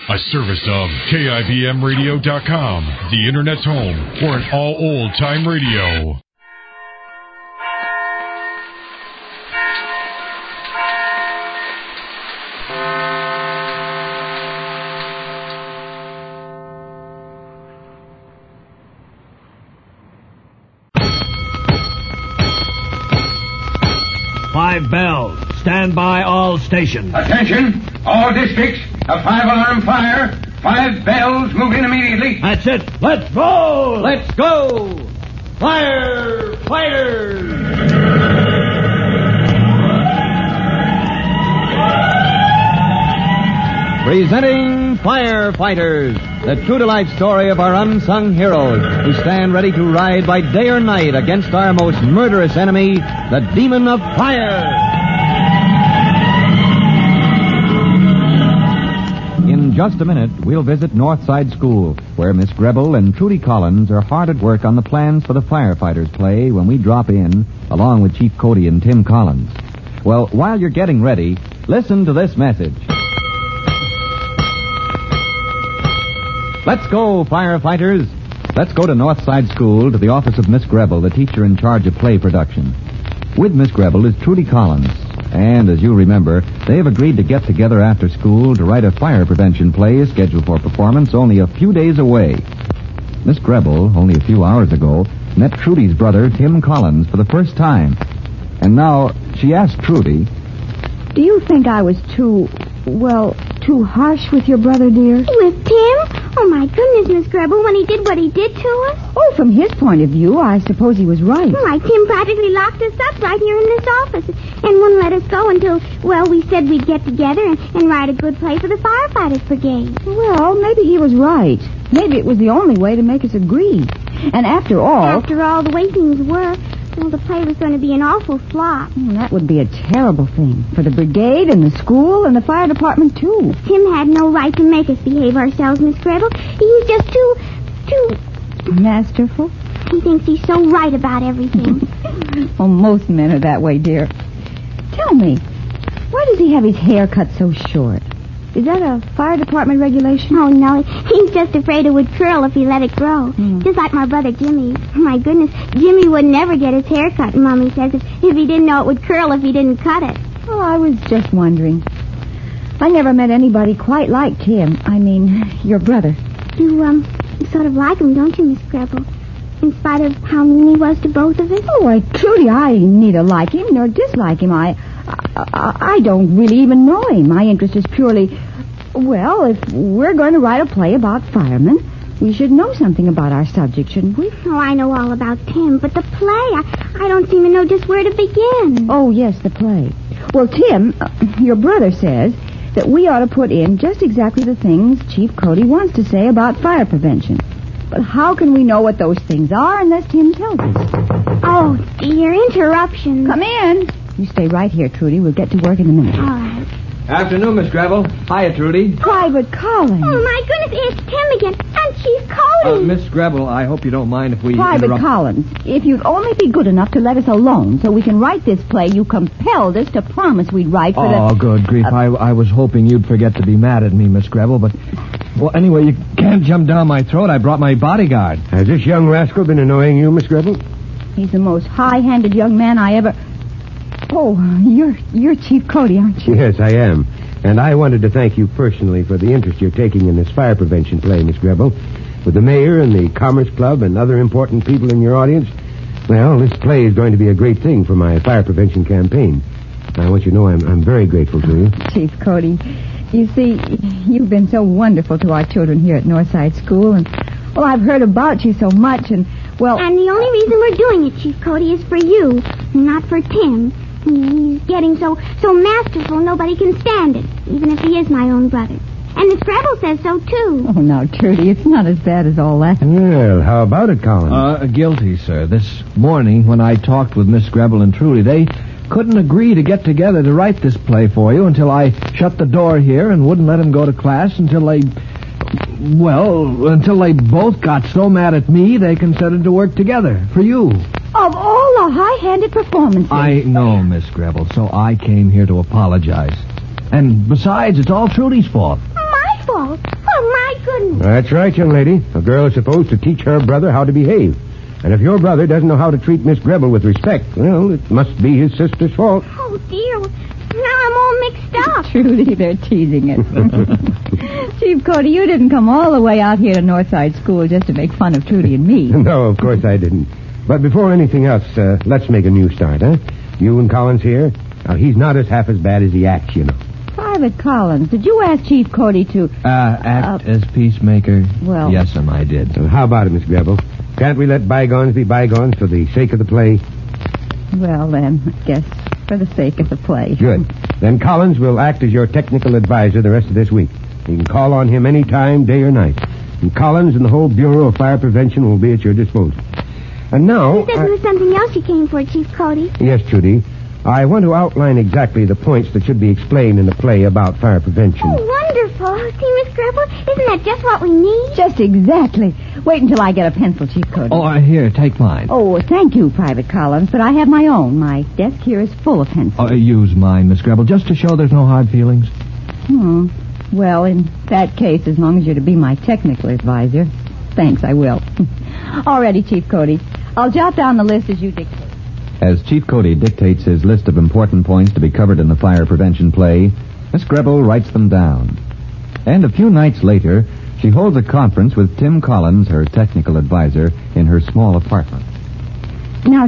A service of KIBMradio.com, the Internet's home for an all old-time radio. Five bells. Stand by all stations. Attention, all districts. A 5-alarm fire. 5 bells. Move in immediately. That's it. Let's roll. Let's go. Firefighters. Presenting Firefighters, the true-to-life story of our unsung heroes who stand ready to ride by day or night against our most murderous enemy, the demon of fire. In just a minute, we'll visit Northside School, where Miss Grebel and Trudy Collins are hard at work on the plans for the Firefighters play when we drop in, along with Chief Cody and Tim Collins. Well, while you're getting ready, listen to this message. Let's go, firefighters. Let's go to Northside School, to the office of Miss Grebel, the teacher in charge of play production. With Miss Grebel is Trudy Collins. And, as you remember, they have agreed to get together after school to write a fire prevention play scheduled for performance only a few days away. Miss Grebel, only a few hours ago, met Trudy's brother, Tim Collins, for the first time. And now she asked Trudy, "Do you think I was too harsh with your brother, dear?" With Tim? Oh, my goodness, Miss Grebel, when he did what he did to us? Oh, from his point of view, I suppose he was right. Why, Tim practically locked us up right here in this office and wouldn't let us go until, we said we'd get together and write a good play for the Firefighters Brigade. Well, maybe he was right. Maybe it was the only way to make us agree. And after all, the way things were, the play was going to be an awful flop. That would be a terrible thing for the brigade and the school and the fire department, too. Tim had no right to make us behave ourselves, Miss Grebel. He's just too... masterful? He thinks he's so right about everything. Oh, most men are that way, dear. Tell me, why does he have his hair cut so short? Is that a fire department regulation? Oh, no. He's just afraid it would curl if he let it grow. Just like my brother Jimmy. My goodness, Jimmy would never get his hair cut, Mommy says, if he didn't know it would curl if he didn't cut it. Oh, I was just wondering. I never met anybody quite like Tim. I mean, your brother. You sort of like him, don't you, Miss Grebel? In spite of how mean he was to both of us? Oh, Trudy, I neither like him nor dislike him. I don't really even know him. My interest is purely, if we're going to write a play about firemen, we should know something about our subject, shouldn't we? Oh, I know all about Tim, but the play, I don't seem to know just where to begin. Oh, yes, the play. Well, Tim, your brother says that we ought to put in just exactly the things Chief Cody wants to say about fire prevention. But how can we know what those things are unless Tim tells us? Oh, dear, interruption. Come in. You stay right here, Trudy. We'll get to work in a minute. All right. Afternoon, Miss Grebel. Hiya, Trudy. Private Collins. Oh, my goodness, it's Tim again. And Chief Cody. Miss Grebel, I hope you don't mind if we Private Collins, if you'd only be good enough to let us alone so we can write this play, you compelled us to promise we'd write for the... Oh, good grief. I was hoping you'd forget to be mad at me, Miss Grebel, but... Well, anyway, you can't jump down my throat. I brought my bodyguard. Has this young rascal been annoying you, Miss Grebel? He's the most high-handed young man I ever... Oh, you're Chief Cody, aren't you? Yes, I am. And I wanted to thank you personally for the interest you're taking in this fire prevention play, Miss Grebel. With the mayor and the Commerce Club and other important people in your audience, this play is going to be a great thing for my fire prevention campaign. I want you to know I'm very grateful to you. Chief Cody, you see, you've been so wonderful to our children here at Northside School, and, I've heard about you so much, and, And the only reason we're doing it, Chief Cody, is for you, not for Tim. He's getting so masterful, nobody can stand it, even if he is my own brother. And Miss Grebel says so, too. Oh, now, Trudy, it's not as bad as all that. Well, how about it, Collins? Guilty, sir. This morning, when I talked with Miss Grebel and Trudy, they couldn't agree to get together to write this play for you until I shut the door here and wouldn't let them go to class until they both got so mad at me they consented to work together for you. Of all the high-handed performances. I know, Miss Grebel, so I came here to apologize. And besides, it's all Trudy's fault. My fault? Oh, my goodness. That's right, young lady. A girl is supposed to teach her brother how to behave. And if your brother doesn't know how to treat Miss Gribble with respect, well, it must be his sister's fault. Oh, dear. Now I'm all mixed up. Trudy, they're teasing it. Chief Cody, you didn't come all the way out here to Northside School just to make fun of Trudy and me. No, of course I didn't. But before anything else, let's make a new start, huh? You and Collins here. Now, he's not half as bad as he acts, you know. Private Collins, did you ask Chief Cody to... act as peacemaker? Well... Yes, I did. So how about it, Miss Gribble? Can't we let bygones be bygones for the sake of the play? Well, then, I guess for the sake of the play. Good. Then Collins will act as your technical advisor the rest of this week. You can call on him any time, day or night. And Collins and the whole Bureau of Fire Prevention will be at your disposal. And now... There was something else you came for, Chief Cody. Yes, Trudy. I want to outline exactly the points that should be explained in the play about fire prevention. Oh, wonderful. See, Miss Gribble, isn't that just what we need? Just exactly. Wait until I get a pencil, Chief Cody. Oh, here, take mine. Oh, thank you, Private Collins, but I have my own. My desk here is full of pencils. Use mine, Miss Gribble, just to show there's no hard feelings. Well, in that case, as long as you're to be my technical advisor, thanks, I will. All righty, Chief Cody. I'll jot down the list as you dictate. As Chief Cody dictates his list of important points to be covered in the fire prevention play, Miss Gribble writes them down. And a few nights later, she holds a conference with Tim Collins, her technical advisor, in her small apartment. Now,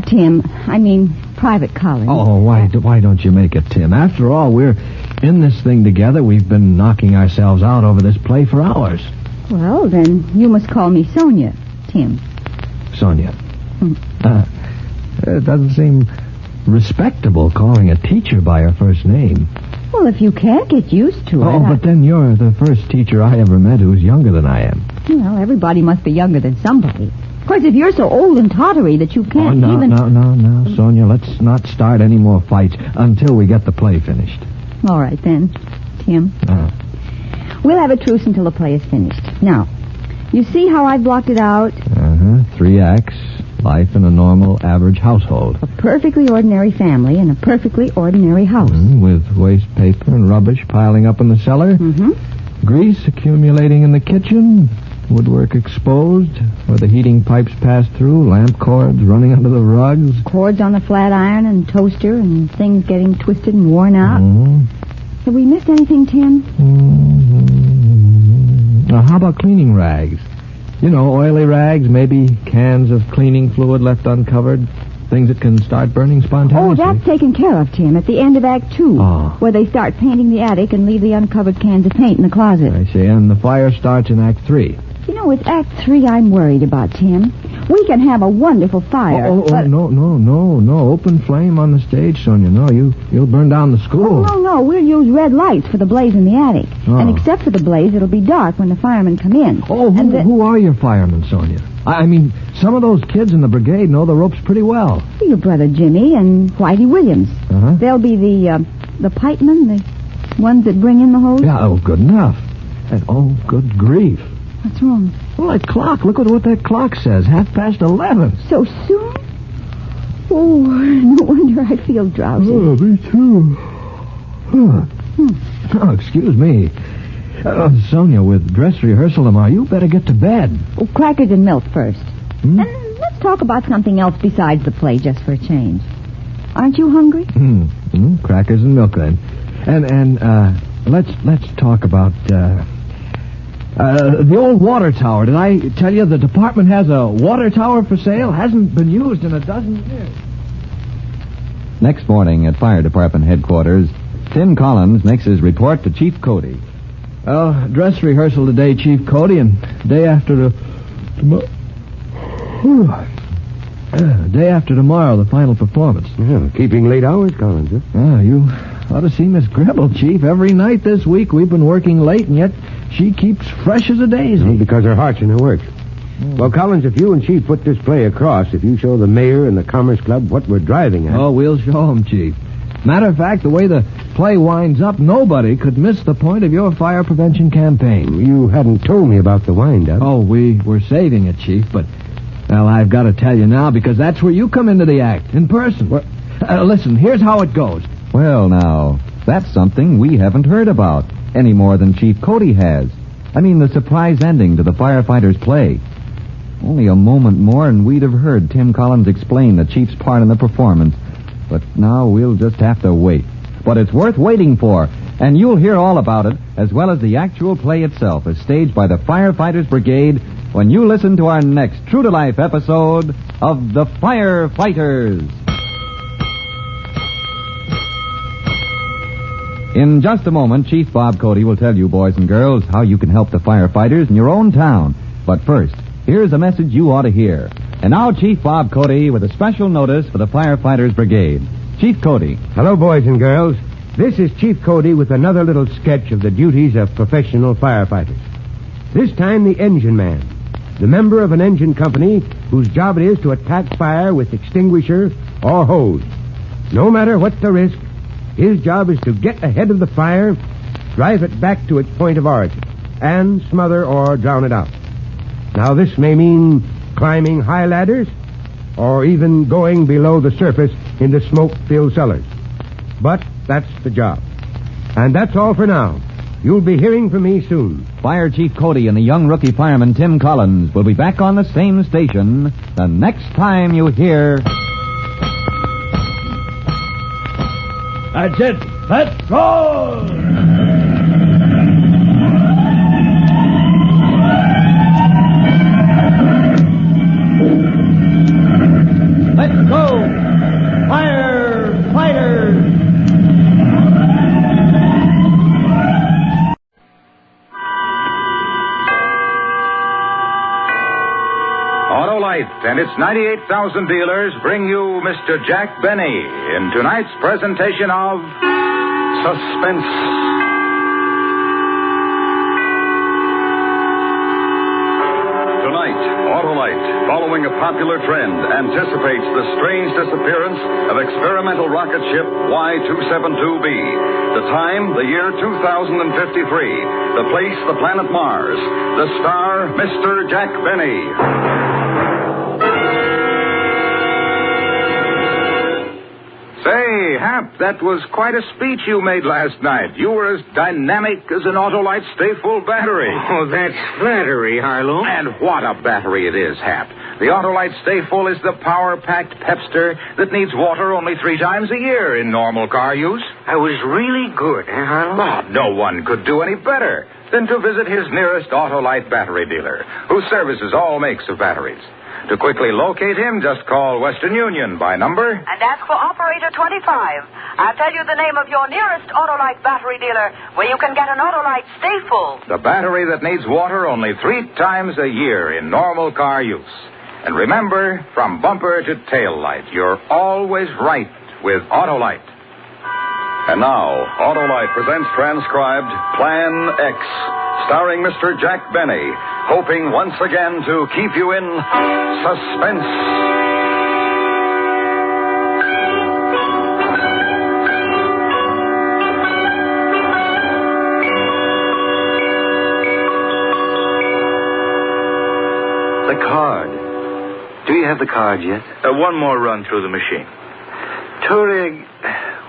Private Collins. Oh, why don't you make it Tim? After all, we're in this thing together. We've been knocking ourselves out over this play for hours. Well, then you must call me Sonia, Tim. Sonia. It doesn't seem respectable calling a teacher by her first name. Well, if you can't get used to it... Oh, but then you're the first teacher I ever met who's younger than I am. Well, everybody must be younger than somebody. Of course, if you're so old and tottery that you can't even... No, Sonia, let's not start any more fights until we get the play finished. All right, then, Tim. We'll have a truce until the play is finished. Now, you see how I blocked it out? 3 acts. Life in a normal, average household. A perfectly ordinary family in a perfectly ordinary house. With waste paper and rubbish piling up in the cellar. Grease accumulating in the kitchen. Woodwork exposed where the heating pipes pass through. Lamp cords running under the rugs. Cords on the flat iron and toaster and things getting twisted and worn out. Have we missed anything, Tim? Now, how about cleaning rags? You know, oily rags, maybe cans of cleaning fluid left uncovered, things that can start burning spontaneously. Oh, that's taken care of, Tim, at the end of Act 2, where they start painting the attic and leave the uncovered cans of paint in the closet. I see, and the fire starts in Act 3. You know, with Act 3, I'm worried about, Tim. We can have a wonderful fire. No. Open flame on the stage, Sonia. No, you'll burn down the school. No. We'll use red lights for the blaze in the attic. And except for the blaze, it'll be dark when the firemen come in. Who are your firemen, Sonia? I mean, some of those kids in the brigade know the ropes pretty well. Your brother Jimmy and Whitey Williams. They'll be the pipemen, the ones that bring in the hose. Yeah, good enough. And good grief. What's wrong? Well, that clock. Look at what that clock says. 11:30. So soon? Oh, no wonder I feel drowsy. Oh, me too. Oh, excuse me. Sonia, with dress rehearsal tomorrow, you better get to bed. Oh, crackers and milk first. And let's talk about something else besides the play, just for a change. Aren't you hungry? Crackers and milk, then. And let's talk about... the old water tower. Did I tell you the department has a water tower for sale? Hasn't been used in a dozen years. Next morning at Fire Department headquarters, Tim Collins makes his report to Chief Cody. Well, dress rehearsal today, Chief Cody, and day after tomorrow, the final performance. Yeah, keeping late hours, Collins, huh? You ought to see Miss Gribble, Chief. Every night this week we've been working late, and yet she keeps fresh as a daisy. Because her heart's in her work. Well, Collins, if you and Chief put this play across, if you show the mayor and the Commerce Club what we're driving at... Oh, we'll show them, Chief. Matter of fact, the way the play winds up, nobody could miss the point of your fire prevention campaign. You hadn't told me about the wind-up. Oh, we were saving it, Chief, but... Well, I've got to tell you now, because that's where you come into the act, in person. Listen, here's how it goes. Well, now, that's something we haven't heard about, any more than Chief Cody has. I mean the surprise ending to the Firefighters play. Only a moment more and we'd have heard Tim Collins explain the Chief's part in the performance. But now we'll just have to wait. But it's worth waiting for, and you'll hear all about it, as well as the actual play itself, as staged by the Firefighters Brigade, when you listen to our next true-to-life episode of The Firefighters. In just a moment, Chief Bob Cody will tell you, boys and girls, how you can help the firefighters in your own town. But first, here's a message you ought to hear. And now, Chief Bob Cody with a special notice for the Firefighters Brigade. Chief Cody. Hello, boys and girls. This is Chief Cody with another little sketch of the duties of professional firefighters. This time, the engine man, the member of an engine company whose job it is to attack fire with extinguisher or hose. No matter what the risk, his job is to get ahead of the fire, drive it back to its point of origin, and smother or drown it out. Now, this may mean climbing high ladders, or even going below the surface into smoke-filled cellars. But that's the job. And that's all for now. You'll be hearing from me soon. Fire Chief Cody and the young rookie fireman Tim Collins will be back on the same station the next time you hear... That's it. Let's go! Let's go! Firefighters! Autolite and its 98,000 dealers bring you Mr. Jack Benny in tonight's presentation of Suspense. Tonight, Autolite, following a popular trend, anticipates the strange disappearance of experimental rocket ship Y272B. The time, the year 2053. The place, the planet Mars. The star, Mr. Jack Benny. Say, Hap, that was quite a speech you made last night. You were as dynamic as an Autolite Stay-Full battery. Oh, that's flattery, Harlow. And what a battery it is, Hap. The Autolite Stay-Full is the power-packed pepster that needs water only 3 times a year in normal car use. I was really good, Harlow? Oh, no one could do any better than to visit his nearest Autolite battery dealer, who services all makes of batteries. To quickly locate him, just call Western Union by number... and ask for Operator 25. I'll tell you the name of your nearest Autolite battery dealer where you can get an Autolite Stay-Full. The battery that needs water only 3 times a year in normal car use. And remember, from bumper to tail light, you're always right with Autolite. And now, Autolite presents transcribed Plan X, starring Mr. Jack Benny, hoping once again to keep you in suspense. The card. Do you have the card yet? One more run through the machine. Tourig,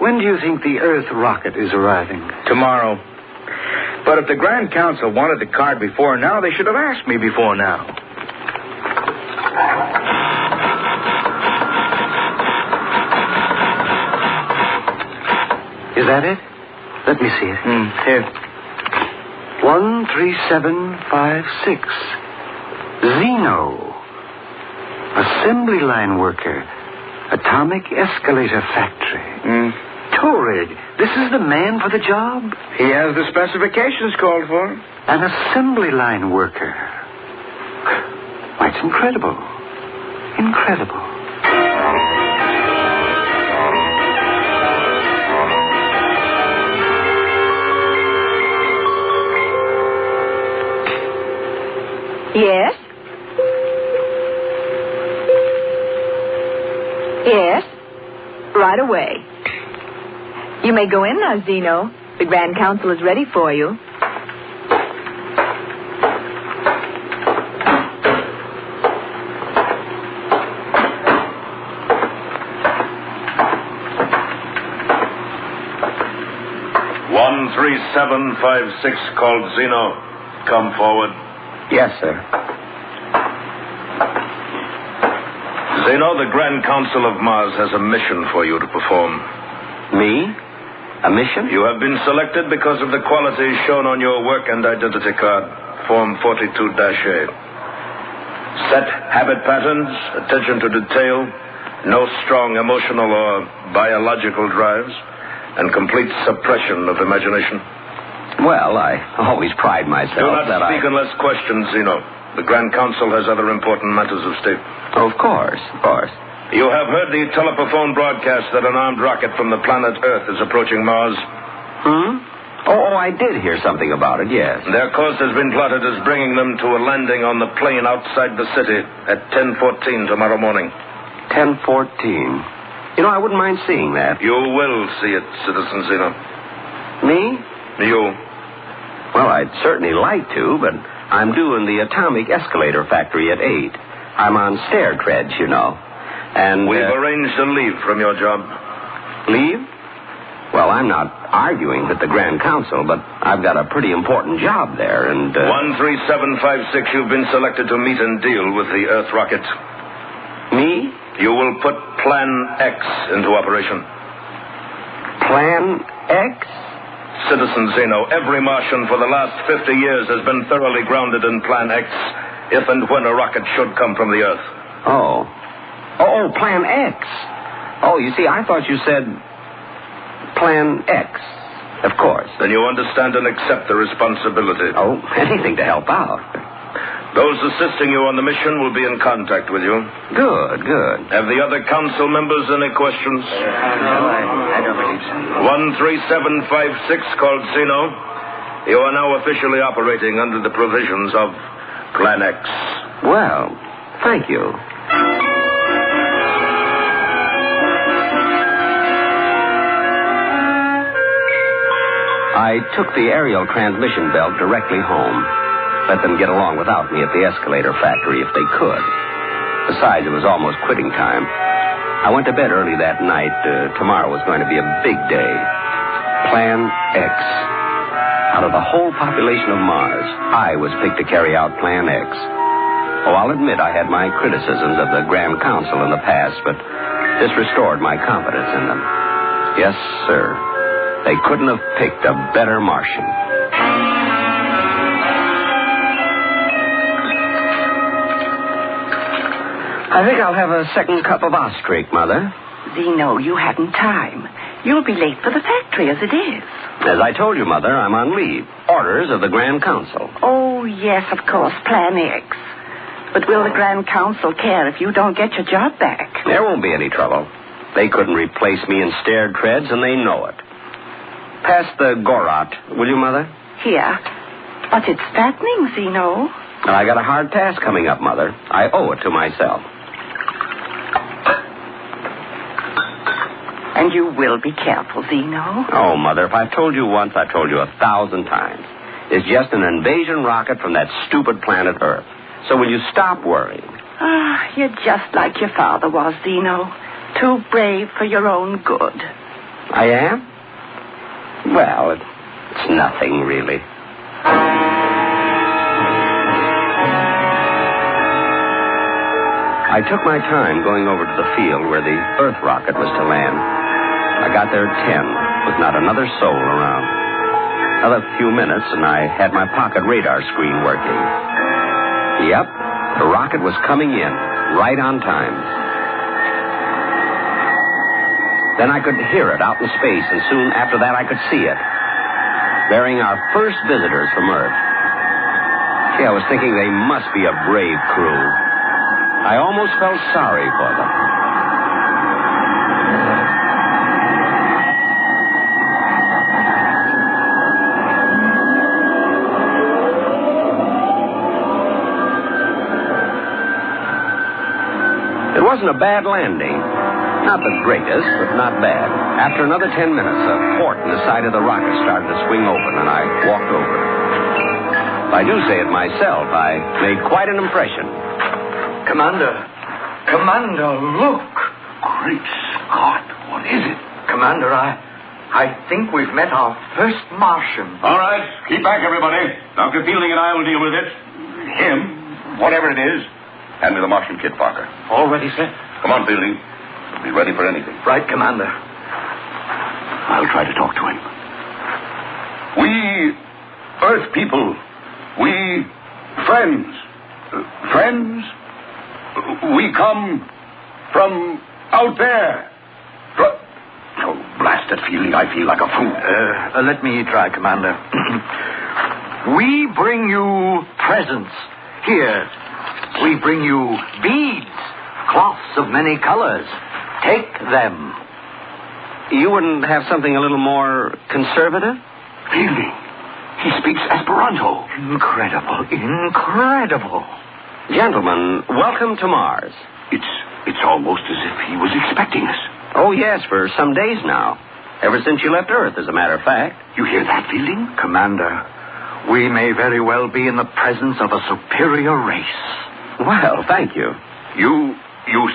when do you think the Earth rocket is arriving? Tomorrow. But if the Grand Council wanted the card before now, they should have asked me before now. Is that it? Let me see it. Here. 13756. Zeno. Assembly line worker. Atomic escalator factory. Tourig, this is the man for the job? He has the specifications called for. An assembly line worker. Why, it's incredible. Incredible. Yes? Yes? Right away. You may go in now, Zeno. The Grand Council is ready for you. One 3756 called Zeno. come forward? Yes, sir. Zeno, the Grand Council of Mars has a mission for you to perform. Me? A mission? You have been selected because of the qualities shown on your work and identity card, Form 42-A. Set habit patterns, attention to detail, no strong emotional or biological drives, and complete suppression of imagination. Well, I always pride myself Do not that speak unless questioned, Zeno. The Grand Council has other important matters of state. Of course, of course. You have heard the telephone broadcast that an armed rocket from the planet Earth is approaching Mars? Oh, I did hear something about it, yes. Their course has been plotted as bringing them to a landing on the plain outside the city at 10:14 tomorrow morning. 10:14. You know, I wouldn't mind seeing that. You will see it, Citizen Zeno. Me? You. Well, I'd certainly like to, but I'm due in the atomic escalator factory at 8. I'm on stair treads, you know. And we've arranged a leave from your job. Leave? Well, I'm not arguing with the Grand Council, but I've got a pretty important job there, and... 13756, you've been selected to meet and deal with the Earth rocket. Me? You will put Plan X into operation. Plan X? Citizen Zeno, every Martian for the last 50 years has been thoroughly grounded in Plan X, if and when a rocket should come from the Earth. Oh, Plan X. Oh, you see, I thought you said Plan X. Of course. Then you understand and accept the responsibility. Oh, anything to help out. Those assisting you on the mission will be in contact with you. Good. Have the other council members any questions? No, I don't believe so. 13756 called Zeno. You are now officially operating under the provisions of Plan X. Well, thank you. I took the aerial transmission belt directly home. Let them get along without me at the escalator factory if they could. Besides, it was almost quitting time. I went to bed early that night. Tomorrow was going to be a big day. Plan X. Out of the whole population of Mars, I was picked to carry out Plan X. Oh, I'll admit I had my criticisms of the Grand Council in the past, but this restored my confidence in them. Yes, sir. They couldn't have picked a better Martian. I think I'll have a second cup of Ostrich, Mother. Zeno, you hadn't time. You'll be late for the factory as it is. As I told you, Mother, I'm on leave. Orders of the Grand Council. Oh, yes, of course, Plan X. But will the Grand Council care if you don't get your job back? There won't be any trouble. They couldn't replace me in stair treads, and they know it. Pass the Gorot, will you, Mother? Here. But it's fattening, Zeno. I got a hard task coming up, Mother. I owe it to myself. And you will be careful, Zeno. Oh, Mother, if I've told you once, I've told you 1,000 times. It's just an invasion rocket from that stupid planet Earth. So will you stop worrying? You're just like your father was, Zeno. Too brave for your own good. I am? Well, it's nothing, really. I took my time going over to the field where the Earth rocket was to land. I got there at 10, with not another soul around. Another few minutes, and I had my pocket radar screen working. Yep, the rocket was coming in, right on time. Then I could hear it out in space, and soon after that I could see it, bearing our first visitors from Earth. Gee, I was thinking they must be a brave crew. I almost felt sorry for them. It wasn't a bad landing. Not the greatest, but not bad. After another 10 minutes, a port in the side of the rocket started to swing open, and I walked over. If I do say it myself, I made quite an impression. Commander, look. Great Scott, what is it? Commander, I think we've met our first Martian. All right. Keep back, everybody. Dr. Fielding and I will deal with it. Him, whatever it is. Hand me the Martian kit, Parker. All ready, sir? Come on, Fielding. Be ready for anything. Right, Commander. I'll try to talk to him. We Earth people, we friends. Friends? We come from out there. Oh, blasted Fielding. I feel like a fool. Let me try, Commander. We bring you presents. Here, we bring you beads, cloths of many colors. Take them. You wouldn't have something a little more conservative? Fielding. He speaks Esperanto. Incredible. Incredible. Gentlemen, welcome to Mars. It's almost as if he was expecting us. Oh, yes, for some days now. Ever since you left Earth, as a matter of fact. You hear that, Fielding? Commander, we may very well be in the presence of a superior race. Well, thank you. You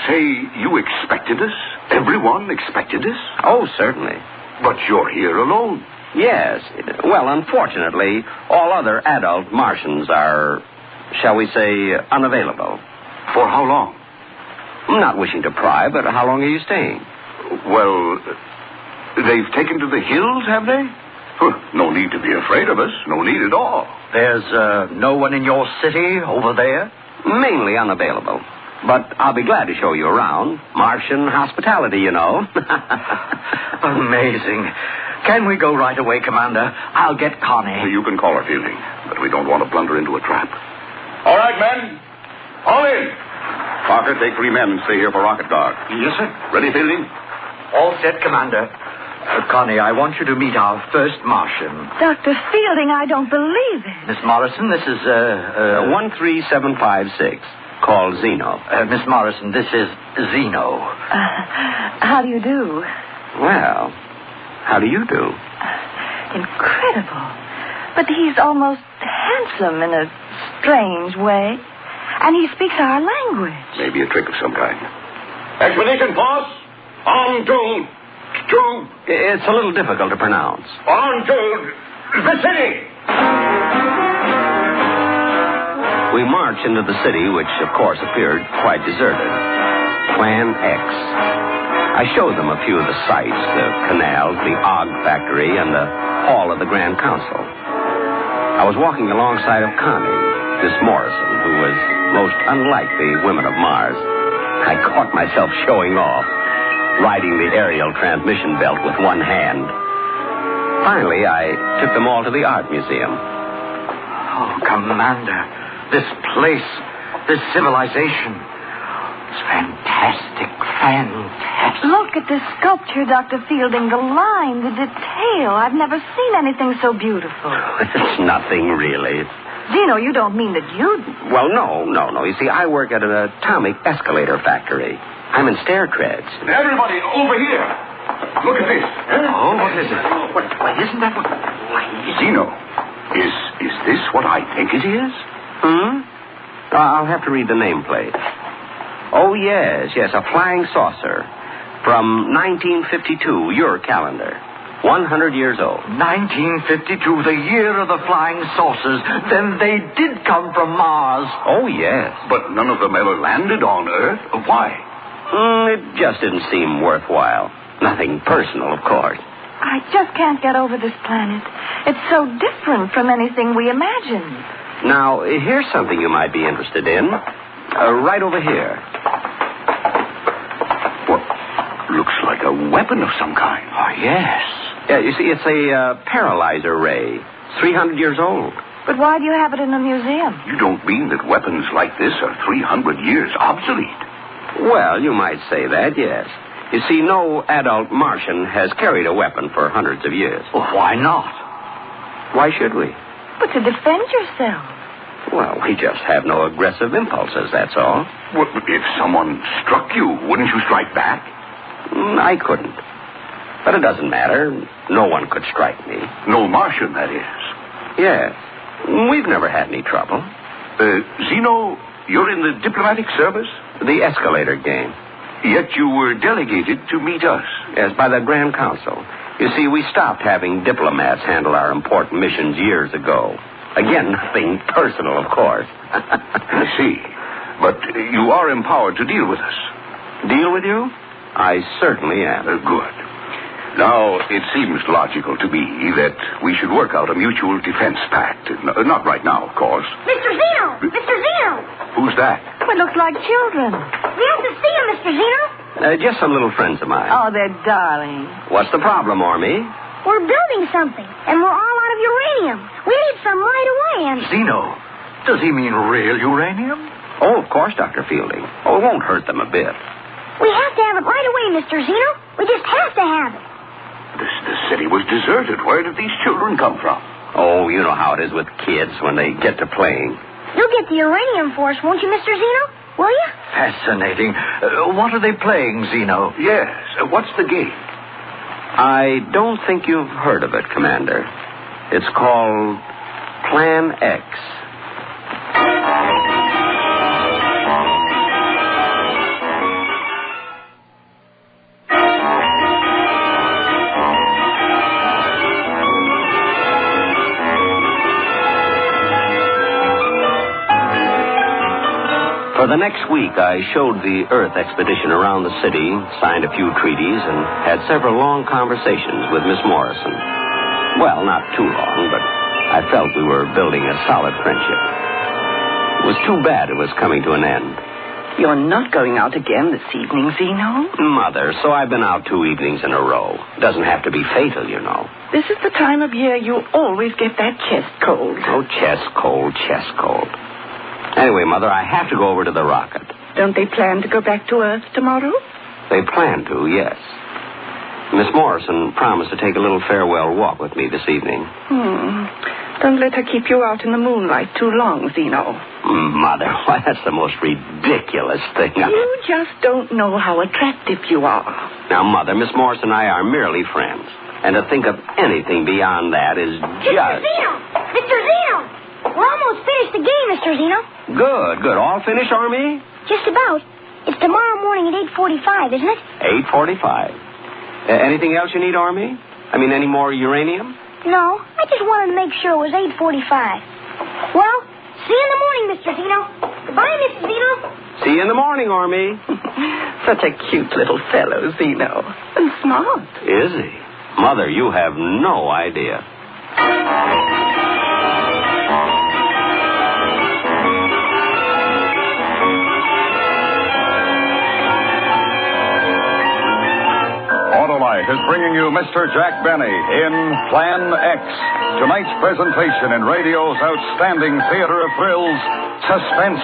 say you expected us? Everyone expected us? Oh, certainly. But you're here alone. Yes. Well, unfortunately, all other adult Martians are, shall we say, unavailable. For how long? Not wishing to pry, but how long are you staying? Well, they've taken to the hills, have they? No need to be afraid of us. No need at all. There's no one in your city over there? Mainly unavailable. But I'll be glad to show you around. Martian hospitality, you know. Amazing. Can we go right away, Commander? I'll get Connie. You can call her, Fielding, but we don't want to blunder into a trap. All right, men. All in. Parker, take 3 men and stay here for rocket guard. Yes, sir. Ready, Fielding? All set, Commander. Connie, I want you to meet our first Martian. Dr. Fielding, I don't believe it. Miss Morrison, this is, 13756, called Zeno. Miss Morrison, this is Zeno. How do you do? Well, how do you do? Incredible. But he's almost handsome in a strange way. And he speaks our language. Maybe a trick of some kind. Expedition force, on to... It's a little difficult to pronounce. On to the city. We marched into the city, which, of course, appeared quite deserted. Plan X. I showed them a few of the sights, the canals, the Og factory, and the hall of the Grand Council. I was walking alongside of Connie, Miss Morrison, who was most unlike the women of Mars. I caught myself showing off, riding the aerial transmission belt with one hand. Finally, I took them all to the art museum. Oh, Commander, this place, this civilization, it's fantastic, fantastic. Look at this sculpture, Dr. Fielding, the line, the detail. I've never seen anything so beautiful. It's nothing, really. Zeno, you don't mean that you... Well, no. You see, I work at an atomic escalator factory. I'm in stair treads. Everybody, over here. Look at this. Oh, what is it? Why, isn't that what... Zeno, is this what I think it is? I'll have to read the nameplate. Oh, yes, a flying saucer. From 1952, your calendar. 100 years old. 1952, the year of the flying saucers. Then they did come from Mars. Oh, yes. But none of them ever landed on Earth. Why? It just didn't seem worthwhile. Nothing personal, of course. I just can't get over this planet. It's so different from anything we imagined. Now, here's something you might be interested in. Right over here. What? Looks like a weapon of some kind. Oh, yes. Yeah, you see, it's a paralyzer ray. 300 years old. But why do you have it in a museum? You don't mean that weapons like this are 300 years obsolete? Well, you might say that, yes. You see, no adult Martian has carried a weapon for hundreds of years. Well, why not? Why should we? But to defend yourself. Well, we just have no aggressive impulses, that's all. Well, if someone struck you, wouldn't you strike back? I couldn't. But it doesn't matter. No one could strike me. No Martian, that is. Yes. We've never had any trouble. Zeno, you're in the diplomatic service? The escalator game. Yet you were delegated to meet us. Yes, by the Grand Council. You see, we stopped having diplomats handle our important missions years ago. Again, nothing personal, of course. I see. But you are empowered to deal with us. Deal with you? I certainly am. Good. Now, it seems logical to me that we should work out a mutual defense pact. Not right now, of course. Mr. Zeno! Mr. Zeno! Who's that? It looks like children. We have to see him, Mr. Zeno. Just some little friends of mine. Oh, they're darling. What's the problem, Ormy? We're building something, and we're all out of uranium. We need some right away, and... Zeno, does he mean real uranium? Oh, of course, Dr. Fielding. Oh, it won't hurt them a bit. We have to have it right away, Mr. Zeno. We just have to have it. The city was deserted. Where did these children come from? Oh, you know how it is with kids when they get to playing. You'll get the uranium for us, won't you, Mr. Zeno? Will you? Fascinating. What are they playing, Zeno? Yes. What's the game? I don't think you've heard of it, Commander. It's called Plan X. For the next week, I showed the Earth expedition around the city, signed a few treaties, and had several long conversations with Miss Morrison. Well, not too long, but I felt we were building a solid friendship. It was too bad it was coming to an end. You're not going out again this evening, Zeno? Mother, so I've been out 2 evenings in a row. Doesn't have to be fatal, you know. This is the time of year you always get that chest cold. Oh, chest cold, chest cold. Anyway, Mother, I have to go over to the rocket. Don't they plan to go back to Earth tomorrow? They plan to, yes. Miss Morrison promised to take a little farewell walk with me this evening. Don't let her keep you out in the moonlight too long, Zeno. Mother, why, that's the most ridiculous thing. You just don't know how attractive you are. Now, Mother, Miss Morrison and I are merely friends. And to think of anything beyond that is just... Mr. Zeno! Mr. Zeno! We're almost finished the game, Mr. Zeno. Good. All finished, Army? Just about. It's tomorrow morning at 8:45, isn't it? 8:45. Anything else you need, Army? I mean, any more uranium? No, I just wanted to make sure it was 8:45. Well, see you in the morning, Mr. Zeno. Goodbye, Mrs. Zeno. See you in the morning, Army. Such a cute little fellow, Zeno. And smart. Is he? Mother, you have no idea. Autolite is bringing you Mr. Jack Benny in Plan X. Tonight's presentation in radio's outstanding theater of thrills, Suspense.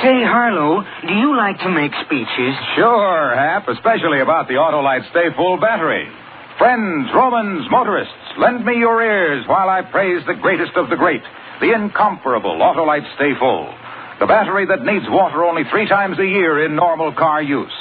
Say, Harlow, do you like to make speeches? Sure, Hap, especially about the Autolite Stay Full battery. Friends, Romans, motorists, lend me your ears while I praise the greatest of the great, the incomparable Autolite Stay Full. The battery that needs water only 3 times a year in normal car use.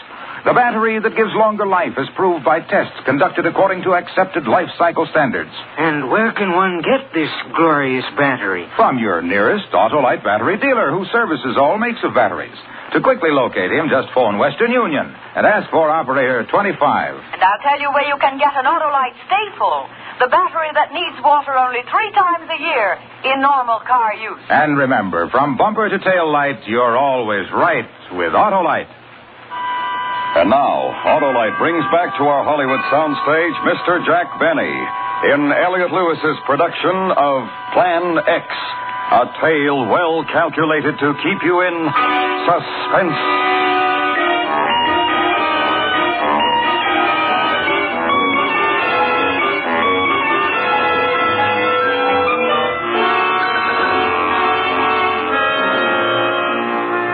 The battery that gives longer life as proved by tests conducted according to accepted life cycle standards. And where can one get this glorious battery? From your nearest Autolite battery dealer who services all makes of batteries. To quickly locate him, just phone Western Union and ask for operator 25. And I'll tell you where you can get an Autolite Stay Full, the battery that needs water only 3 times a year in normal car use. And remember, from bumper to tail light, you're always right with Autolite. And now, Autolite brings back to our Hollywood soundstage Mr. Jack Benny in Elliot Lewis's production of Plan X, a tale well calculated to keep you in suspense.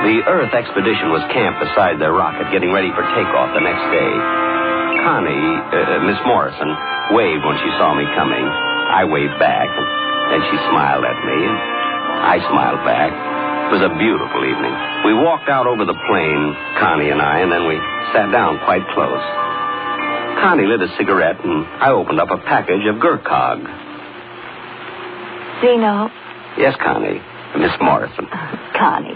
The Earth expedition was camped beside their rocket, getting ready for takeoff the next day. Connie, Miss Morrison, waved when she saw me coming. I waved back, and she smiled at me, and I smiled back. It was a beautiful evening. We walked out over the plain, Connie and I, and then we sat down quite close. Connie lit a cigarette, and I opened up a package of Gurkhag. Zeno. Yes, Connie. Miss Morrison. Connie.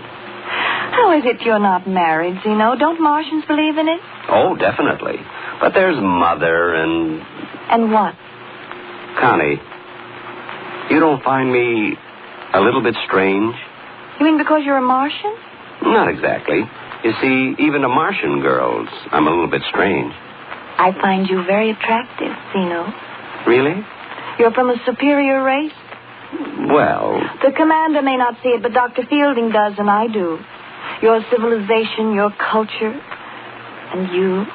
How is it you're not married, Zeno? Don't Martians believe in it? Oh, definitely. But there's Mother and... And what? Connie, you don't find me a little bit strange? You mean because you're a Martian? Not exactly. You see, even to Martian girls, I'm a little bit strange. I find you very attractive, Zeno. Really? You're from a superior race? Well... The commander may not see it, but Dr. Fielding does, and I do. Your civilization, your culture, and you...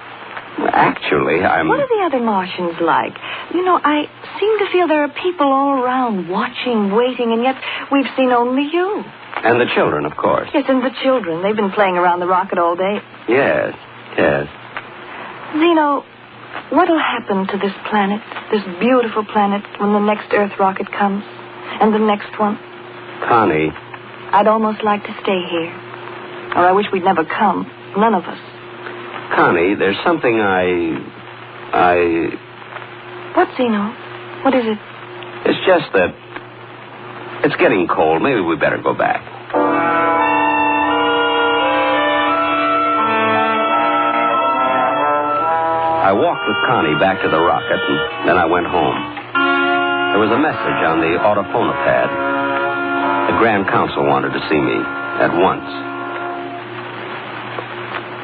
Actually, I'm... What are the other Martians like? You know, I seem to feel there are people all around watching, waiting, and yet we've seen only you. And the children, of course. Yes, and the children. They've been playing around the rocket all day. Yes. Zeno, what'll happen to this planet, this beautiful planet, when the next Earth rocket comes? And the next one? Connie. I'd almost like to stay here. Or I wish we'd never come. None of us. Connie, there's something What, Zeno? What is it? It's just that it's getting cold. Maybe we better go back. I walked with Connie back to the rocket, and then I went home. There was a message on the autophonopad. The Grand Council wanted to see me at once.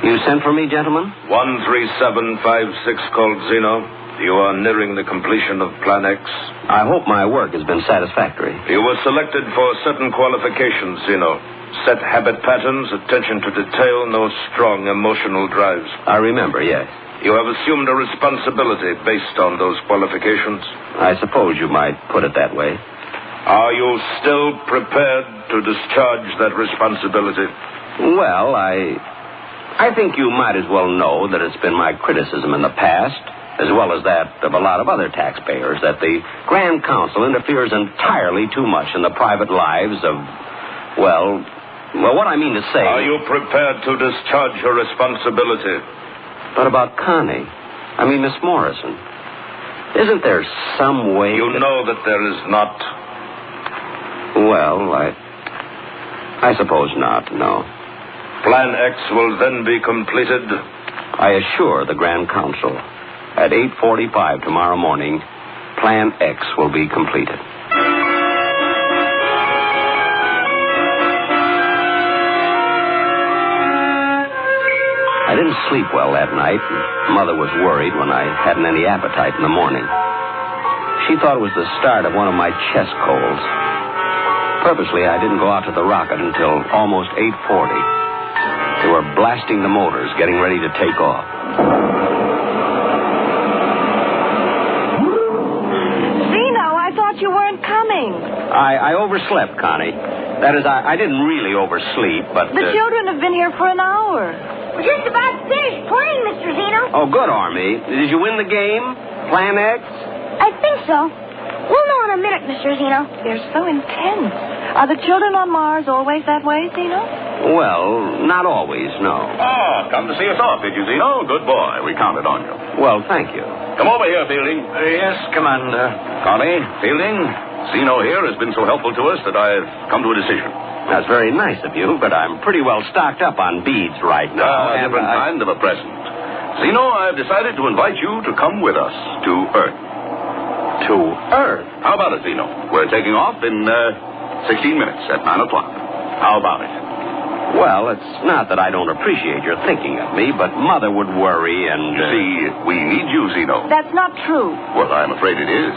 You sent for me, gentlemen? 13756 called Zeno. You are nearing the completion of Plan X. I hope my work has been satisfactory. You were selected for certain qualifications, Zeno. Set habit patterns, attention to detail, no strong emotional drives. I remember, yes. You have assumed a responsibility based on those qualifications. I suppose you might put it that way. Are you still prepared to discharge that responsibility? Well, I think you might as well know that it's been my criticism in the past, as well as that of a lot of other taxpayers, that the Grand Council interferes entirely too much in the private lives of, well, what I mean to say... Are you prepared to discharge your responsibility? But about Connie, I mean Miss Morrison, isn't there some way... You know that there is not. Well, I suppose not, no. Plan X will then be completed. I assure the Grand Council, at 8:45 tomorrow morning, Plan X will be completed. I didn't sleep well that night, and Mother was worried when I hadn't any appetite in the morning. She thought it was the start of one of my chest colds. Purposely, I didn't go out to the rocket until almost 8:40. They were blasting the motors, getting ready to take off. Zeno, I thought you weren't coming. I overslept, Connie. That is, I didn't really oversleep, but... The children have been here for an hour. We're just about finished playing, Mr. Zeno. Oh, good, Army. Did you win the game? Plan X? I think so. We'll know in a minute, Mr. Zeno. They're so intense. Are the children on Mars always that way, Zeno? Well, not always, no. Ah, come to see us off, did you, Zeno? Good boy. We counted on you. Well, thank you. Come over here, Fielding. Yes, Commander. Connie, Fielding, Zeno here has been so helpful to us that I've come to a decision. That's very nice of you, but I'm pretty well stocked up on beads right now. A different kind of a present. Zeno, I've decided to invite you to come with us to Earth. To Earth? How about it, Zeno? We're taking off in 16 minutes at 9 o'clock. How about it? Well, it's not that I don't appreciate your thinking of me, but Mother would worry and... You see, we need you, Zeno. That's not true. Well, I'm afraid it is.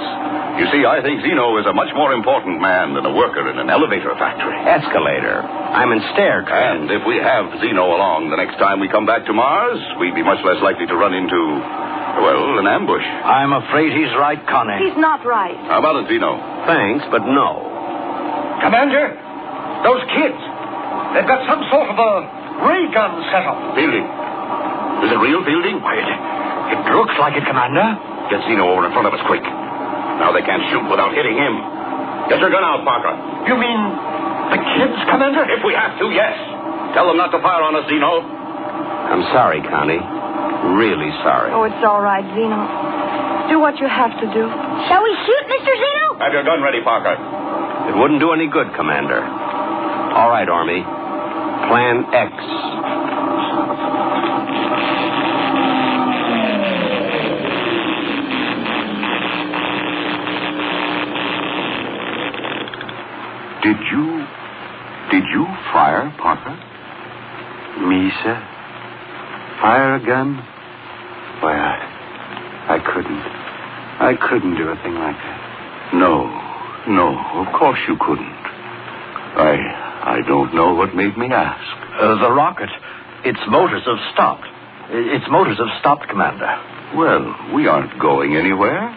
You see, I think Zeno is a much more important man than a worker in an elevator factory. Escalator. I'm in stair train. And if we have Zeno along the next time we come back to Mars, we'd be much less likely to run into, well, an ambush. I'm afraid he's right, Connie. He's not right. How about it, Zeno? Thanks, but no. Commander, those kids, they've got some sort of a ray gun set up. Fielding. Is it real, Fielding? Why, it looks like it, Commander. Get Zeno over in front of us, quick. Now they can't shoot without hitting him. Get your gun out, Parker. You mean the kids, Commander? If we have to, yes. Tell them not to fire on us, Zeno. I'm sorry, Connie. Really sorry. Oh, it's all right, Zeno. Do what you have to do. Shall we shoot, Mr. Zeno? Have your gun ready, Parker. It wouldn't do any good, Commander. All right, Army. Plan X. Did you fire, Parker? Me, sir? Fire a gun? Why, I couldn't do a thing like that. No, of course you couldn't. I don't know what made me ask. The rocket, its motors have stopped. Its motors have stopped, Commander. Well, we aren't going anywhere,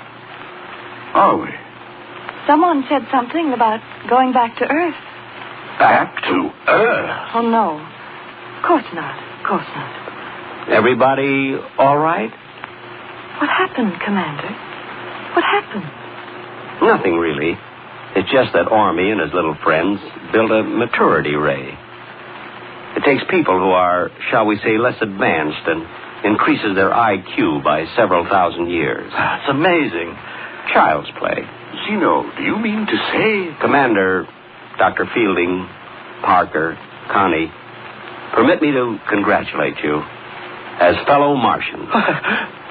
are we? Someone said something about going back to Earth. Back to Earth? Oh, no. Of course not. Everybody all right? What happened, Commander? What happened? Nothing, really. It's just that Ormy and his little friends built a maturity ray. It takes people who are, shall we say, less advanced and increases their IQ by several thousand years. That's amazing. Child's play. Zeno, do you mean to say... Commander, Dr. Fielding, Parker, Connie, permit me to congratulate you as fellow Martians.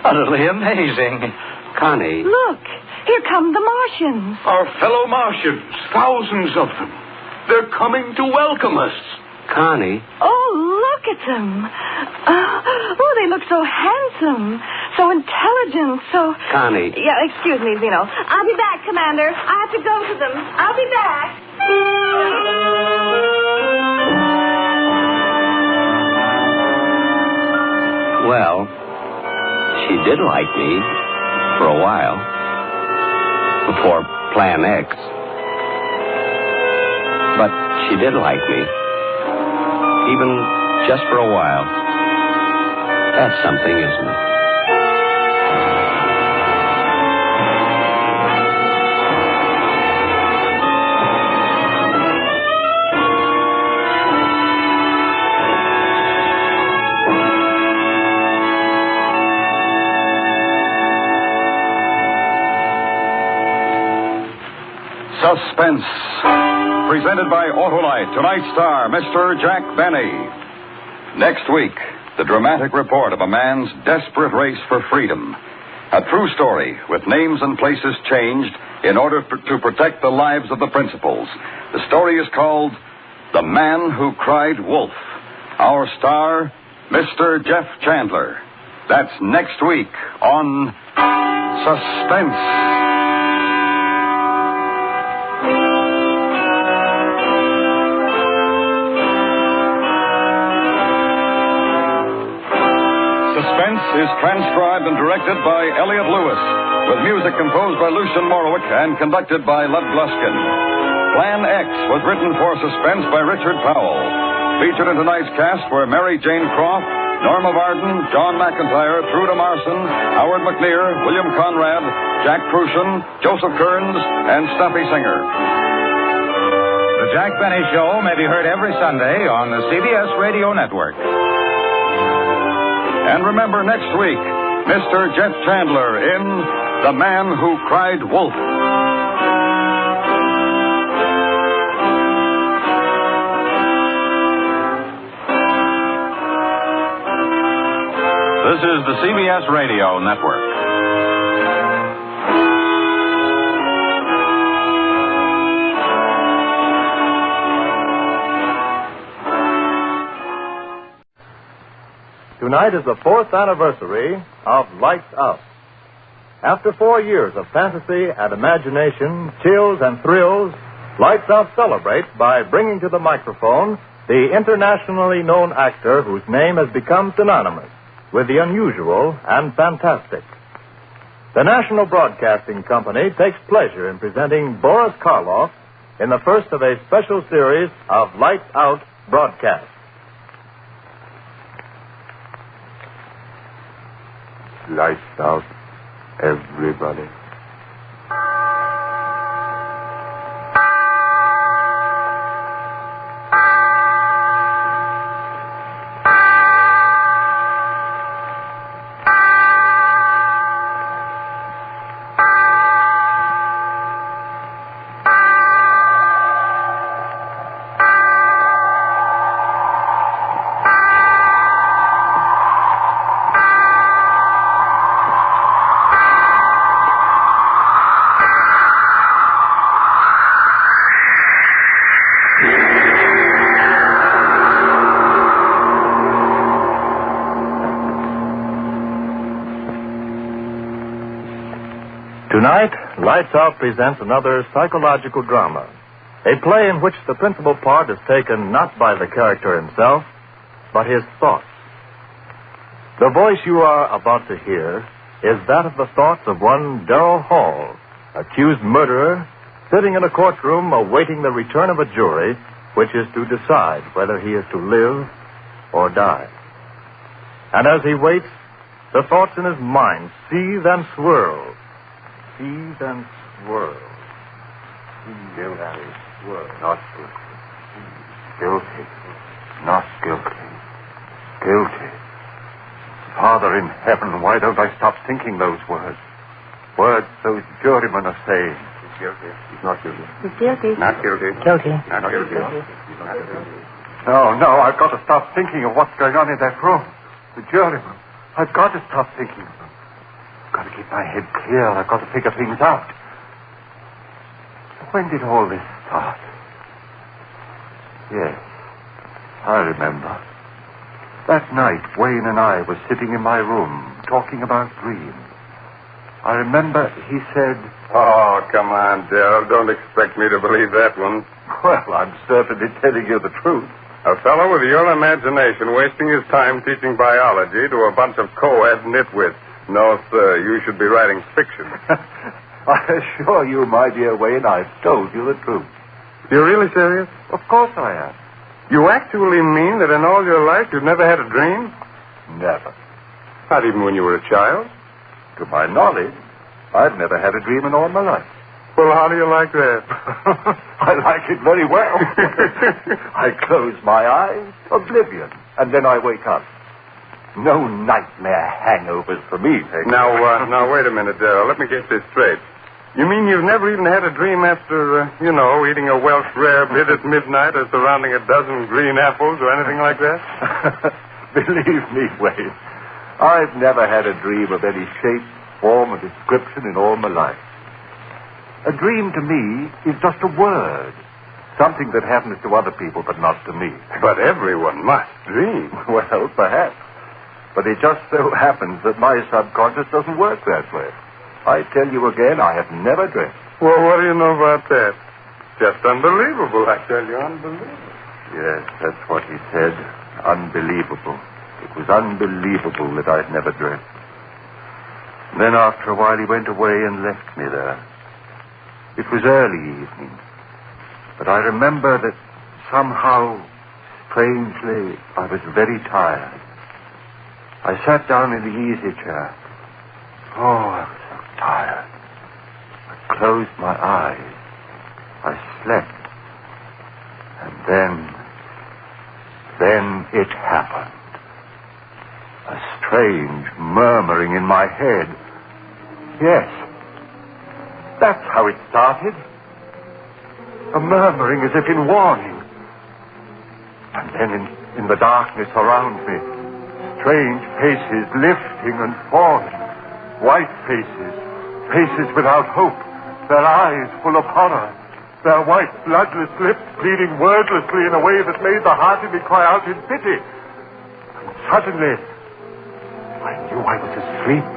Utterly amazing. Connie. Look, here come the Martians. Our fellow Martians, thousands of them. They're coming to welcome us. Connie. Oh, look at them. Oh, they look so handsome, so intelligent, so... Connie. Yeah, excuse me, Zeno. I'll be back, Commander. I have to go to them. I'll be back. Well, she did like me for a while. Before Plan X. But she did like me. Even just for a while. That's something, isn't it? Suspense. Presented by Autolite. Tonight's star, Mr. Jack Benny. Next week, the dramatic report of a man's desperate race for freedom. A true story with names and places changed in order to protect the lives of the principals. The story is called The Man Who Cried Wolf. Our star, Mr. Jeff Chandler. That's next week on Suspense. Suspense is transcribed and directed by Elliot Lewis, with music composed by Lucian Morowick and conducted by Lud Gluskin. Plan X was written for Suspense by Richard Powell. Featured in tonight's cast were Mary Jane Croft, Norma Varden, John McIntyre, Truda Marson, Howard McNear, William Conrad, Jack Crucian, Joseph Kearns, and Stumpy Singer. The Jack Benny Show may be heard every Sunday on the CBS Radio Network. And remember next week, Mr. Jeff Chandler in The Man Who Cried Wolf. This is the CBS Radio Network. Tonight is the 4th anniversary of Lights Out. After 4 years of fantasy and imagination, chills and thrills, Lights Out celebrates by bringing to the microphone the internationally known actor whose name has become synonymous with the unusual and fantastic. The National Broadcasting Company takes pleasure in presenting Boris Karloff in the first of a special series of Lights Out broadcasts. Lights out, everybody. Tonight, Lights Out presents another psychological drama. A play in which the principal part is taken not by the character himself, but his thoughts. The voice you are about to hear is that of the thoughts of one Darrell Hall, accused murderer, sitting in a courtroom awaiting the return of a jury which is to decide whether he is to live or die. And as he waits, the thoughts in his mind seethe and swirl. Seethe and swirl. Seethe and swirl. Not guilty. Not guilty. Guilty. Father in heaven, why don't I stop thinking those words? Words those jurymen are saying. He's guilty. He's not guilty. He's guilty. Not guilty. Guilty. Not guilty. He's not guilty. No, I've got to stop thinking of what's going on in that room. The jurymen. I've got to stop thinking of them. I've got to keep my head clear. I've got to figure things out. When did all this start? Yes, I remember. That night, Wayne and I were sitting in my room, talking about dreams. I remember he said... Oh, come on, Darrell. Don't expect me to believe that one. Well, I'm certainly telling you the truth. A fellow with your imagination wasting his time teaching biology to a bunch of co-ed nitwits. No, sir, you should be writing fiction. I assure you, my dear Wayne, I've told you the truth. You're really serious? Of course I am. You actually mean that in all your life you've never had a dream? Never. Not even when you were a child? To my knowledge, I've never had a dream in all my life. Well, how do you like that? I like it very well. I close my eyes, oblivion, and then I wake up. No nightmare hangovers for me, Peg. Now, wait a minute, Darrell. Let me get this straight. You mean you've never even had a dream after, eating a Welsh rarebit at midnight or surrounding a dozen green apples or anything like that? Believe me, Wayne, I've never had a dream of any shape, form, or description in all my life. A dream to me is just a word. Something that happens to other people, but not to me. But everyone must dream. Well, perhaps. But it just so happens that my subconscious doesn't work that way. I tell you again, I have never dreamt. Well, what do you know about that? Just unbelievable, I tell you, unbelievable. Yes, that's what he said. Unbelievable. It was unbelievable that I'd never dreamt. Then after a while he went away and left me there. It was early evening. But I remember that somehow, strangely, I was very tired. I sat down in the easy chair. Oh, I was so tired. I closed my eyes. I slept. And then it happened. A strange murmuring in my head. Yes, that's how it started. A murmuring as if in warning. And then in the darkness around me, strange faces lifting and falling. White faces. Faces without hope. Their eyes full of horror. Their white, bloodless lips pleading wordlessly in a way that made the heart in me cry out in pity. And suddenly, I knew I was asleep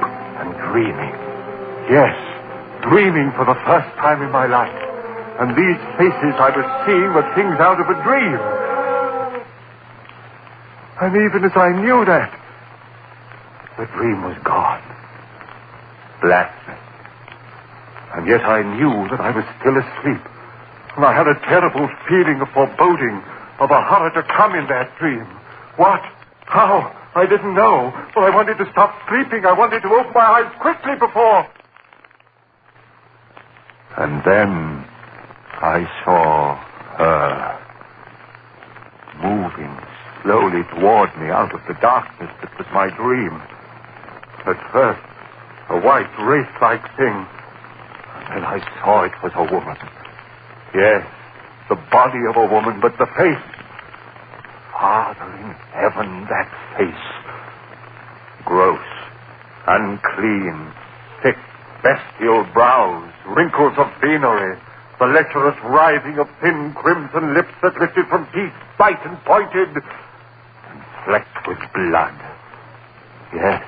and dreaming. Yes, dreaming for the first time in my life. And these faces I was seeing were things out of a dream. And even as I knew that, the dream was gone. Blackness. And yet I knew that I was still asleep. And I had a terrible feeling of foreboding, of a horror to come in that dream. What? How? I didn't know. But I wanted to stop sleeping. I wanted to open my eyes quickly before. And then I saw her moving slowly toward me out of the darkness that was my dream. At first, a white, wraith-like thing. And then I saw it was a woman. Yes, the body of a woman, but the face. Father in heaven, that face. Gross, unclean, thick, bestial brows, wrinkles of venery, the lecherous writhing of thin crimson lips that lifted from teeth, bright and pointed, and flecked with blood. Yes,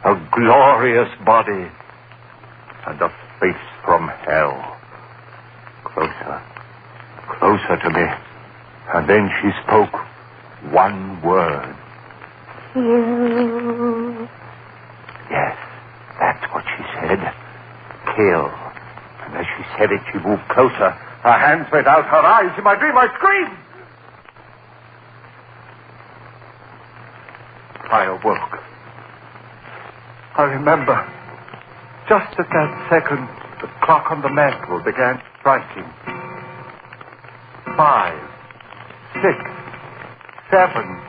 a glorious body, and a face from hell. Closer. Closer to me. And then she spoke one word. Kill. Yes, that's what she said. Kill. And as she said it, she moved closer. Her hands went out, her eyes. In my dream, I screamed. I awoke. I remember, just at that second, the clock on the mantel began striking. 5, 6, 7.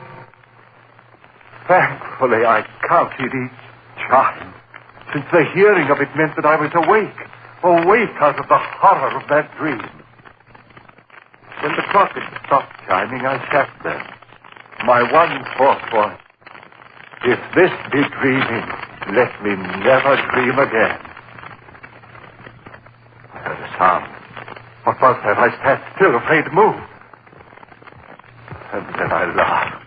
Thankfully, I counted each chime, since the hearing of it meant that I was awake out of the horror of that dream. When the clock had stopped chiming, I sat there. My one thought was, if this be dreaming, let me never dream again. I heard a sound. What was that? I sat still, afraid to move. And then I laughed.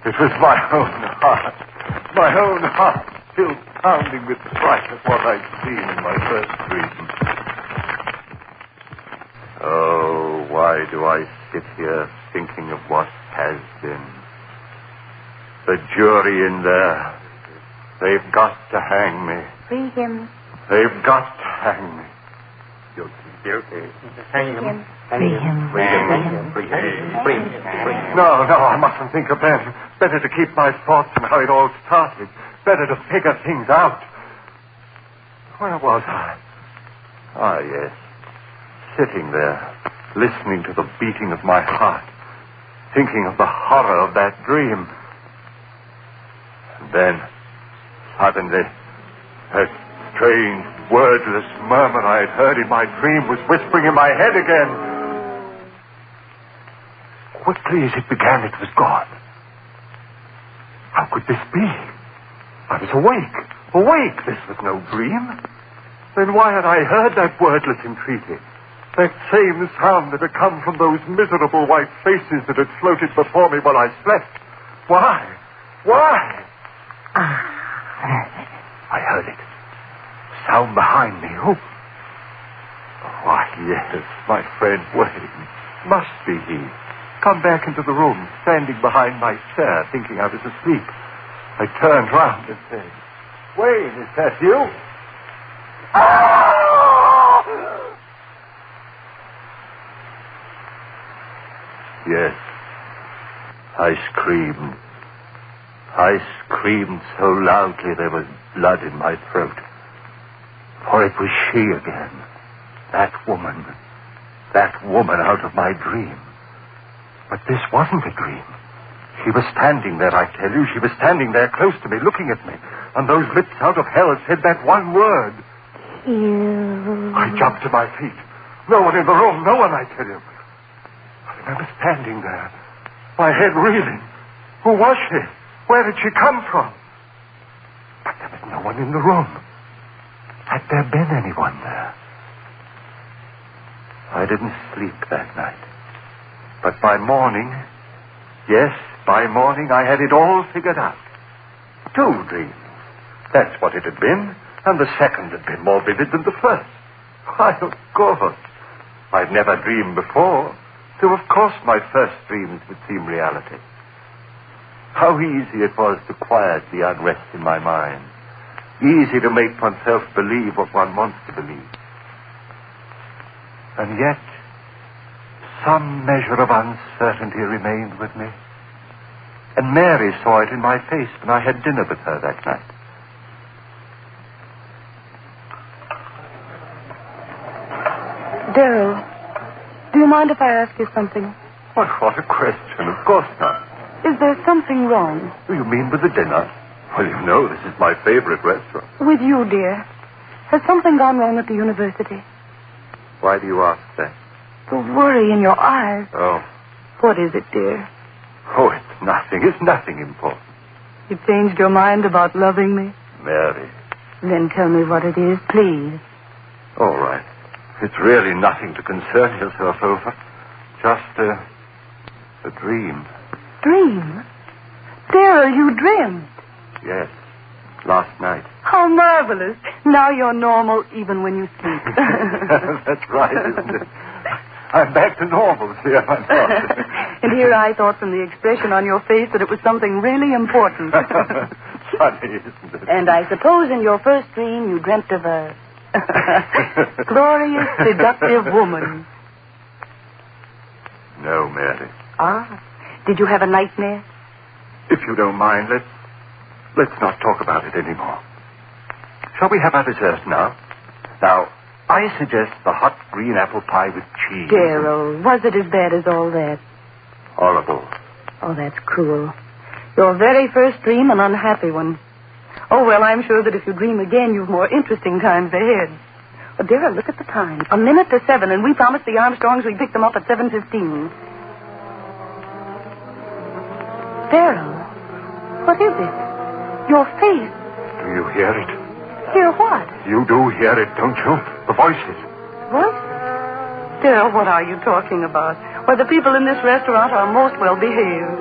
It was my own heart. My own heart, still pounding with fright at what I'd seen in my first dream. Oh, why do I sit here thinking of what has been? The jury in there. They've got to hang me. Free him. They've got to hang me. Guilty. Hang him. Free him. Free him. Free him. Free him. No, I mustn't think of that. Better to keep my thoughts on how it all started. Better to figure things out. Where was I? Ah, yes. Sitting there, listening to the beating of my heart, thinking of the horror of that dream. And then, suddenly, that strange, wordless murmur I had heard in my dream was whispering in my head again. Quickly as it began, it was gone. How could this be? I was awake. Awake. This was no dream. Then why had I heard that wordless entreaty? That same sound that had come from those miserable white faces that had floated before me while I slept. Why? Why? I heard it. Sound behind me. Oh. Why, yes, my friend Wayne. Must be he. Come back into the room, standing behind my chair, thinking I was asleep. I turned round and said, Wayne, is that you? Yes. I screamed. I screamed so loudly there was blood in my throat. For it was she again. That woman out of my dream. But this wasn't a dream. She was standing there, I tell you. She was standing there close to me, looking at me. And those lips out of hell said that one word. I jumped to my feet. No one in the room, no one, I tell you. I remember standing there, my head reeling. Who was she? Where did she come from? But there was no one in the room. Had there been anyone there? I didn't sleep that night. But by morning, yes, by morning, I had it all figured out. 2 dreams. That's what it had been. And the second had been more vivid than the first. Why, of course. I'd never dreamed before. So, of course, my first dreams would seem reality. How easy it was to quiet the unrest in my mind. Easy to make oneself believe what one wants to believe. And yet, some measure of uncertainty remained with me. And Mary saw it in my face when I had dinner with her that night. Darryl, do you mind if I ask you something? What a question. Of course not. Is there something wrong? You mean with the dinner? Well, you know, this is my favorite restaurant. With you, dear. Has something gone wrong at the university? Why do you ask that? The worry in your eyes. Oh. What is it, dear? Oh, it's nothing. It's nothing important. You changed your mind about loving me? Mary. Then tell me what it is, please. All right. It's really nothing to concern yourself over. Just a dream. Dream? Darryl, you dreamed? Yes. Last night. How How marvelous. Now you're normal even when you sleep. That's right, isn't it? I'm back to normal, see, am I not? And here I thought from the expression on your face that it was something really important. Funny, isn't it? And I suppose in your first dream you dreamt of a glorious, seductive woman. No, Mary. Ah. Did you have a nightmare? If you don't mind, let's not talk about it anymore. Shall we have our dessert now? Now, I suggest the hot green apple pie with cheese. Darrell, was it as bad as all that? Horrible. Oh, that's cruel. Your very first dream, an unhappy one. Oh, well, I'm sure that if you dream again, you've more interesting times ahead. But, Darrell, look at the time. 7:01, and we promised the Armstrongs we'd pick them up at 7:15. Darrell, what is it? Your face. Do you hear it? Hear what? You do hear it, don't you? The voices. What? Darrell, what are you talking about? Why, the people in this restaurant are most well behaved.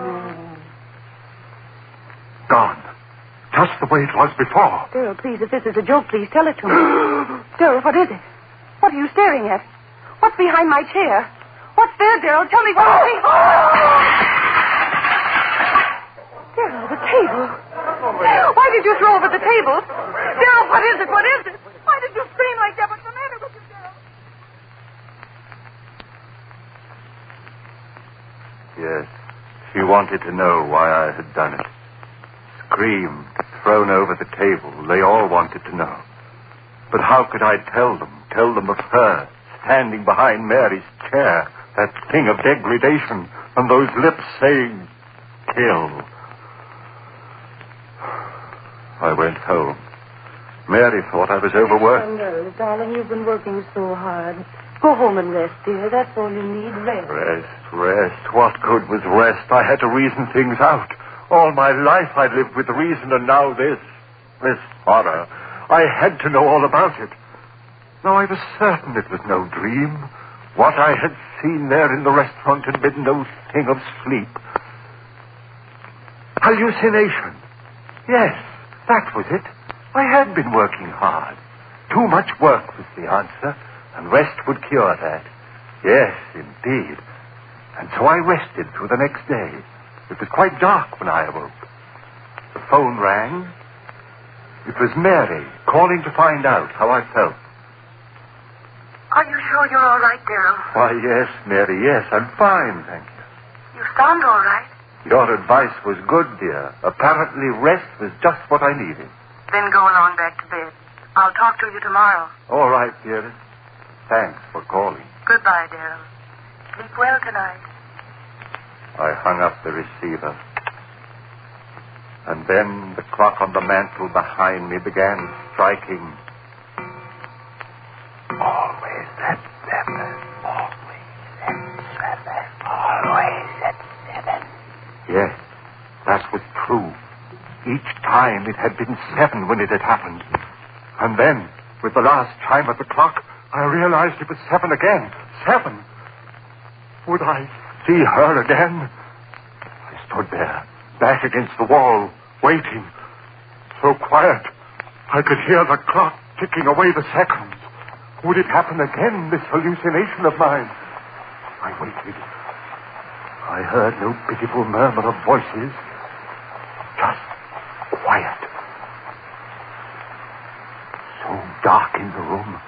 Gone. Just the way it was before. Darrell, please, if this is a joke, please tell it to me. Darrell, what is it? What are you staring at? What's behind my chair? What's there, Darrell? Tell me what you see. Darrell, the table. Why did you throw over the table? Darrell, what is it? What is it? Why did you scream like that? What's the matter with you, Darrell? Yes. She wanted to know why I had done it. Screamed, thrown over the table. They all wanted to know. But how could I tell them? Tell them of her, standing behind Mary's chair, that thing of degradation, and those lips saying, kill. I went home. Mary thought I was overworked. No, darling, you've been working so hard. Go home and rest, dear. That's all you need, rest. Rest. What good was rest? I had to reason things out. All my life I lived with reason, and now this horror. I had to know all about it. Now I was certain it was no dream. What I had seen there in the restaurant had been no thing of sleep. Hallucination. Yes, that was it. I had been working hard. Too much work was the answer, and rest would cure that. Yes, indeed. And so I rested through the next day. It was quite dark when I awoke. The phone rang. It was Mary calling to find out how I felt. Are you sure you're all right, Darrell? Why, yes, Mary, yes, I'm fine, thank you. You sound all right. Your advice was good, dear. Apparently rest was just what I needed. Then go along back to bed. I'll talk to you tomorrow. All right, dearest. Thanks for calling. Goodbye, Darrell. Sleep well tonight. I hung up the receiver. And then the clock on the mantel behind me began striking. Always at 7. Always at 7. Always at 7. Yes, that was true. Each time it had been 7 when it had happened. And then, with the last chime of the clock, I realized it was 7 again. 7. Would I see her again? I stood there, back against the wall, waiting. So quiet, I could hear the clock ticking away the seconds. Would it happen again, this hallucination of mine? I waited. I heard no pitiful murmur of voices. Just quiet. So dark in the room,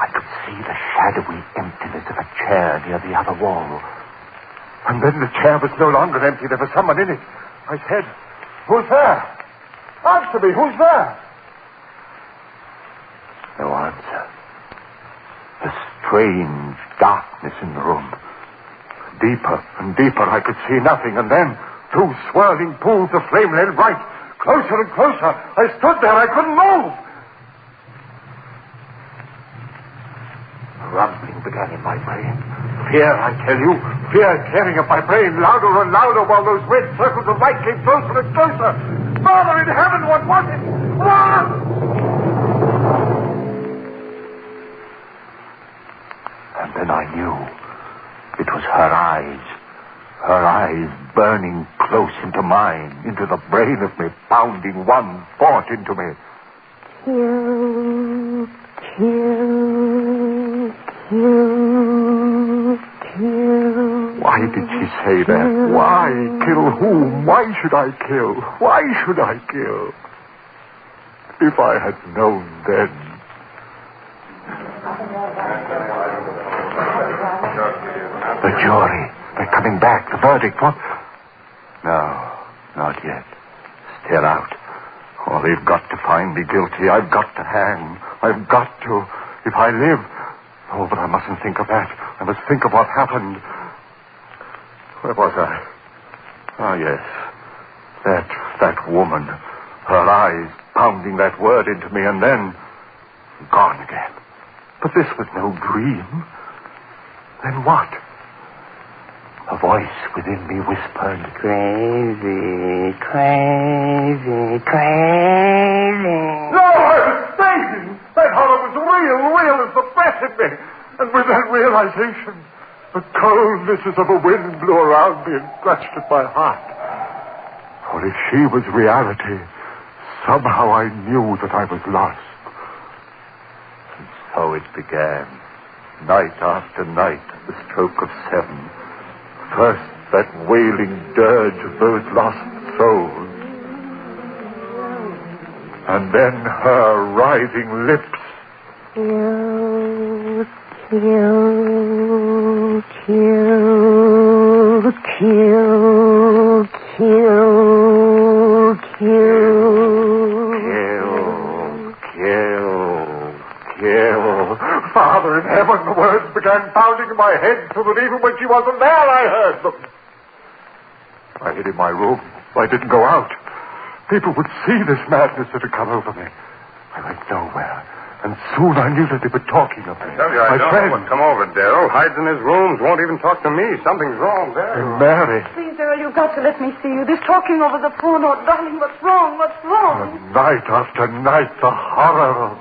I could see the shadowy emptiness of a chair near the other wall. And then the chair was no longer empty. There was someone in it. I said, "Who's there? Answer me, who's there?" No answer. The strange darkness in the room. Deeper and deeper, I could see nothing, and then 2 swirling pools of flame led right. Closer and closer. I stood there, I couldn't move. Rumbling began in my brain. Fear, I tell you. Fear tearing up my brain louder and louder while those red circles of light came closer and closer. Father in heaven, what was it? What? And then I knew. It was her eyes. Her eyes burning close into mine, into the brain of me, pounding one thought into me. Kill, kill, kill, kill. Why did she say that? Why? Kill whom? Why should I kill? Why should I kill? If I had known then. The jury. They're coming back. The verdict. What? No, not yet. Still out. Oh, they've got to find me guilty. I've got to hang. I've got to. If I live. Oh, but I mustn't think of that. I must think of what happened. Where was I? Ah, yes. That woman. Her eyes pounding that word into me, and then gone again. But this was no dream. Then what? A voice within me whispered, "Crazy, crazy, crazy." No, I was thinking. That horror was real as the breath in me. And with that realization, the coldnesses of a wind blew around me and clutched at my heart. For if she was reality, somehow I knew that I was lost. And so it began. Night after night, at the stroke of 7. First, that wailing dirge of those lost souls. And then her writhing lips. Kill, kill, kill, kill, kill, Kill. Father in heaven, the words began pounding in my head so that even when she wasn't there, I heard them. I hid in my room. I didn't go out. People would see this madness that had come over me. I went nowhere. And soon I knew that they were talking of me. I tell you, I don't know what's come over Darrell. Hides in his rooms, won't even talk to me. Something's wrong there. Mary. Please, Darrell, you've got to let me see you. This talking over the phone, oh, darling, what's wrong? What's wrong? Night after night, the horror of...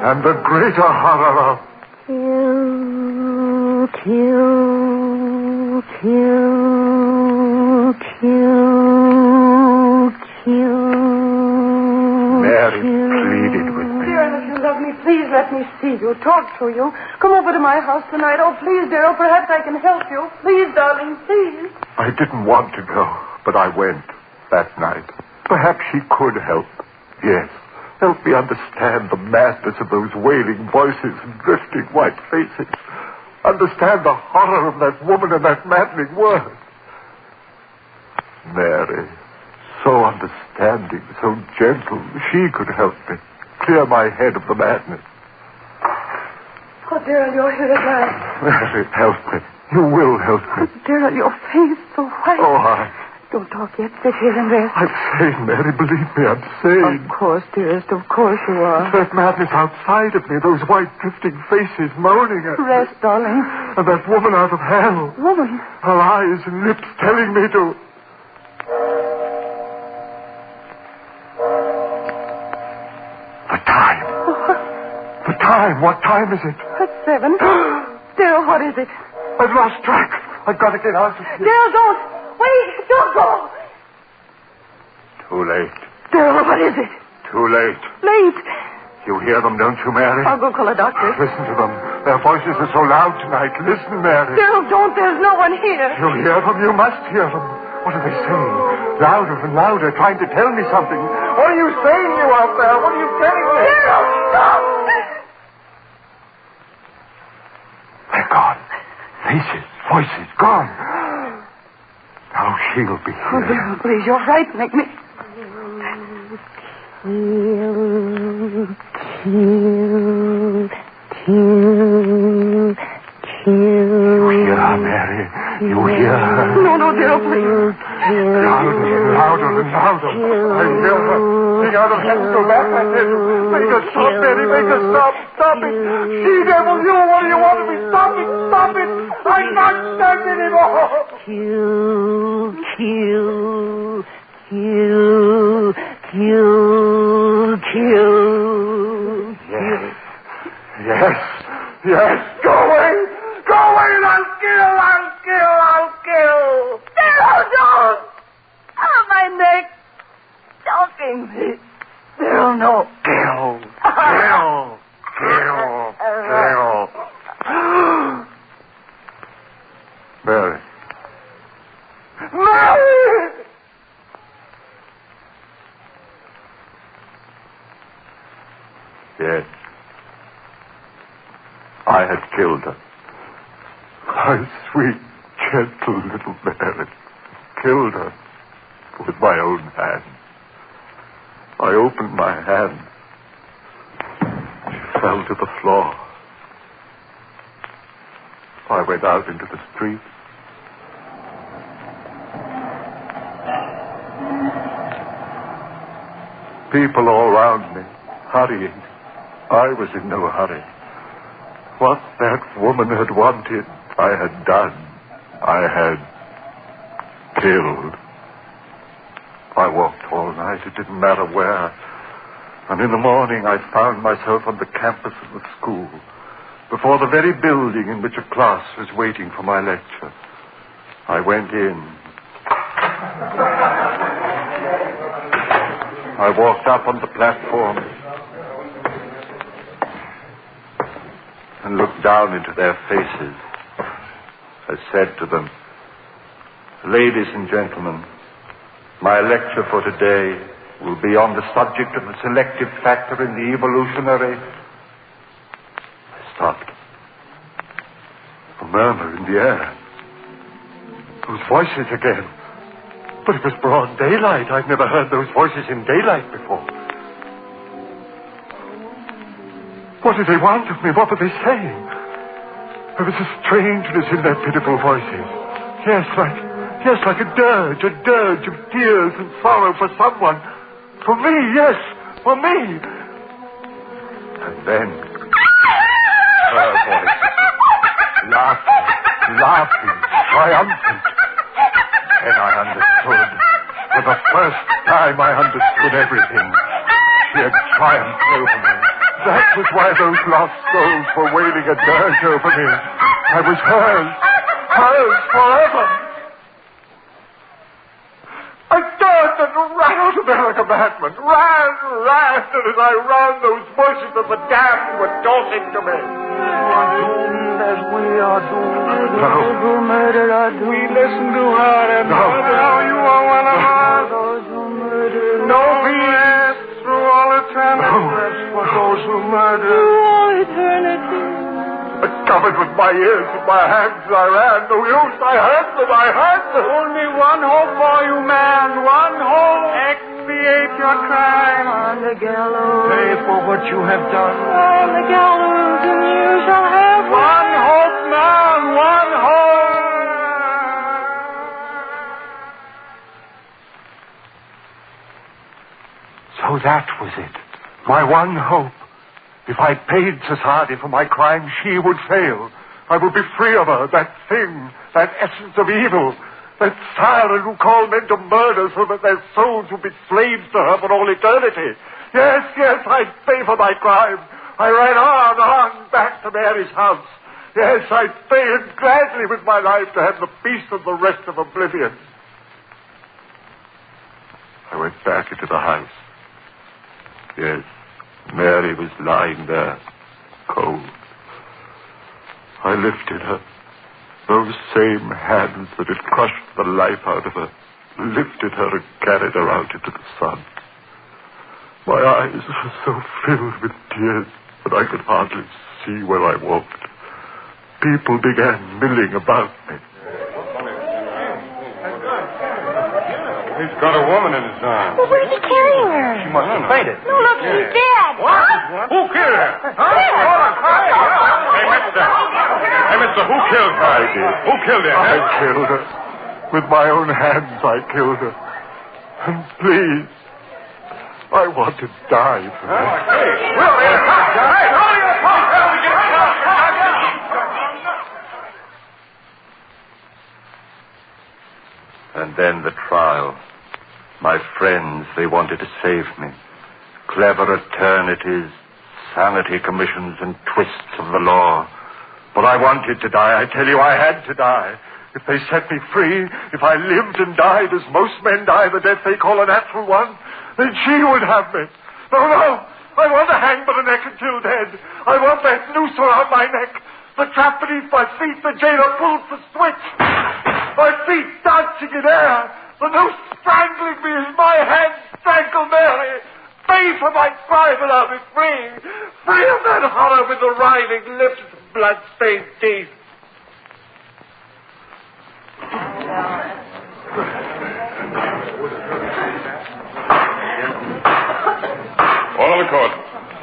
And the greater horror of... Kill, kill, kill, kill, kill. Mary pleaded with me. Dear, if you love me, please let me see you, talk to you. Come over to my house tonight. Oh, please, Darrell, perhaps I can help you. Please, darling, please. I didn't want to go, but I went that night. Perhaps she could help. Yes. Help me understand the madness of those wailing voices and drifting white faces. Understand the horror of that woman and that maddening word. Mary, so understanding, so gentle, she could help me. Clear my head of the madness. Oh, Darrell, you're here at last. Mary, help me. You will help me. Oh, Darrell, your face so white. Oh, Don't talk yet. Sit here and rest. I'm sane, Mary. Believe me, I'm sane. Of course, dearest. Of course you are. It's that madness outside of me, those white drifting faces moaning at me. Rest, darling. And that woman out of hell. Woman? Her eyes and lips telling me to... The time. The time. What time is it? It's 7. Darrell, what is it? I've lost track. I've got to get out of here. Darrell, don't. Wait. Don't go. Too late. Darrell, what is it? Too late. Late. You hear them, don't you, Mary? I'll go call a doctor. Listen to them. Their voices are so loud tonight. Listen, Mary. Darrell, don't. There's no one here. You hear them? You must hear them. What are they saying? Louder and louder, trying to tell me something. What are you saying, you out there? What are you telling me? Darrell, stop! They're gone. Faces, voices, gone. Now she'll be here. Oh, Darrell, please, you're frightening me. Kill. You hear her, Mary? You hear her? No, Darrell, please. Louder and louder and louder. I hear her. Sing out of heaven, go back like this. Make her stop, Mary. Make her stop. Stop it. She devil, you. What do you want of me? Stop it. Stop it. I can't stand it anymore. Kill. Yes. Go away. Go away and I'll kill. They'll know. Kill. Mary. Yes. I had killed her. My sweet, gentle little Mary. Killed her with my own hand. I opened my hand. She fell to the floor. I went out into the street. People all round me, hurrying. I was in no hurry. What that woman had wanted, I had done. I had killed. I walked all night. It didn't matter where. And in the morning, I found myself on the campus of the school, before the very building in which a class was waiting for my lecture. I went in. I walked up on the platform and looked down into their faces. I said to them, "Ladies and gentlemen, my lecture for today will be on the subject of the selective factor in the evolutionary..." I stopped. A murmur in the air. Those voices again. But it was broad daylight. I'd never heard those voices in daylight before. What did they want of me? What were they saying? There was a strangeness in their pitiful voices. Yes, like a dirge of tears and sorrow for someone. For me, yes, for me. And then, her voice, laughing, triumphant. Then I understood. For the first time I understood everything. She had triumphed over me. That was why those lost souls were wailing a dirge over me. I was hers forever. I turned and ran out of there like a madman. Ran, and as I ran, those voices of the damned were talking to me. As we are doomed. No. We listen to her and now you are one of us. No peace through all eternity. For those who murder. All eternity. I covered with my ears and my hands I ran. No use. I heard them. Only one hope for you, man. One hope. Expiate your crime. On the gallows. Pay for what you have done. On the gallows, and you shall have one hope, man. One hope. So that was it. My one hope. If I paid society for my crime, she would fail. I would be free of her, that thing, that essence of evil, that siren who called men to murder so that their souls would be slaves to her for all eternity. Yes, I'd pay for my crime. I ran on back to Mary's house. Yes, I'd pay it gladly with my life to have the peace of the rest of oblivion. I went back into the house. Yes. Mary was lying there, cold. I lifted her. Those same hands that had crushed the life out of her lifted her and carried her out into the sun. My eyes were so filled with tears that I could hardly see where I walked. People began milling about me. He's got a woman in his arms. Well, where's he carrying her? She must have fainted. No, look, she's dead. What? Who killed her? Hey, mister, who killed her? I did. Who killed her? I killed her. With my own hands, I killed her. And please, I want to die for her. And then the trial. My friends, they wanted to save me. Clever eternities, sanity commissions, and twists of the law. But I wanted to die. I tell you, I had to die. If they set me free, if I lived and died as most men die, the death they call a natural one, then she would have me. No. I want to hang by the neck until dead. I want that noose around my neck, the trap beneath my feet, the jailer pulls the switch. My feet dancing in air, the noose strangling me as my hands strangle Mary. Pay for my crime and I'll be free. Free of that horror with the writhing lips and blood-stained teeth.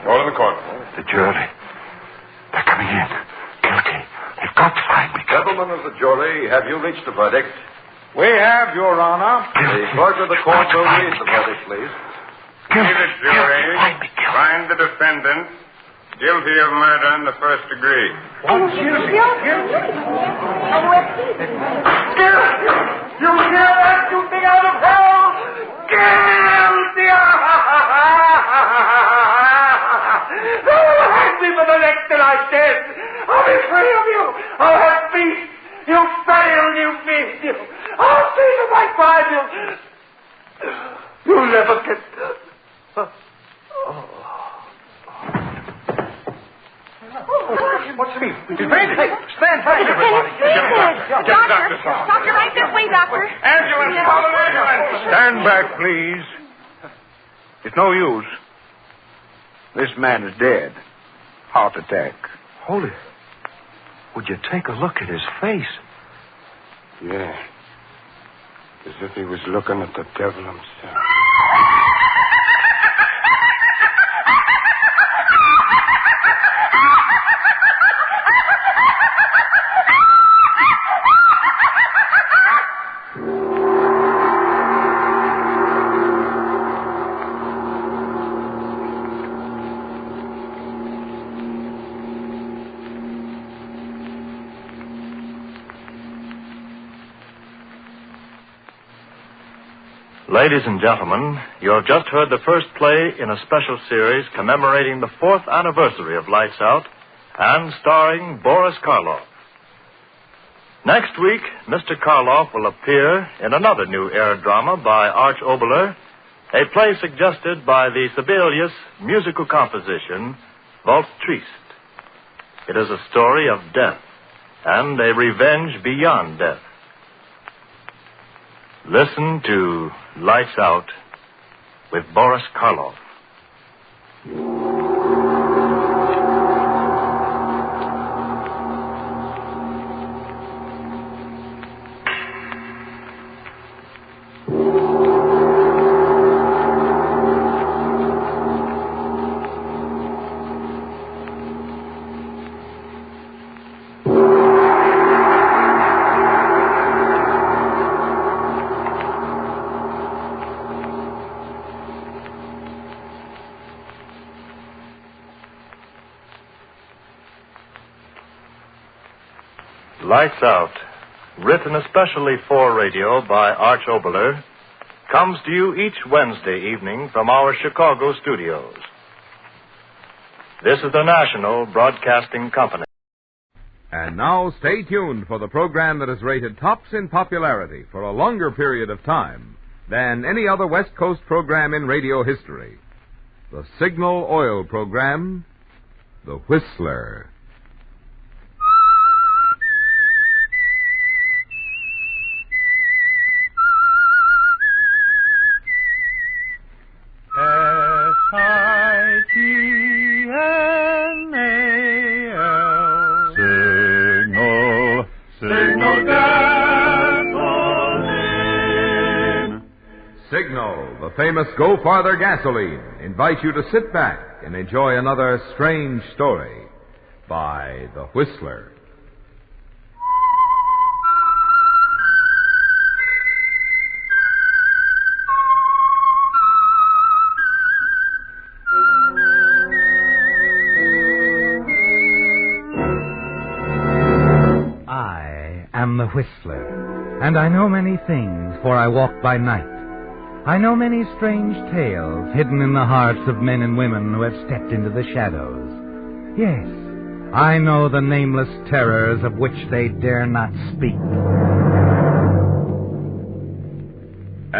Order the court. The jury. They're coming in. Guilty. They've got to find me. Gentlemen of the jury, have you reached a verdict? We have, Your Honor. The clerk of the court will read the verdict, please. We, the jury, find the defendant guilty of murder in the first degree. Guilty? You hear that, you thing out of hell? Guilty! Hang me for the neck till I'm dead. I'll be free of you. I'll have peace. You fail, you feed you. I'll see to my crime. You'll never get... What's the mean? Hey, stand back, everybody. Doctor, right this way, Doctor. Ambulance, call an ambulance. Stand back, please. It's no use. This man is dead. Heart attack. Holy. Would you take a look at his face? Yeah. As if he was looking at the devil himself. Ladies and gentlemen, you have just heard the first play in a special series commemorating the 4th anniversary of Lights Out and starring Boris Karloff. Next week, Mr. Karloff will appear in another new air drama by Arch Oboler, a play suggested by the Sibelius musical composition, Waltz Triste. It is a story of death and a revenge beyond death. Listen to Lights Out with Boris Karloff. Lights Out, written especially for radio by Arch Oboler, comes to you each Wednesday evening from our Chicago studios. This is the National Broadcasting Company. And now stay tuned for the program that is rated tops in popularity for a longer period of time than any other West Coast program in radio history. The Signal Oil program, The Whistler. Signal, the famous Go Farther gasoline, invites you to sit back and enjoy another strange story by The Whistler. I am the Whistler, and I know many things, for I walk by night. I know many strange tales hidden in the hearts of men and women who have stepped into the shadows. Yes, I know the nameless terrors of which they dare not speak.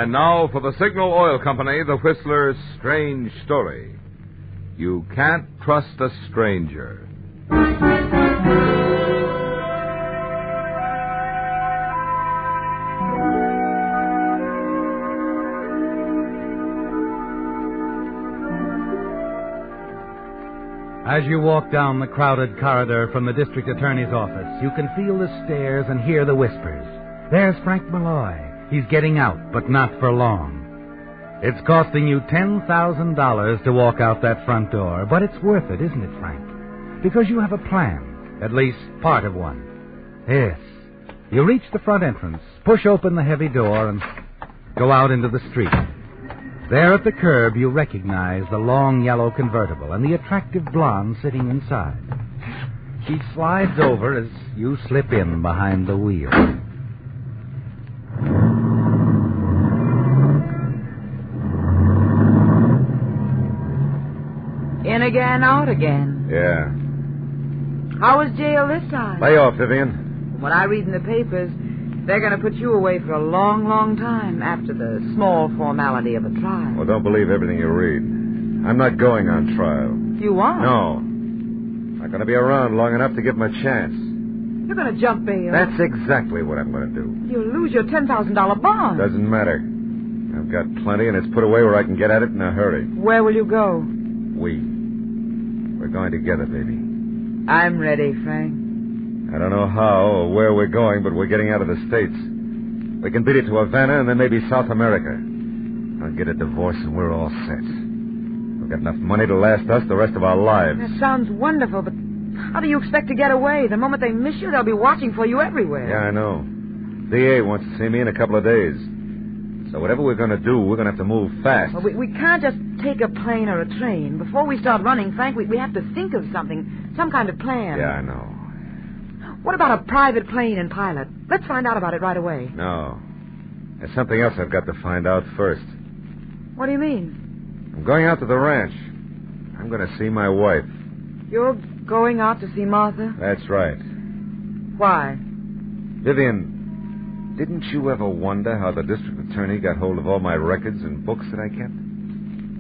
And now for the Signal Oil Company, the Whistler's strange story. You can't trust a stranger. As you walk down the crowded corridor from the district attorney's office, you can feel the stares and hear the whispers. There's Frank Malloy. He's getting out, but not for long. It's costing you $10,000 to walk out that front door, but it's worth it, isn't it, Frank? Because you have a plan, at least part of one. Yes. You reach the front entrance, push open the heavy door, and go out into the street. There at the curb, you recognize the long yellow convertible and the attractive blonde sitting inside. She slides over as you slip in behind the wheel. In again, out again. Yeah. How was jail this time? Lay off, Vivian. From what I read in the papers, they're going to put you away for a long, long time after the small formality of a trial. Well, don't believe everything you read. I'm not going on trial. You aren't? No. I'm not going to be around long enough to give him a chance. You're going to jump bail. That's exactly what I'm going to do. You'll lose your $10,000 bond. Doesn't matter. I've got plenty, and it's put away where I can get at it in a hurry. Where will you go? We're going together, baby. I'm ready, Frank. I don't know how or where we're going, but we're getting out of the States. We can beat it to Havana and then maybe South America. I'll get a divorce and we're all set. We've got enough money to last us the rest of our lives. That sounds wonderful, but how do you expect to get away? The moment they miss you, they'll be watching for you everywhere. Yeah, I know. DA wants to see me in a couple of days. So whatever we're going to do, we're going to have to move fast. Well, we can't just take a plane or a train. Before we start running, Frank, we have to think of something, some kind of plan. Yeah, I know. What about a private plane and pilot? Let's find out about it right away. No. There's something else I've got to find out first. What do you mean? I'm going out to the ranch. I'm going to see my wife. You're going out to see Martha? That's right. Why? Vivian, didn't you ever wonder how the district attorney got hold of all my records and books that I kept?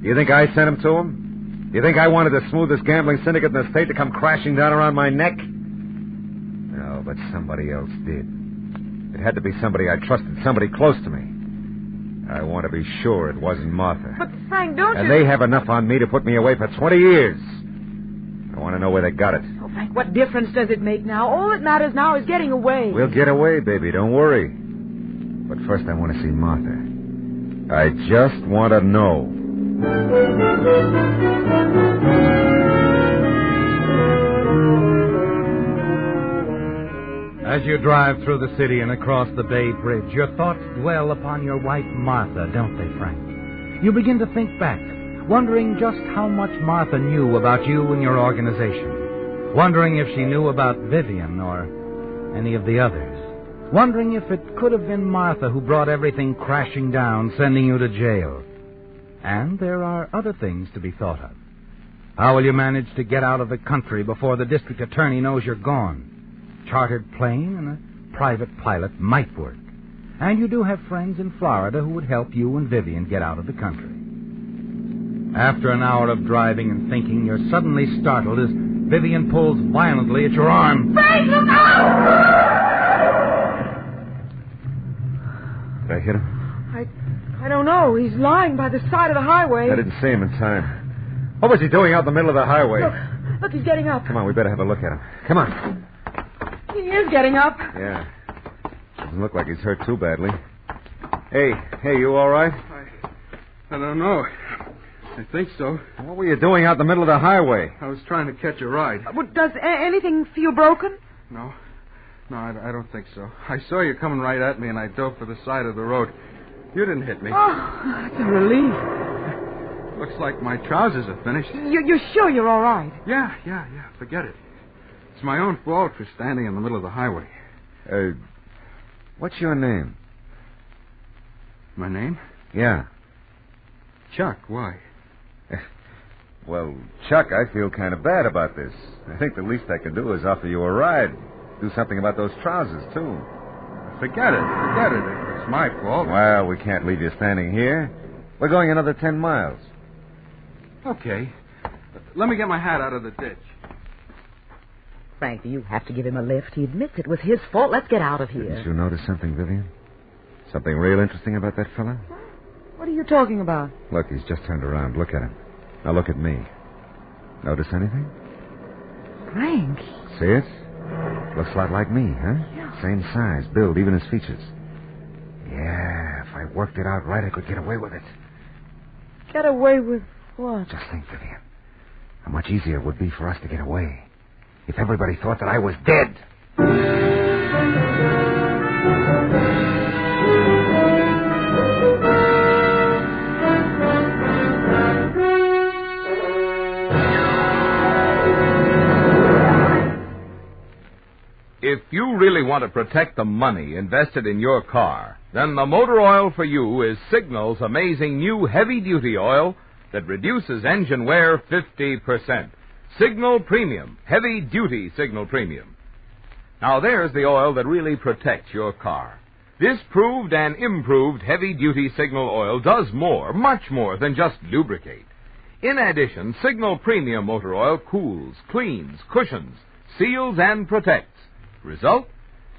Do you think I sent them to him? Do you think I wanted the smoothest gambling syndicate in the state to come crashing down around my neck? No, but somebody else did. It had to be somebody I trusted, somebody close to me. I want to be sure it wasn't Martha. But, Frank, don't you... And they have enough on me to put me away for 20 years. I want to know where they got it. Oh, Frank, what difference does it make now? All that matters now is getting away. We'll get away, baby. Don't worry. But first I want to see Martha. I just want to know. As you drive through the city and across the Bay Bridge, your thoughts dwell upon your wife, Martha, don't they, Frank? You begin to think back, wondering just how much Martha knew about you and your organization. Wondering if she knew about Vivian or any of the others. Wondering if it could have been Martha who brought everything crashing down, sending you to jail. And there are other things to be thought of. How will you manage to get out of the country before the district attorney knows you're gone? Chartered plane and a private pilot might work. And you do have friends in Florida who would help you and Vivian get out of the country. After an hour of driving and thinking, you're suddenly startled as Vivian pulls violently at your arm. Frank, look out! Did I hit him? I don't know. He's lying by the side of the highway. I didn't see him in time. What was he doing out in the middle of the highway? Look, he's getting up. Come on, we better have a look at him. Come on. He is getting up. Yeah. Doesn't look like he's hurt too badly. Hey, you all right? I don't know. I think so. What were you doing out in the middle of the highway? I was trying to catch a ride. Does anything feel broken? No, I don't think so. I saw you coming right at me, and I dove for the side of the road. You didn't hit me. Oh, that's a relief. Looks like my trousers are finished. You're sure you're all right? Yeah. Forget it. It's my own fault for standing in the middle of the highway. What's your name? My name? Yeah. Chuck. Why? Well, Chuck, I feel kind of bad about this. I think the least I can do is offer you a ride. Do something about those trousers, too. Forget it. It's It's my fault. Well, we can't leave you standing here. We're going another 10 miles. Okay. Let me get my hat out of the ditch. Frank, you have to give him a lift. He admits it was his fault. Let's get out of here. Didn't you notice something, Vivian? Something real interesting about that fella? What are you talking about? Look, he's just turned around. Look at him. Now look at me. Notice anything? Frank. See it? Looks a lot like me, huh? Yeah. Same size, build, even his features. Yeah, if I worked it out right, I could get away with it. Get away with what? Just think, Vivian. How much easier it would be for us to get away if everybody thought that I was dead. If you really want to protect the money invested in your car, then the motor oil for you is Signal's amazing new heavy-duty oil that reduces engine wear 50%. Signal Premium, heavy-duty Signal Premium. Now there's the oil that really protects your car. This proved and improved heavy-duty Signal oil does more, much more than just lubricate. In addition, Signal Premium motor oil cools, cleans, cushions, seals, and protects. Result?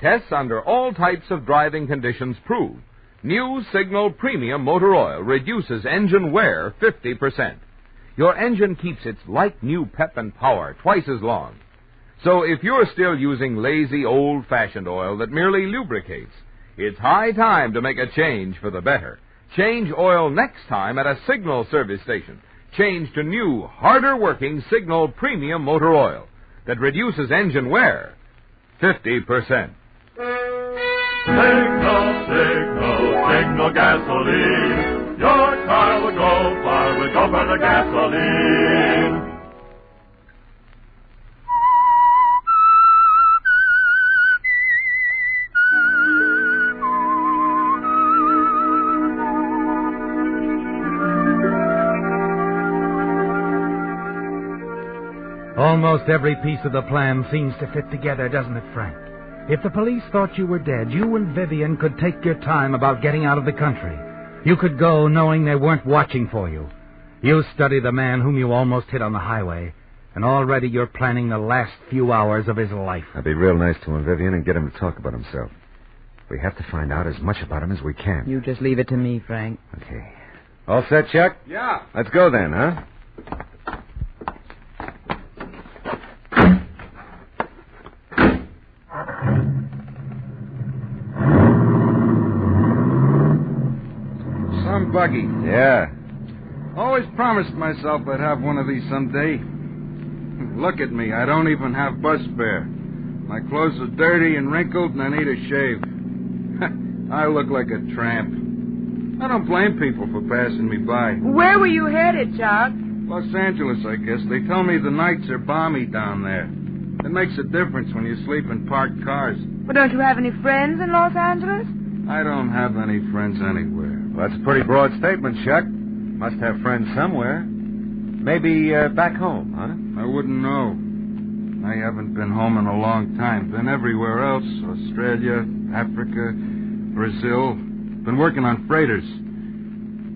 Tests under all types of driving conditions prove new Signal Premium motor oil reduces engine wear 50%. Your engine keeps its like-new pep and power twice as long. So if you're still using lazy, old-fashioned oil that merely lubricates, it's high time to make a change for the better. Change oil next time at a Signal service station. Change to new, harder-working Signal Premium motor oil that reduces engine wear 50%. Signal gasoline. Your car will go far with go for the gasoline. Almost every piece of the plan seems to fit together, doesn't it, Frank? If the police thought you were dead, you and Vivian could take your time about getting out of the country. You could go knowing they weren't watching for you. You study the man whom you almost hit on the highway, and already you're planning the last few hours of his life. I'd be real nice to him, Vivian, and get him to talk about himself. We have to find out as much about him as we can. You just leave it to me, Frank. Okay. All set, Chuck? Yeah. Let's go then, huh? Some buggy. Yeah. Always promised myself I'd have one of these someday. Look at me. I don't even have bus fare. My clothes are dirty and wrinkled, and I need a shave. I look like a tramp. I don't blame people for passing me by. Where were you headed, Chuck? Los Angeles, I guess. They tell me the nights are balmy down there. It makes a difference when you sleep in parked cars. Well, don't you have any friends in Los Angeles? I don't have any friends anywhere. Well, that's a pretty broad statement, Chuck. Must have friends somewhere. Maybe back home, huh? I wouldn't know. I haven't been home in a long time. Been everywhere else. Australia, Africa, Brazil. Been working on freighters.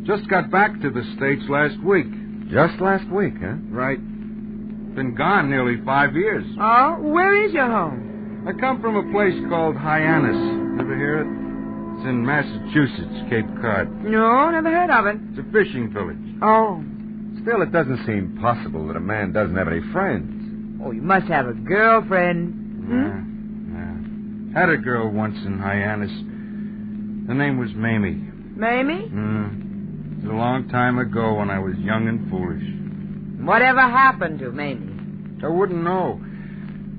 Just got back to the States last week. Just last week, huh? Right. Been gone nearly 5 years. Oh, where is your home? I come from a place called Hyannis. Ever hear it? It's in Massachusetts, Cape Cod. No, never heard of it. It's a fishing village. Oh. Still, it doesn't seem possible that a man doesn't have any friends. Oh, you must have a girlfriend. Yeah. Had a girl once in Hyannis. Her name was Mamie. Mamie? It was a long time ago when I was young and foolish. Whatever happened to Mamie? I wouldn't know.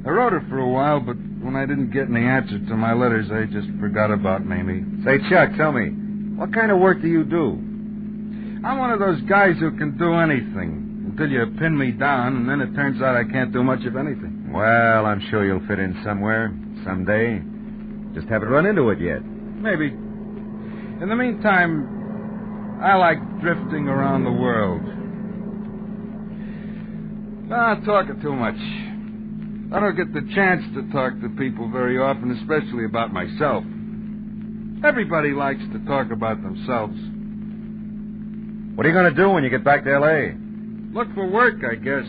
I wrote her for a while, but when I didn't get any answer to my letters, I just forgot about Mamie. Say, Chuck, tell me, what kind of work do you do? I'm one of those guys who can do anything until you pin me down, and then it turns out I can't do much of anything. Well, I'm sure you'll fit in somewhere, someday. Just haven't run into it yet. Maybe. In the meantime, I like drifting around the world. Not talking too much. I don't get the chance to talk to people very often, especially about myself. Everybody likes to talk about themselves. What are you going to do when you get back to L.A.? Look for work, I guess.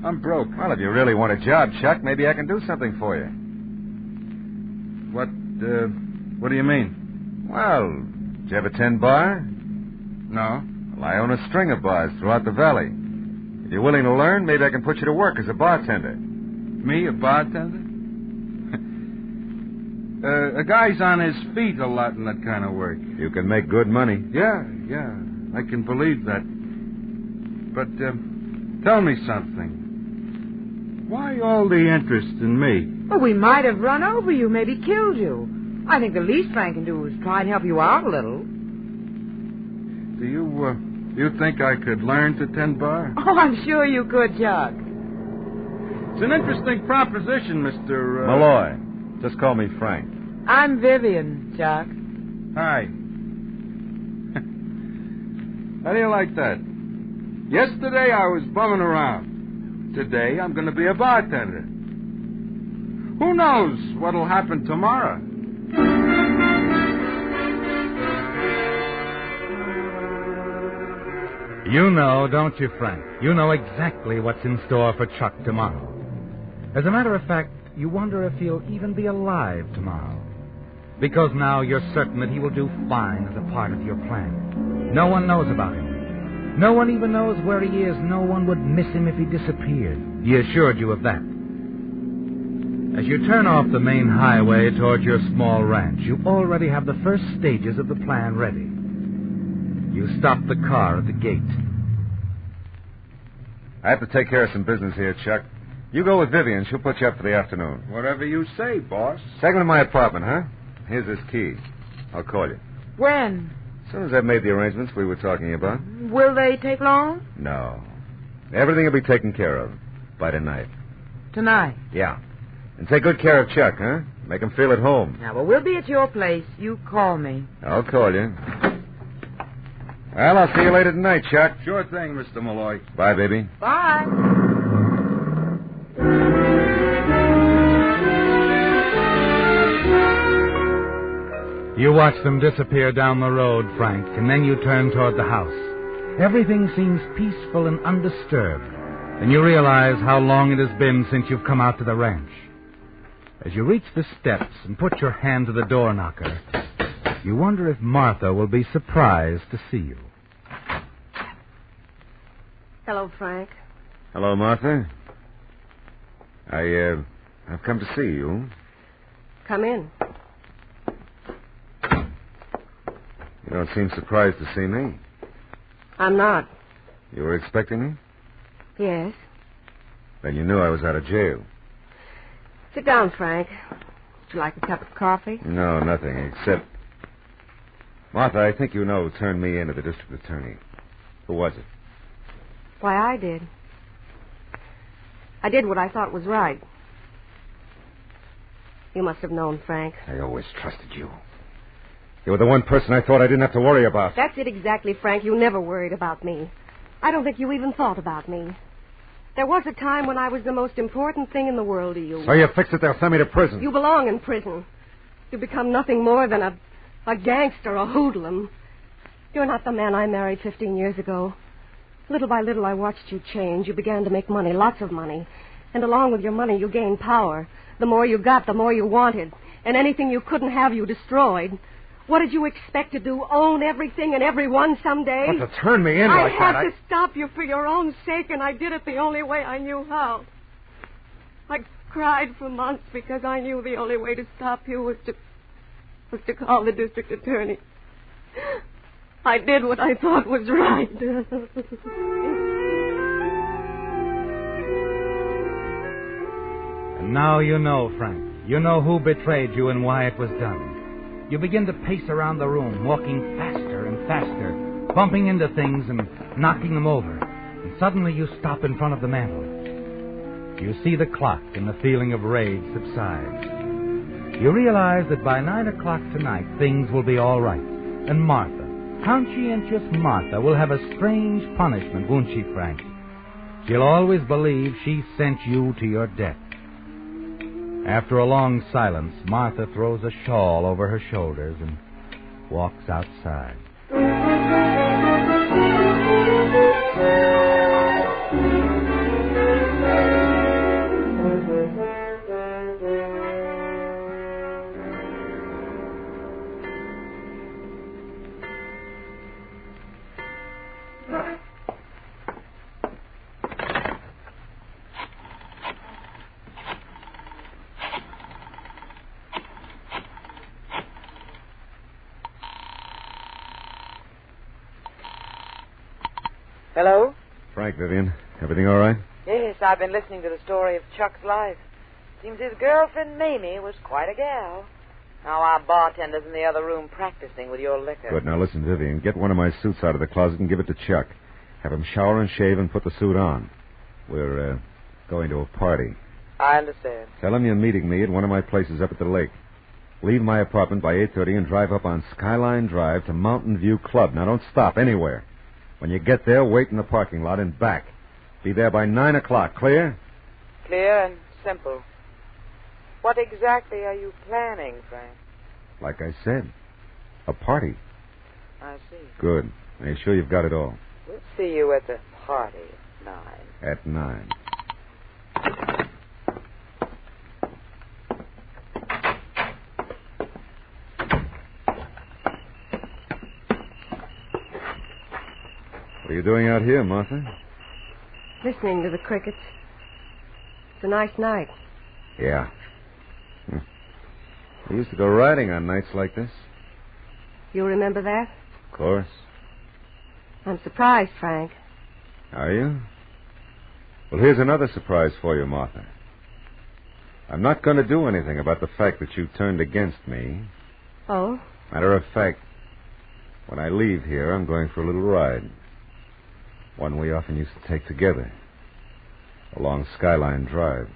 I'm broke. Well, if you really want a job, Chuck, maybe I can do something for you. What do you mean? Well, did you ever tend bar? No. Well, I own a string of bars throughout the valley. If you're willing to learn, maybe I can put you to work as a bartender. Me, a bartender? A guy's on his feet a lot in that kind of work. You can make good money. Yeah, I can believe that. But tell me something. Why all the interest in me? Well, we might have run over you, maybe killed you. I think the least Frank can do is try and help you out a little. Do you think I could learn to tend bar? Oh, I'm sure you could, Chuck. It's an interesting proposition, Mr. Malloy. Just call me Frank. I'm Vivian, Chuck. Hi. How do you like that? Yesterday I was bumming around. Today I'm going to be a bartender. Who knows what'll happen tomorrow? You know, don't you, Frank? You know exactly what's in store for Chuck tomorrow. As a matter of fact, you wonder if he'll even be alive tomorrow. Because now you're certain that he will do fine as a part of your plan. No one knows about him. No one even knows where he is. No one would miss him if he disappeared. He assured you of that. As you turn off the main highway toward your small ranch, you already have the first stages of the plan ready. You stop the car at the gate. I have to take care of some business here, Chuck. You go with Vivian. She'll put you up for the afternoon. Whatever you say, boss. Take him to my apartment, huh? Here's his key. I'll call you. When? As soon as I've made the arrangements we were talking about. Will they take long? No. Everything will be taken care of by tonight. Tonight? Yeah. And take good care of Chuck, huh? Make him feel at home. Now, well, we'll be at your place. You call me. I'll call you. Well, I'll see you later tonight, Chuck. Sure thing, Mr. Malloy. Bye, baby. Bye. You watch them disappear down the road, Frank, and then you turn toward the house. Everything seems peaceful and undisturbed, and you realize how long it has been since you've come out to the ranch. As you reach the steps and put your hand to the door knocker, you wonder if Martha will be surprised to see you. Hello, Frank. Hello, Martha. I've come to see you. Come in. You don't seem surprised to see me. I'm not. You were expecting me? Yes. Then you knew I was out of jail. Sit down, Frank. Would you like a cup of coffee? No, nothing, except... Martha, I think you know who turned me into the district attorney. Who was it? Why, I did. I did what I thought was right. You must have known, Frank. I always trusted you. You were the one person I thought I didn't have to worry about. That's it exactly, Frank. You never worried about me. I don't think you even thought about me. There was a time when I was the most important thing in the world to you. So you fixed it, they'll send me to prison. You belong in prison. You become nothing more than a gangster, a hoodlum. You're not the man I married 15 years ago. Little by little, I watched you change. You began to make money, lots of money. And along with your money, you gained power. The more you got, the more you wanted. And anything you couldn't have, you destroyed. What did you expect to do? Own everything and everyone someday? But to turn me in like that, I had to stop you for your own sake, and I did it the only way I knew how. I cried for months because I knew the only way to stop you was to call the district attorney. I did what I thought was right. And now you know, Frank. You know who betrayed you and why it was done. You begin to pace around the room, walking faster and faster, bumping into things and knocking them over. And suddenly you stop in front of the mantel. You see the clock and the feeling of rage subsides. You realize that by 9 o'clock tonight, things will be all right. And Martha, conscientious Martha, will have a strange punishment, won't she, Frank? She'll always believe she sent you to your death. After a long silence, Martha throws a shawl over her shoulders and walks outside. Hello? Frank, Vivian. Everything all right? Yes, I've been listening to the story of Chuck's life. Seems his girlfriend, Mamie, was quite a gal. Now our bartender's in the other room practicing with your liquor. Good. Now listen, Vivian. Get one of my suits out of the closet and give it to Chuck. Have him shower and shave and put the suit on. We're going to a party. I understand. Tell him you're meeting me at one of my places up at the lake. Leave my apartment by 8:30 and drive up on Skyline Drive to Mountain View Club. Now don't stop anywhere. When you get there, wait in the parking lot and back. Be there by 9 o'clock. Clear? Clear and simple. What exactly are you planning, Frank? Like I said, a party. I see. Good. Are you sure you've got it all? We'll see you at the party at 9. At 9. What are you doing out here, Martha? Listening to the crickets. It's a nice night. Yeah. I used to go riding on nights like this. You remember that? Of course. I'm surprised, Frank. Are you? Well, here's another surprise for you, Martha. I'm not going to do anything about the fact that you turned against me. Oh? Matter of fact, when I leave here, I'm going for a little ride. One we often used to take together. Along Skyline Drive.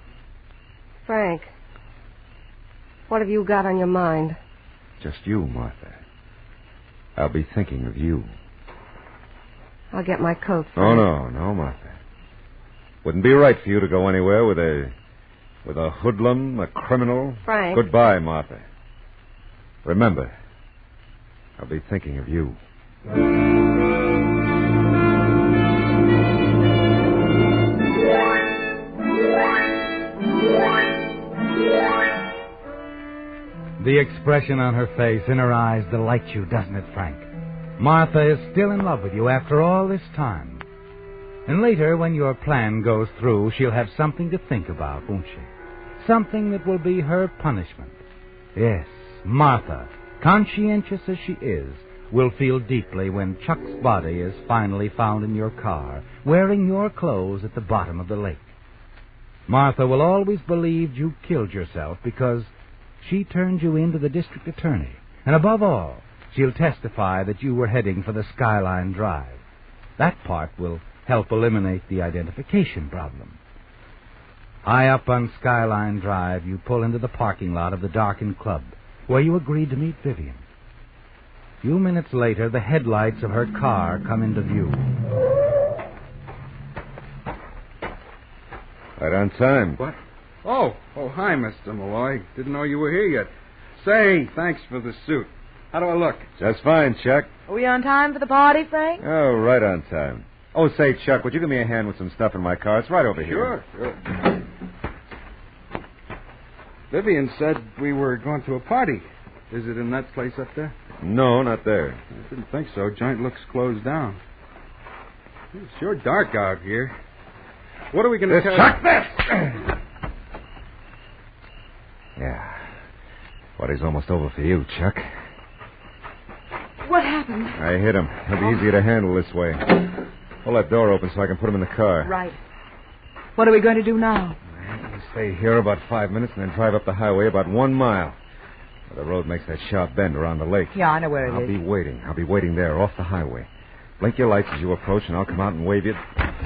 Frank, what have you got on your mind? Just you, Martha. I'll be thinking of you. I'll get my coat. Frank. No, Martha. Wouldn't be right for you to go anywhere with a hoodlum, a criminal. Frank. Goodbye, Martha. Remember, I'll be thinking of you. The expression on her face, in her eyes, delights you, doesn't it, Frank? Martha is still in love with you after all this time. And later, when your plan goes through, she'll have something to think about, won't she? Something that will be her punishment. Yes, Martha, conscientious as she is, will feel deeply when Chuck's body is finally found in your car, wearing your clothes at the bottom of the lake. Martha will always believe you killed yourself because she turned you in to the district attorney. And above all, she'll testify that you were heading for the Skyline Drive. That part will help eliminate the identification problem. High up on Skyline Drive, you pull into the parking lot of the darkened club, where you agreed to meet Vivian. A few minutes later, the headlights of her car come into view. Right on time. What? Oh, hi, Mr. Malloy. Didn't know you were here yet. Say, thanks for the suit. How do I look? Just fine, Chuck. Are we on time for the party, Frank? Oh, right on time. Oh, say, Chuck, would you give me a hand with some stuff in my car? It's right over here. Sure. Vivian said we were going to a party. Is it in that place up there? No, not there. I didn't think so. Joint looks closed down. It's sure dark out here. What are we going to tell... Chuck, this! Yeah. Party's almost over for you, Chuck. What happened? I hit him. He'll be easier to handle this way. Pull that door open so I can put him in the car. Right. What are we going to do now? We'll stay here about 5 minutes and then drive up the highway about 1 mile. The road makes that sharp bend around the lake. Yeah, I know where it is. I'll be waiting. I'll be waiting there, off the highway. Blink your lights as you approach, and I'll come out and wave you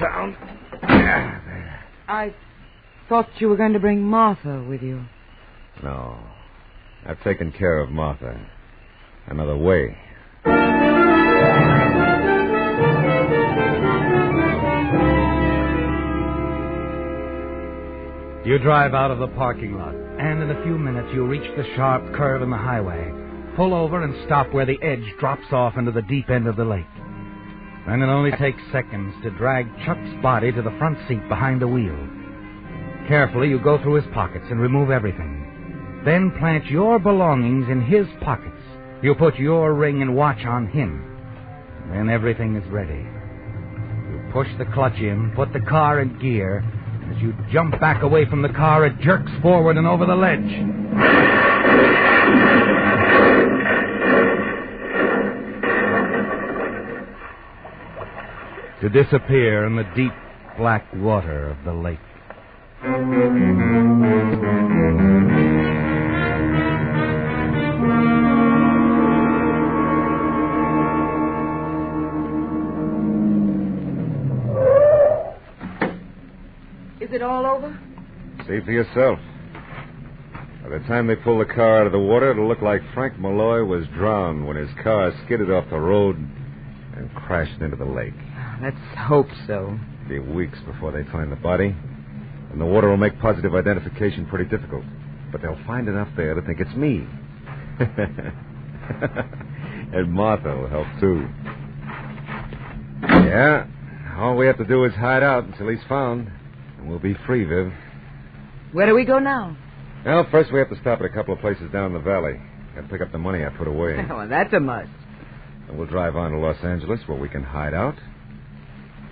down. There. I thought you were going to bring Martha with you. No. I've taken care of Martha. Another way. You drive out of the parking lot, and in a few minutes you reach the sharp curve in the highway, pull over and stop where the edge drops off into the deep end of the lake. And it only takes seconds to drag Chuck's body to the front seat behind the wheel. Carefully, you go through his pockets and remove everything. Then plant your belongings in his pockets. You put your ring and watch on him. Then everything is ready. You push the clutch in, put the car in gear. As you jump back away from the car, it jerks forward and over the ledge. To disappear in the deep black water of the lake. Is it all over? See for yourself. By the time they pull the car out of the water, it'll look like Frank Malloy was drowned when his car skidded off the road and crashed into the lake. Let's hope so. It'll be weeks before they find the body, and the water will make positive identification pretty difficult. But they'll find enough there to think it's me. And Martha will help, too. Yeah, all we have to do is hide out until he's found. And we'll be free, Viv. Where do we go now? Well, first we have to stop at a couple of places down the valley and pick up the money I put away. Well, that's a must. And we'll drive on to Los Angeles where we can hide out.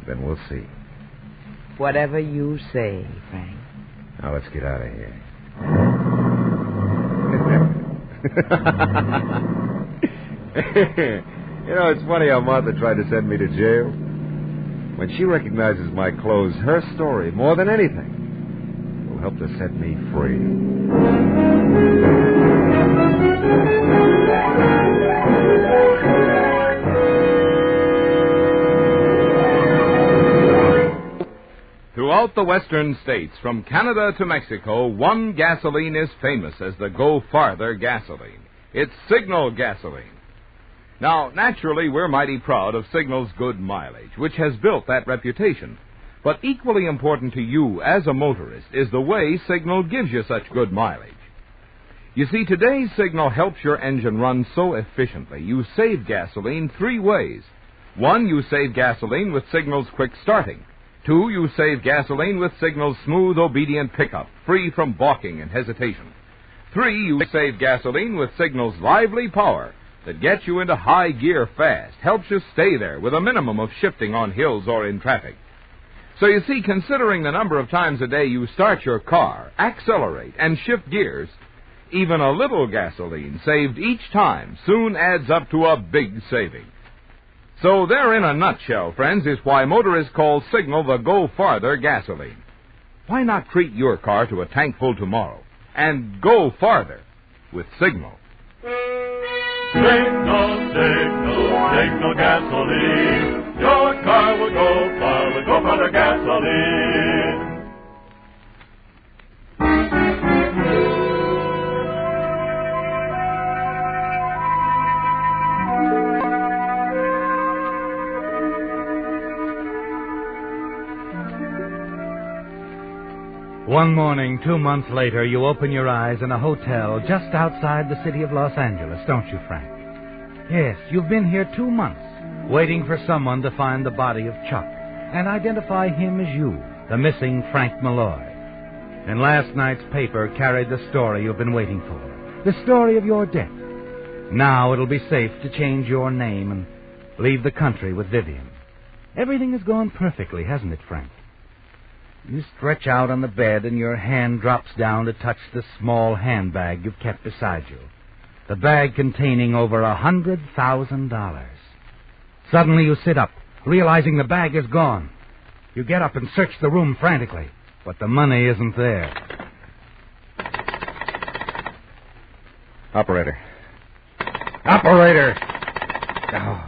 Then we'll see. Whatever you say, Frank. Now let's get out of here. You know, it's funny how Martha tried to send me to jail. When she recognizes my clothes, her story, more than anything, will help to set me free. Throughout the western states, from Canada to Mexico, one gasoline is famous as the Go Farther gasoline. It's Signal gasoline. Now, naturally, we're mighty proud of Signal's good mileage, which has built that reputation. But equally important to you as a motorist is the way Signal gives you such good mileage. You see, today's Signal helps your engine run so efficiently. You save gasoline 3 ways. 1, you save gasoline with Signal's quick starting. 2, you save gasoline with Signal's smooth, obedient pickup, free from balking and hesitation. 3, you save gasoline with Signal's lively power that gets you into high gear fast, helps you stay there with a minimum of shifting on hills or in traffic. So you see, considering the number of times a day you start your car, accelerate, and shift gears, even a little gasoline saved each time soon adds up to a big saving. So there, in a nutshell, friends, is why motorists call Signal the Go Farther gasoline. Why not treat your car to a tank full tomorrow and go farther with Signal? Signal, signal, signal gasoline. Your car will go far with Go Farther gasoline. One morning, 2 months later, you open your eyes in a hotel just outside the city of Los Angeles, don't you, Frank? Yes, you've been here 2 months, waiting for someone to find the body of Chuck and identify him as you, the missing Frank Malloy. And last night's paper carried the story you've been waiting for, the story of your death. Now it'll be safe to change your name and leave the country with Vivian. Everything has gone perfectly, hasn't it, Frank? You stretch out on the bed and your hand drops down to touch the small handbag you've kept beside you. The bag containing over $100,000. Suddenly you sit up, realizing the bag is gone. You get up and search the room frantically, but the money isn't there. Operator. Operator! Oh.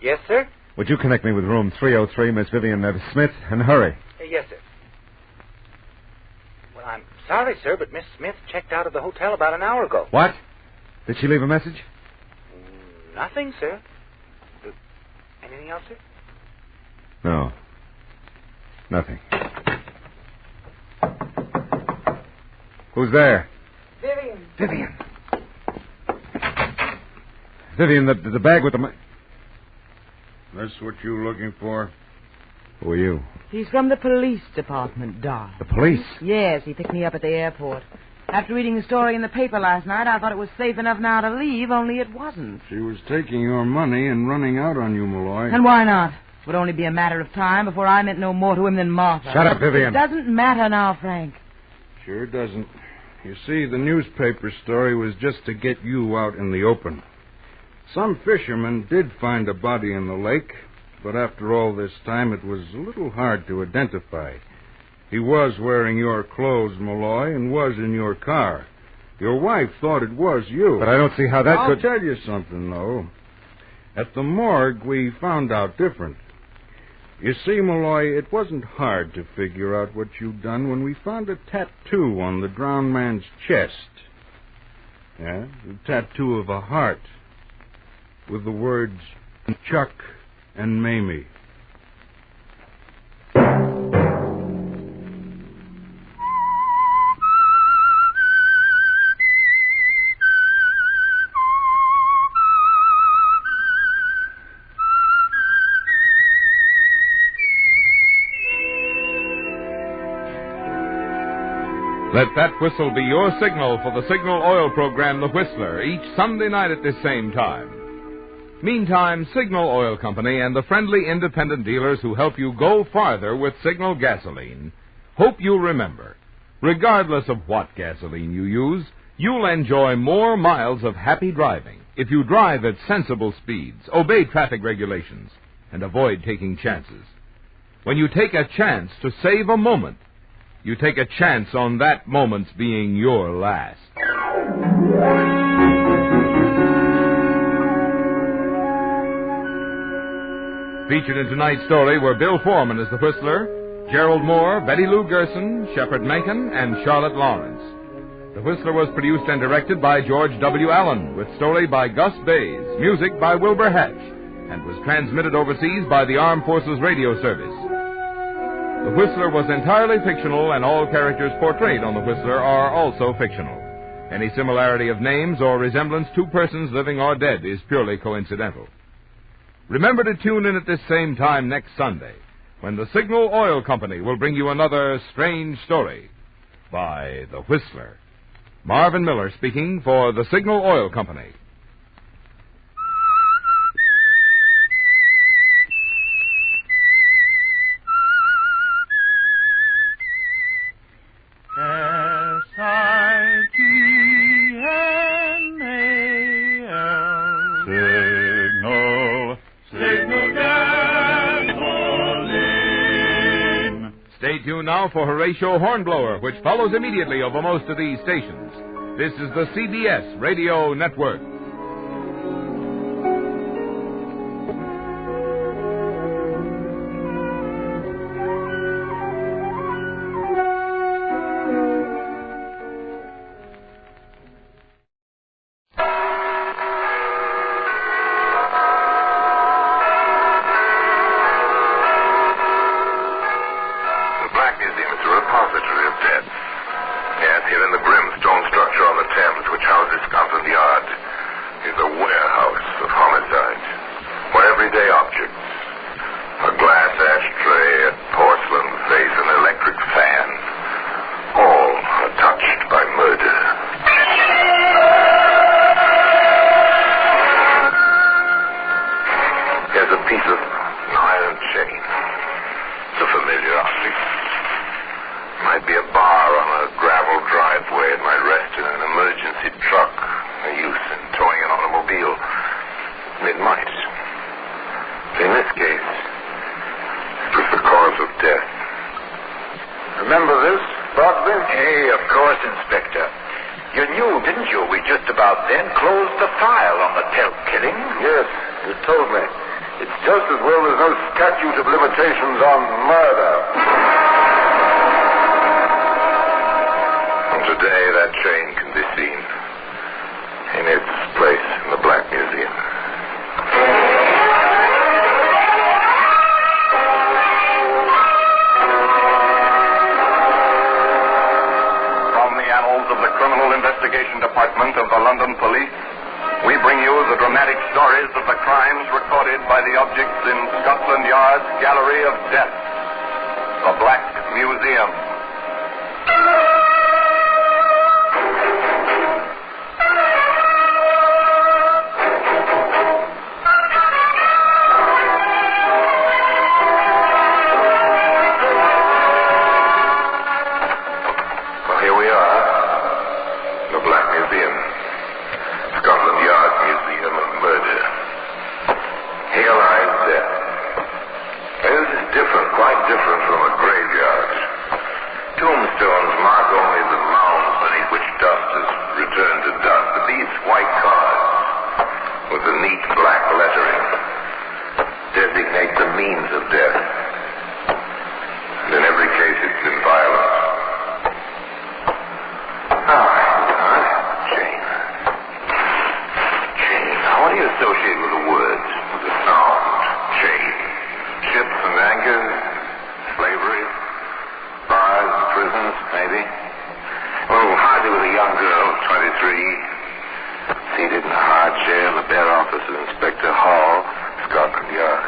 Yes, sir? Would you connect me with room 303, Miss Vivian Smith, and hurry? Yes, sir. Well, I'm sorry, sir, but Miss Smith checked out of the hotel about an hour ago. What? Did she leave a message? Nothing, sir. Anything else, sir? No. Nothing. Who's there? Vivian. Vivian, the bag with the money. That's what you're looking for? Who are you? He's from the police department, Doc. The police? Yes, he picked me up at the airport. After reading the story in the paper last night, I thought it was safe enough now to leave, only it wasn't. She was taking your money and running out on you, Malloy. And why not? It would only be a matter of time before I meant no more to him than Martha. Shut up, Vivian. It doesn't matter now, Frank. Sure doesn't. You see, the newspaper story was just to get you out in the open. Some fishermen did find a body in the lake, but after all this time, it was a little hard to identify. He was wearing your clothes, Malloy, and was in your car. Your wife thought it was you. But I don't see how that I'll could... tell you something, though. At the morgue, we found out different. You see, Malloy, it wasn't hard to figure out what you'd done when we found a tattoo on the drowned man's chest. Yeah, a tattoo of a heart with the words Chuck and Mamie. Let that whistle be your signal for the Signal Oil program, The Whistler, each Sunday night at this same time. Meantime, Signal Oil Company and the friendly independent dealers who help you go farther with Signal gasoline hope you'll remember, regardless of what gasoline you use, you'll enjoy more miles of happy driving if you drive at sensible speeds, obey traffic regulations, and avoid taking chances. When you take a chance to save a moment, you take a chance on that moment's being your last. Featured in tonight's story were Bill Foreman as the Whistler, Gerald Moore, Betty Lou Gerson, Shepard Mencken, and Charlotte Lawrence. The Whistler was produced and directed by George W. Allen, with story by Gus Bays, music by Wilbur Hatch, and was transmitted overseas by the Armed Forces Radio Service. The Whistler was entirely fictional, and all characters portrayed on The Whistler are also fictional. Any similarity of names or resemblance to persons living or dead is purely coincidental. Remember to tune in at this same time next Sunday, when the Signal Oil Company will bring you another strange story by The Whistler. Marvin Miller speaking for the Signal Oil Company. Stay tuned now for Horatio Hornblower, which follows immediately over most of these stations. This is the CBS Radio Network. Yard's Gallery of Death, the Black Museum. Well, here we are, the Black Museum, Scotland Yard's Museum of Murder. Here lies death. This is different, quite different from a graveyard. Tombstones mark only the mounds beneath which dust is returned to dust. But these white cards, with the neat black lettering, designate the means of death. And in every case, it's been violent. Chain. What do you associate with the words, with the sound? Chain. Ships and anchors, slavery, bars and prisons, maybe. Well, hardly with a young girl, 23, seated in a hard chair in the bare office of Inspector Hall, Scotland Yard.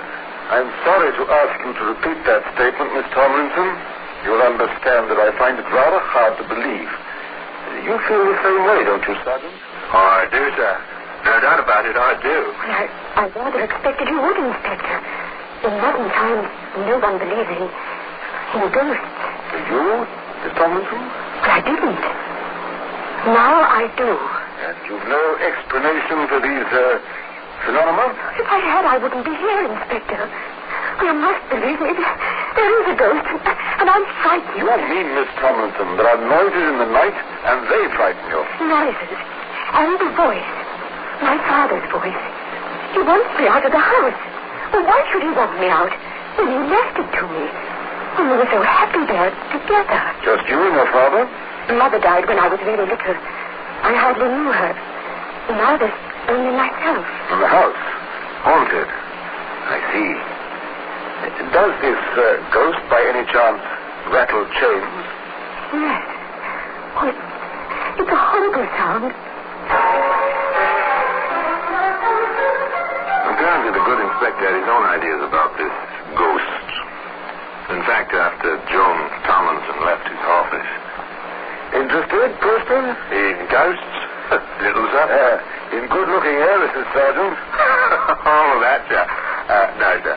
I'm sorry to ask you to repeat that statement, Miss Tomlinson. You'll understand that I find it rather hard to believe. You feel the same way, don't you, Sergeant? Oh, I do, sir. No doubt about it, I do. Well, I rather expected you would, Inspector. In modern times, no one believes in ghosts. You, Miss Tomlinson? But I didn't. Now I do. And you've no explanation for these phenomena? If I had, I wouldn't be here, Inspector. You must believe me. There is a ghost, and I'm frightened. You mean, Miss Tomlinson, there are noises in the night, and they frighten you? Noises. And the voice. My father's voice. He wants me out of the house. Well, why should he want me out when he left it to me? And we were so happy there together. Just you and your father? Mother died when I was really little. I hardly knew her. Now there's only myself. And the house? Haunted. I see. Does this ghost, by any chance, rattle chains? Yes. Oh, it's a horrible sound. Apparently the good inspector had his own ideas about this ghost. In fact, after Joan Tomlinson left his office. Interested, Preston? In ghosts? Little, sir? In good-looking heiresses, Sergeant. Oh, that, sir. No, sir.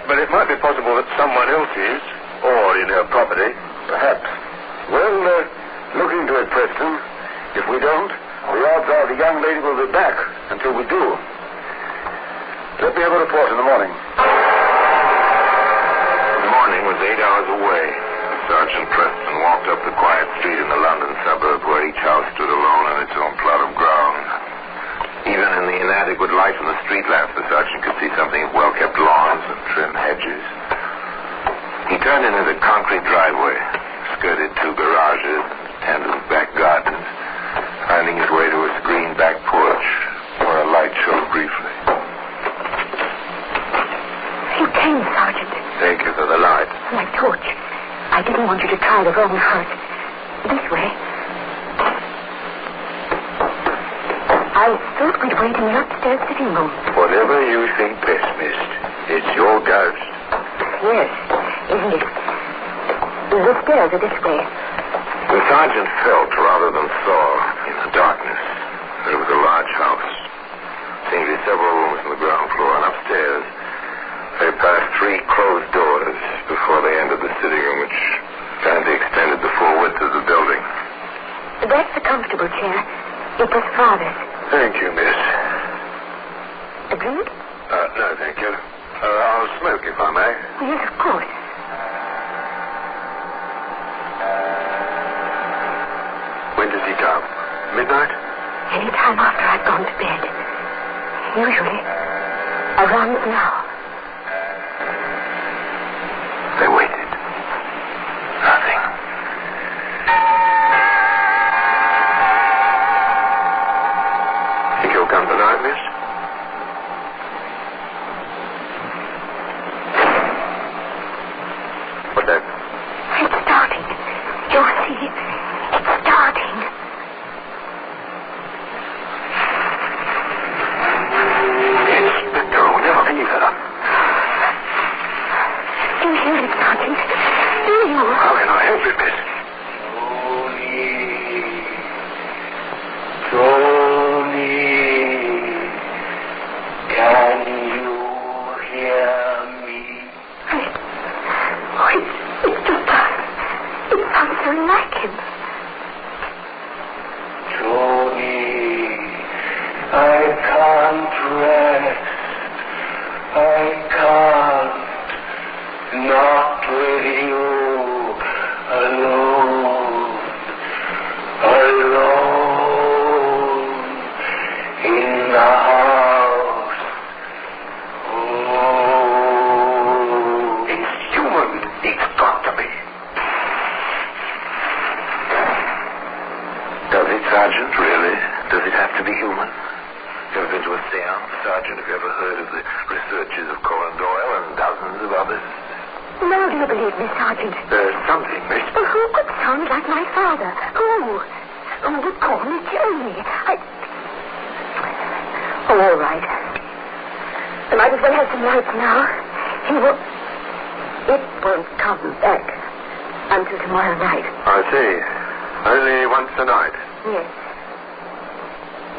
But it might be possible that someone else is, or in her property. Perhaps. Well, look into it, Preston. If we don't, the odds are the young lady will be back until we do. Let me have a report in the morning. The morning was 8 hours away. Sergeant Preston walked up the quiet street in the London suburb where each house stood alone on its own plot of ground. Even in the inadequate light from the street lamps, the sergeant could see something of well-kept lawns and trim hedges. He turned into the concrete driveway, skirted two garages, tended back gardens, finding his way to a screened back porch where a light showed briefly. You came, Sergeant. Thank you for the light. My torch. I didn't want you to try the wrong house. This way. I thought we'd wait in the upstairs sitting room. Whatever you think best, miss. It's your ghost. Yes, isn't it? The stairs are this way. The sergeant felt rather than saw in the darkness that it was a large house. Seemed to be several rooms on the ground floor, and upstairs they passed 3 closed doors before they entered the sitting room, which apparently extended the full width of the building. That's the comfortable chair. It was Father's. Thank you, miss. A drink? No, thank you. I'll smoke if I may. Yes, of course. When does he come? Midnight? Any time after I've gone to bed. Usually around now. They waited. Nothing. Think he'll come tonight, miss? What's that? It's starting. You'll see. It's starting. Inspector, I'll never leave her. I can't. Not with you. Alone. Alone. In the house. Oh. It's human. It's got to be. Does it, Sergeant, really? Does it have to be human? You ever been to a seance, Sergeant? Have you ever heard of the researches of Conan Doyle and dozens of others? No, do you believe me, Sergeant? There's something, Miss. Well, who could sound like my father? Who? Who would call me Johnny? Oh, all right. I might as well have some lights now. It won't come back until tomorrow night. I see. Only once a night. Yes.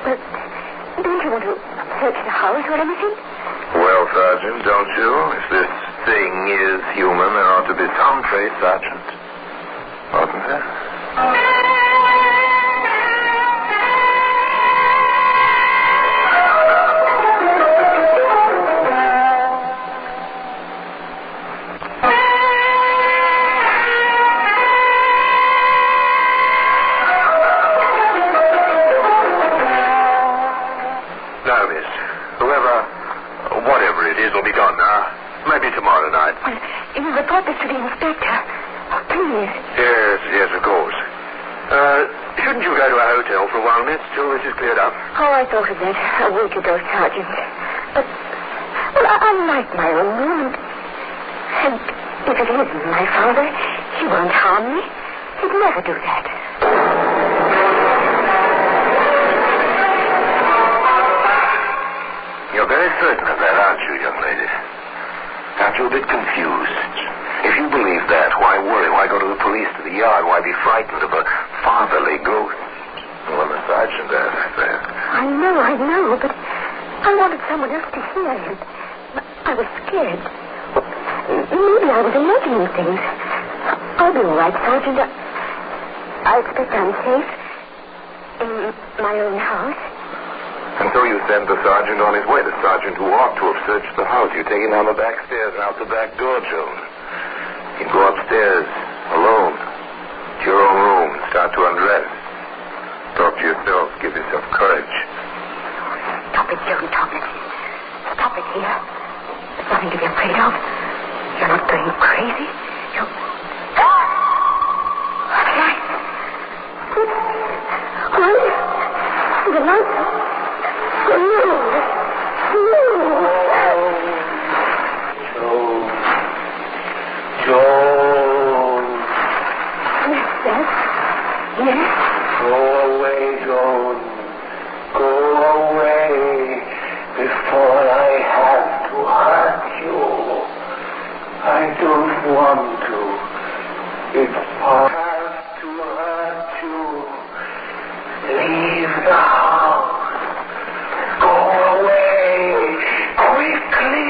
But don't you want to search the house or anything? Well, Sergeant, don't you? If this thing is human, there ought to be some trace, Sergeant. Oughtn't there? Whatever it is will be gone now. Maybe tomorrow night. Well, you report this to the inspector. Oh, please. Yes, of course. Shouldn't you go to a hotel for a while, miss, till this is cleared up? Oh, I thought of that a week ago, Sergeant. But, well, I like my own room. And if it isn't my father, he won't harm me. He'd never do that. You're very certain of that, aren't you, young lady? Aren't you a bit confused? If you believe that, why worry? Why go to the police, to the yard? Why be frightened of a fatherly ghost? Well, the sergeant asked that. I know, but I wanted someone else to hear him. I was scared. Maybe I was imagining things. I'll be all right, Sergeant. I expect I'm safe in my own house. And so you send the sergeant on his way, the sergeant who ought to have searched the house. You take him down the back stairs and out the back door, Joan. You go upstairs, alone, to your own room, and start to undress. Talk to yourself, give yourself courage. Stop it, Joan, stop it. Stop it here. There's nothing to be afraid of. You're not going crazy. The lights. The lights. Joan. Yes? Go away, Joan. Go away before I have to hurt you. I don't want to. It's hard to hurt you. Leave the house. Go away quickly.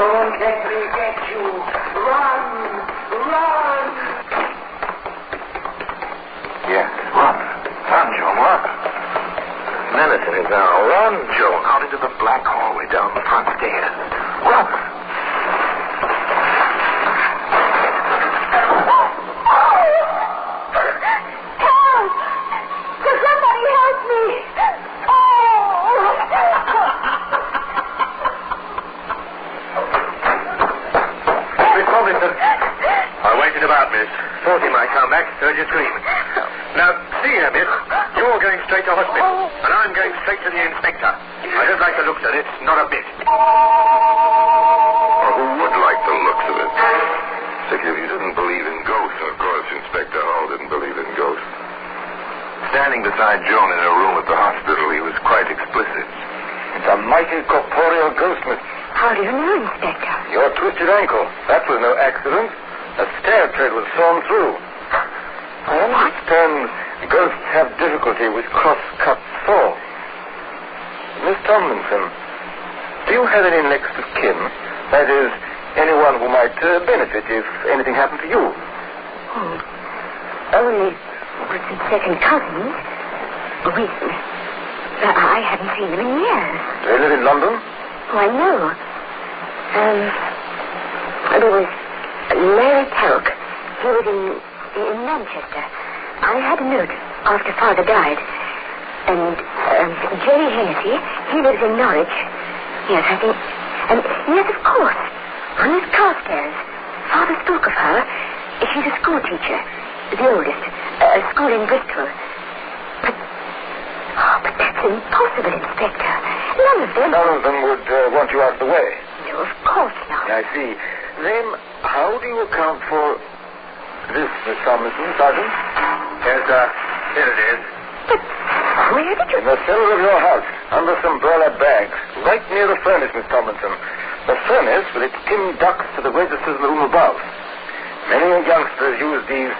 Don't let me get you. Run. Yes, run. Run, Joan, run. Minute in it now. Run, Joan, out into the black hallway down the front stairs. Run. Thought he might come back, heard you scream. Now, see here, miss. You're going straight to hospital, and I'm going straight to the inspector. I don't like the looks of it, not a bit. Well, who would like the looks of it? Except if you didn't believe in ghosts. Of course, Inspector Hall didn't believe in ghosts. Standing beside Joan in her room at the hospital, he was quite explicit. It's a mighty corporeal ghost, miss. How do you know, Inspector? Your twisted ankle. That was no accident. A stair tread was sawn through. I understand ghosts have difficulty with cross-cut saws. Miss Tomlinson, do you have any next of kin? That is, anyone who might benefit if anything happened to you? Only second cousins. I hadn't seen him in years. They live in London? Oh, I know. There was Larry Telk. He was in Manchester. I had a note after Father died. And Jerry Hennessy, he lives in Norwich. Yes, I think... yes, of course. On his car stairs. Father spoke of her. She's a school teacher. The oldest. A school in Bristol. But that's impossible, Inspector. None of them would want you out of the way. No, of course not. I see. Then, how do you account for this, Miss Tomlinson, Sergeant? Yes, sir. Here it is. But where did you... In the cellar of your house, under some burlap bags, right near the furnace, Miss Tomlinson. The furnace with its tin ducts to the registers in the room above. Many youngsters use these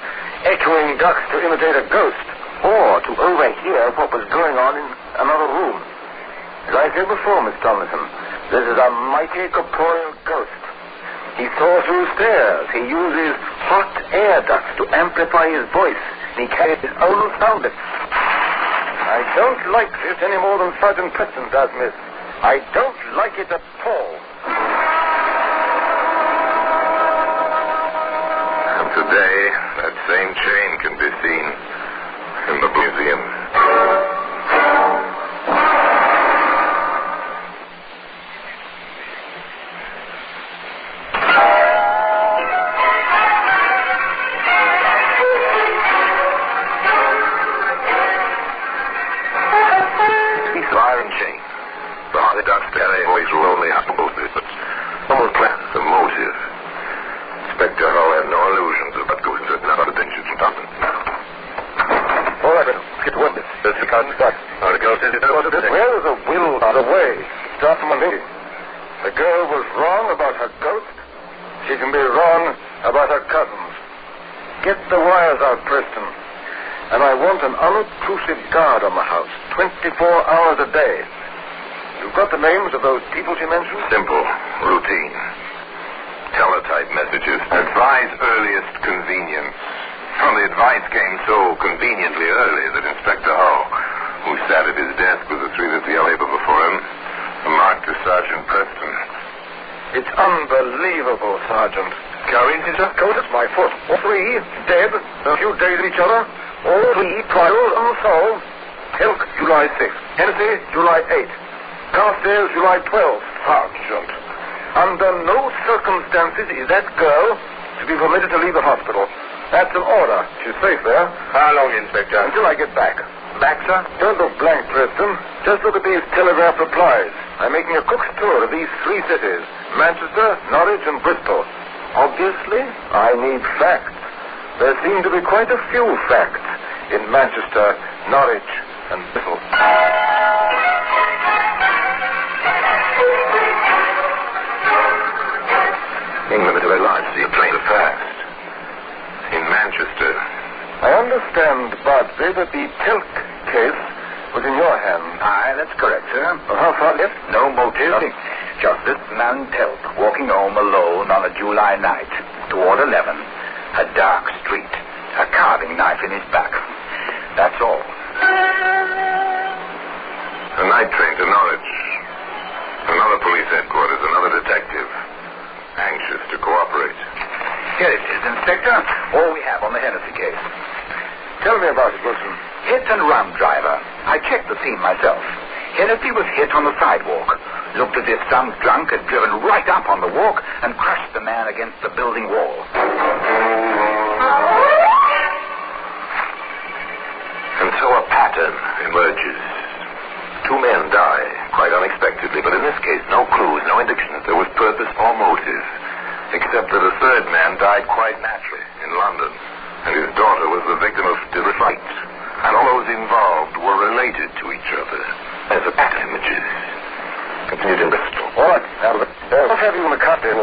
echoing ducts to imitate a ghost, or to overhear what was going on in another room. As I said before, Miss Tomlinson, this is a mighty corporeal ghost. He soars through stairs. He uses hot air ducts to amplify his voice, and he carries his own sound. I don't like this any more than Sergeant Preston does, miss. I don't like it at all. And today, that same chain can be seen in the museum. Where is a will not a way? Stop from me. The girl was wrong about her ghost. She can be wrong about her cousins. Get the wires out, Preston. And I want an unobtrusive guard on the house, 24 hours a day. You've got the names of those people she mentioned? Simple. Routine. Teletype messages. Advise earliest convenience. Well, the advice came so conveniently early that Inspector Hull, who sat at his desk with the 3 little paper before him, remarked to Sergeant Preston. It's unbelievable, Sergeant. Coincidence? It's my foot. All 3 dead, a few days of each other. All 3 trials unsolved. Telk, July 6th. Hennessy, July 8th. Carstairs, July 12th. Sergeant, under no circumstances is that girl to be permitted to leave the hospital. That's an order. She's safe there. How long, Inspector? Until I get back. Back, sir? Don't look blank, Preston. Just look at these telegraph replies. I'm making a cook's tour of these 3 cities, Manchester, Norwich, and Bristol. Obviously, I need facts. There seem to be quite a few facts in Manchester, Norwich, and Bristol. England is very large, so your trains are fast. In Manchester. I understand, Bardsley, that the Telk case was in your hands. Aye, that's correct, sir. Well, how far left? No motive. Nothing. Just this man Telk walking home alone on a July night toward 11. A dark street. A carving knife in his back. That's all. A night train to Norwich. Another police headquarters, another detective. Anxious to cooperate. Here it is, Inspector. All we have on the Hennessy case. Tell me about it, Wilson. Hit and run driver. I checked the scene myself. Hennessy was hit on the sidewalk. Looked as if some drunk had driven right up on the walk and crushed the man against the building wall. And so a pattern emerges. 2 men die, quite unexpectedly, but in this case, no clues, no indication that there was purpose or motive, except that a 3rd man died quite naturally in London, and his daughter was the victim of fright, and all those involved were related to each other, as the pattern images. Continued in Bristol. All right, Albert. What have you in the cocktail?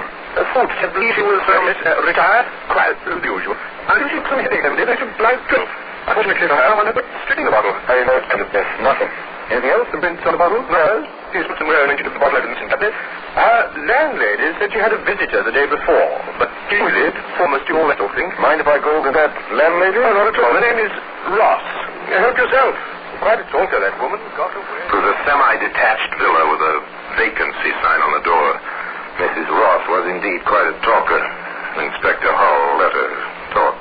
Folks, I believe she was retired? Quite as usual. I do see some headache and did some blind drink. Unfortunately for her, I never string the bottle. I know it's kind of best. Nothing. Anything else? Some prints on the bottle? No. Here's put some rare and she took the bottle out of the tablet. Landlady said she had a visitor the day before, but she did, almost you all that sort of thing. Mind if I go to that landlady? No, not at all. Her name is Ross. Help yourself. Quite a talker, that woman. Got away. It was a semi-detached villa with a vacancy sign on the door. Mrs. Ross was indeed quite a talker. Inspector Hull let her talk.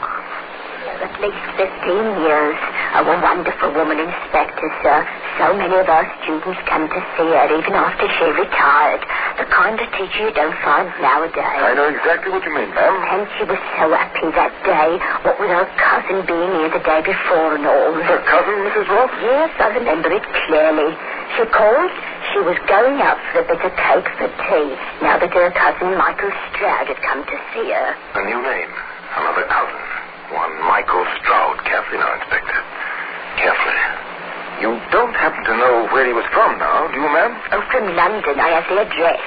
At least 15 years. A wonderful woman, Inspector, sir. So many of our students come to see her, even after she retired. The kind of teacher you don't find nowadays. I know exactly what you mean, ma'am. And she was so happy that day, what with her cousin being here the day before and all. Her cousin, Mrs. Ross? Yes, I remember it clearly. She called. She was going out for a bit of cake for tea, now that her cousin Michael Stroud had come to see her. A new name. Another cousin. One Michael Stroud. Carefully now, Inspector. Carefully. You don't happen to know where he was from now, do you, ma'am? Oh, from London. I have the address.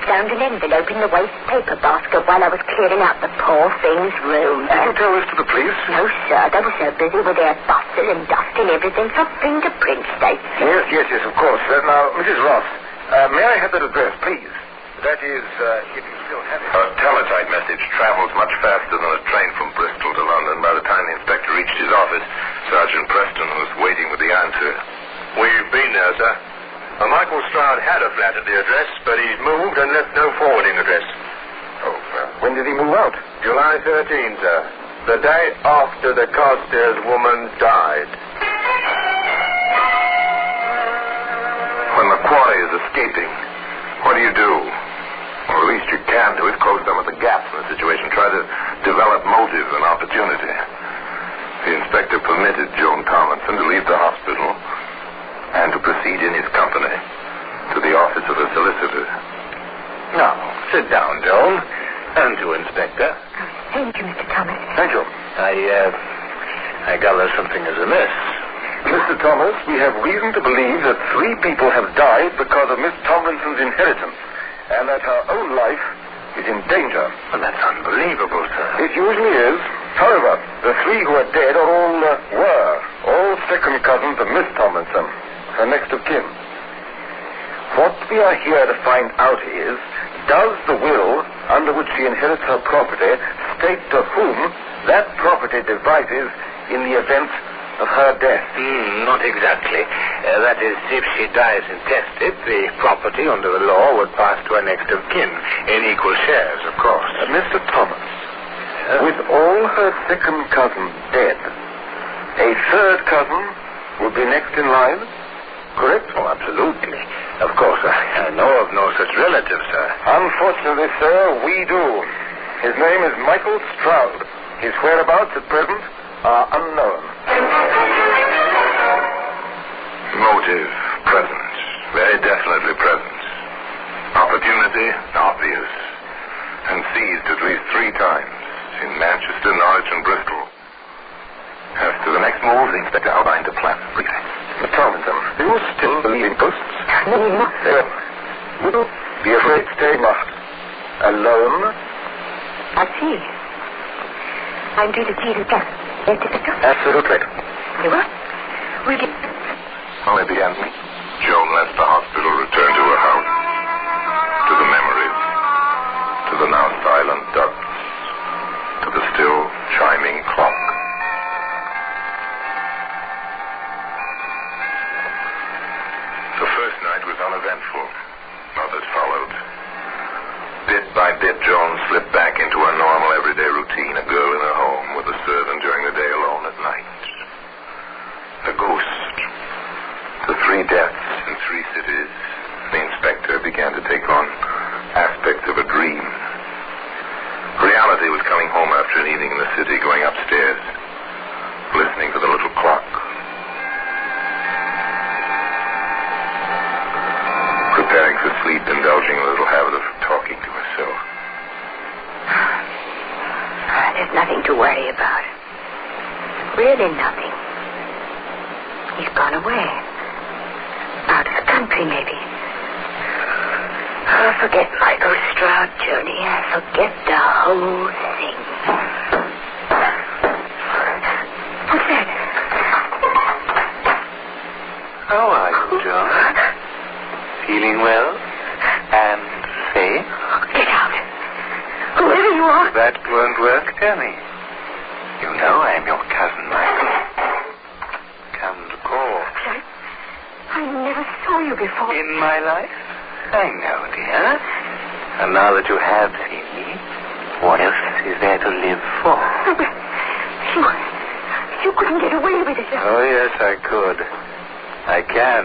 Found an envelope in the waste paper basket while I was clearing out the poor thing's room. Did you tell this to the police? No, sir. They were so busy with their bustle and dusting everything for fingerprint states. Yes, of course. Now, Mrs. Ross, may I have that address, please? That is, if you still have it. A teletype message travels much faster than a train from Bristol to London. By the time the inspector reached his office, Sergeant Preston was waiting with the answer. We've been there, sir. Michael Stroud had a flat at the address, but he's moved and left no forwarding address. Oh, when did he move out? July 13, sir. The day after the Carstairs woman died. When the quarry is escaping, what do? Or the least you can do is close some of the gaps in the situation. Try to develop motive and opportunity. The inspector permitted Joan Tomlinson to leave the hospital and to proceed in his company to the office of a solicitor. Now, sit down, Joan. And to Inspector. Thank you, Mr. Thomas. Thank you. I gather something is amiss. Mr. Thomas, we have reason to believe that 3 people have died because of Miss Tomlinson's inheritance, and that her own life is in danger. Well, that's unbelievable, sir. It usually is. However, the 3 who are dead are all second cousins of Miss Tomlinson, her next of kin. What we are here to find out is, does the will under which she inherits her property state to whom that property devises in the event of her death? Not exactly. That is, if she dies intestate, the property under the law would pass to her next of kin, in equal shares, of course. Mr. Thomas, with all her second cousins dead, a third cousin would be next in line, correct? Oh, absolutely. Of course, I know of no such relative, sir. Unfortunately, sir, we do. His name is Michael Stroud. His whereabouts at present are unknown. Motive, present. Very definitely present. Opportunity, obvious. And seized at least 3 times. In Manchester, Norwich, and Bristol. As to the next move, the inspector outlined a plan briefly. Miss Tomlinson, do you still believe in ghosts? Would you be afraid to stay alone? I see. I'm due to see the cat. Absolutely. You what? Will you... Only the end. Joan left the hospital, returned to her house. To the memories. To the now silent ducts. To the still chiming clock. The first night was uneventful. Others followed. Bit by bit, Joan slipped back into her normal everyday routine. A girl in her home with a servant during the day, alone at night. A ghost. The 3 deaths in 3 cities. The inspector began to take on aspects of a dream. Reality was coming home after an evening in the city, going upstairs, listening to the little clock. Preparing for sleep, indulging a little habit of talking to herself. There's nothing to worry about. Really nothing. He's gone away. Out of the country, maybe. Oh, forget Michael Stroud, Joni. Forget the whole thing. What's that? How are you, John? Feeling well? And safe? Get out. Whoever you are. That won't work, tell me. You know I'm your cousin, Michael. Come to call. Shall I I never saw you before. In my life? I know, dear. And now that you have seen me, what else is there to live for? You couldn't get away with it. Oh, yes, I could. I can.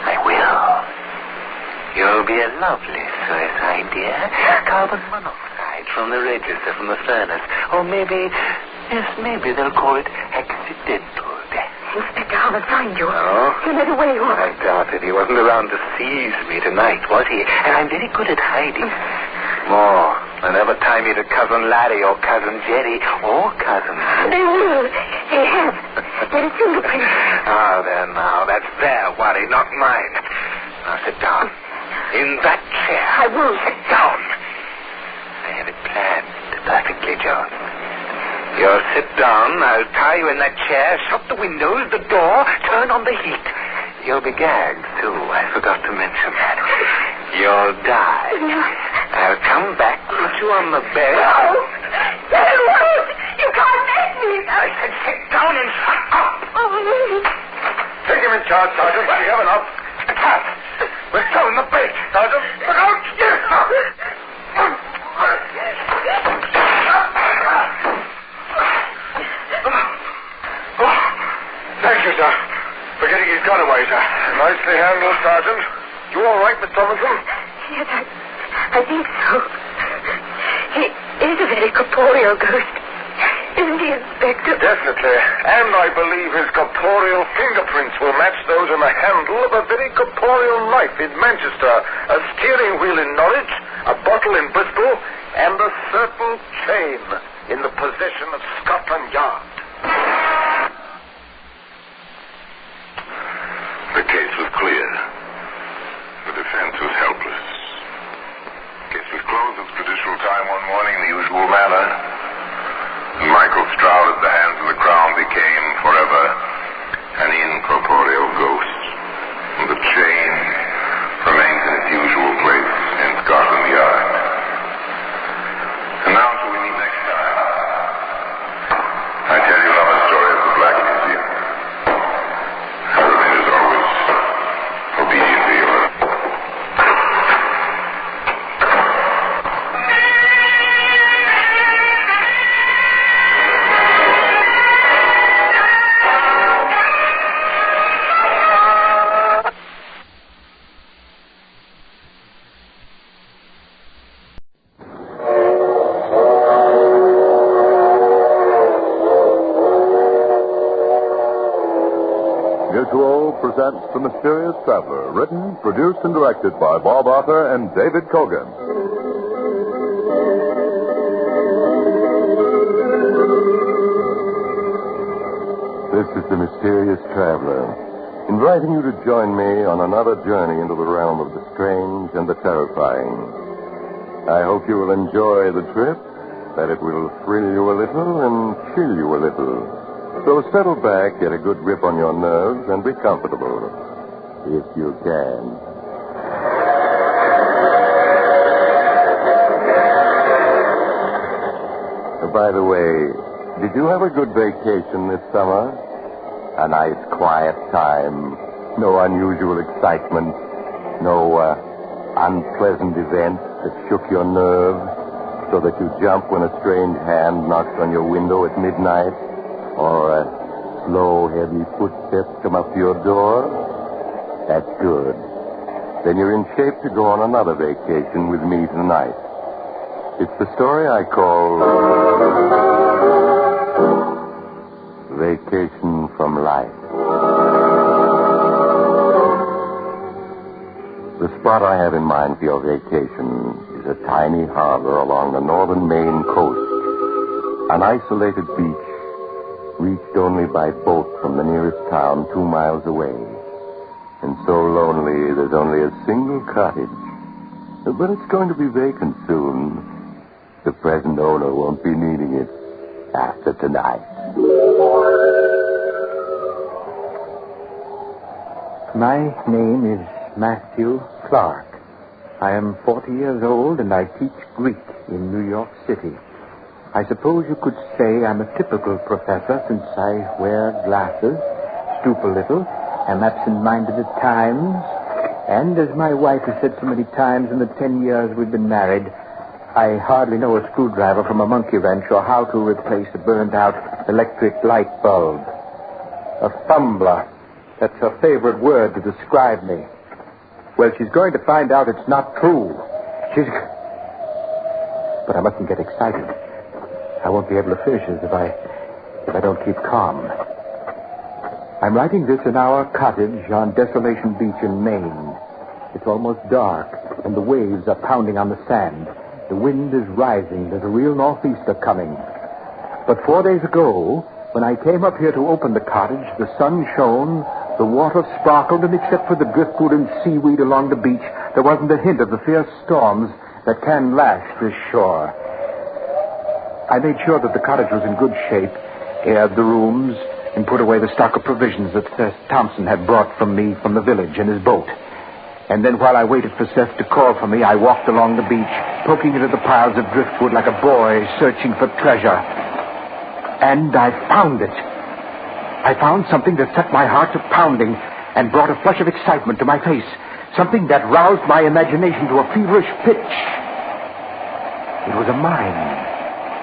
I will. You'll be a lovely suicide, dear. Carbon monoxide from the register from the furnace. Or maybe they'll call it accidental death. Inspector Harvard find you. No? He led away. I doubt it. He wasn't around to seize me tonight, was he? And I'm very good at hiding. More than ever tie me to Cousin Larry or Cousin Jerry or Cousin... They will. They have. There is fingerprints. Ah, there now. That's their worry, not mine. Now sit down. In that chair. I will. Sit down. I have it planned perfectly, John. You'll sit down, I'll tie you in that chair, shut the windows, the door, turn on the heat. You'll be gagged, too. I forgot to mention that. You'll die. No. I'll come back, put you on the bed. No! That won't! You can't make me! I said sit down and shut up. Take him in charge, Sergeant. We have enough. A cat. We're throwing the bait. Sergeant, look out! Thank you, sir. For getting his gun away, sir. Nicely handled, Sergeant. You all right, Miss Tomlinson? Yes, I think so. He is a very corporeal ghost. Isn't he, Inspector? Definitely. And I believe his corporeal fingerprints will match those on the handle of a very corporeal knife in Manchester, a steering wheel in Norwich, a bottle in Bristol, and a certain chain in the possession of Scotland Yard. The case was clear. The defense was helpless. The case was closed at judicial time one morning in the usual manner. And Michael Stroud at the hands of the Crown became forever an incorporeal ghost. And the chain remains in its usual place in Scotland Yard. And now until we meet next time, I tell you another story of the Black Museum. I remain as always obedient to your... Mutual presents The Mysterious Traveler, written, produced, and directed by Bob Arthur and David Kogan. This is The Mysterious Traveler, inviting you to join me on another journey into the realm of the strange and the terrifying. I hope you will enjoy the trip, that it will thrill you a little and chill you a little. So settle back, get a good grip on your nerves, and be comfortable, if you can. By the way, did you have a good vacation this summer? A nice, quiet time. No unusual excitement. No unpleasant event that shook your nerves so that you jump when a strange hand knocks on your window at midnight? Or slow, heavy footsteps come up to your door? That's good. Then you're in shape to go on another vacation with me tonight. It's the story I call Vacation from Life. The spot I have in mind for your vacation is a tiny harbor along the northern Maine coast. An isolated beach reached only by boat from the nearest town 2 miles away. And so lonely, there's only a single cottage. But it's going to be vacant soon. The present owner won't be needing it after tonight. My name is Matthew Clark. I am 40 years old and I teach Greek in New York City. I suppose you could say I'm a typical professor since I wear glasses, stoop a little, am absent-minded at times, and as my wife has said so many times in the 10 years we've been married, I hardly know a screwdriver from a monkey wrench or how to replace a burned-out electric light bulb. A fumbler. That's her favorite word to describe me. Well, she's going to find out it's not true. But I mustn't get excited. I won't be able to finish this if I don't keep calm. I'm writing this in our cottage on Desolation Beach in Maine. It's almost dark, and the waves are pounding on the sand. The wind is rising. There's a real northeaster coming. But 4 days ago, when I came up here to open the cottage, the sun shone, the water sparkled, and except for the driftwood and seaweed along the beach, there wasn't a hint of the fierce storms that can lash this shore. I made sure that the cottage was in good shape, aired the rooms, and put away the stock of provisions that Seth Thompson had brought from me from the village in his boat. And then while I waited for Seth to call for me, I walked along the beach, poking into the piles of driftwood like a boy searching for treasure. And I found it. I found something that set my heart to pounding and brought a flush of excitement to my face. Something that roused my imagination to a feverish pitch. It was a mine.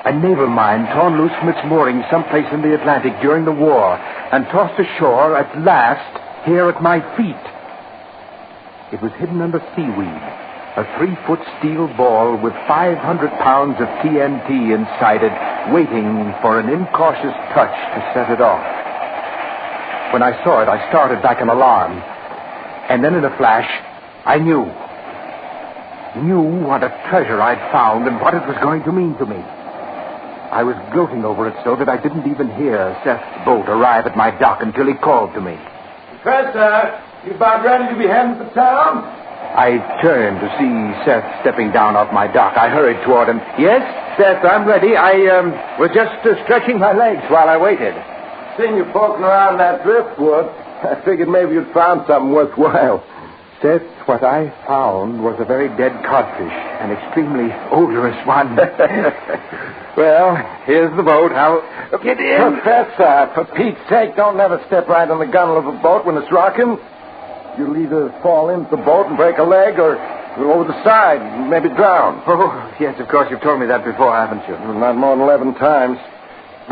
A naval mine torn loose from its moorings someplace in the Atlantic during the war and tossed ashore at last here at my feet. It was hidden under seaweed, a 3-foot steel ball with 500 pounds of TNT inside it, waiting for an incautious touch to set it off. When I saw it, I started back in alarm. And then in a flash, I knew what a treasure I'd found and what it was going to mean to me. I was gloating over it so that I didn't even hear Seth's boat arrive at my dock until he called to me. Professor, you about ready to be heading for town? I turned to see Seth stepping down off my dock. I hurried toward him. Yes, Seth, I'm ready. I was just stretching my legs while I waited. Seen you poking around that driftwood. I figured maybe you'd found something worthwhile. Seth, what I found was a very dead codfish, an extremely odorous one. Well, here's the boat. I'll get in. Professor, for Pete's sake, don't never step right on the gunwale of a boat when it's rocking. You'll either fall into the boat and break a leg or go over the side and maybe drown. Oh, yes, of course. You've told me that before, haven't you? Well, not more than 11 times.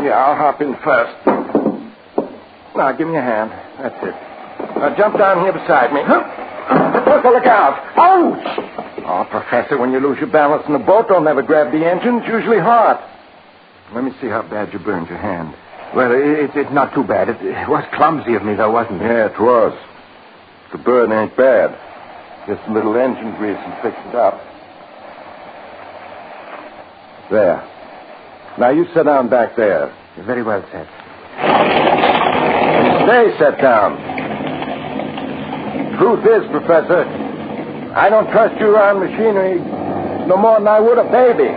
Yeah, I'll hop in first. Now, give me a hand. That's it. Now, jump down here beside me. Look out. Ouch! Oh, Professor, when you lose your balance in the boat, don't ever grab the engine. It's usually hot. Let me see how bad you burned your hand. Well, it's not too bad. It was clumsy of me, though, wasn't it? Yeah, it was. The burn ain't bad. Just a little engine grease and fix it up. There. Now, you sit down back there. Very well, Seth. Stay set down. Truth is, Professor, I don't trust you around machinery no more than I would a baby.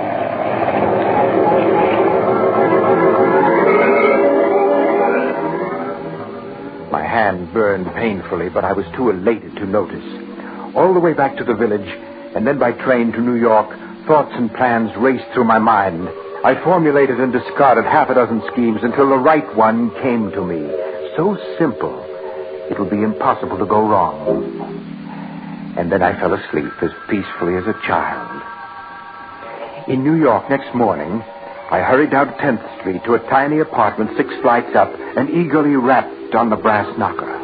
My hand burned painfully, but I was too elated to notice. All the way back to the village, and then by train to New York, thoughts and plans raced through my mind. I formulated and discarded half a dozen schemes until the right one came to me. So simple, it would be impossible to go wrong. And then I fell asleep as peacefully as a child. In New York next morning, I hurried down 10th Street to a tiny apartment 6 flights up and eagerly rapped on the brass knocker.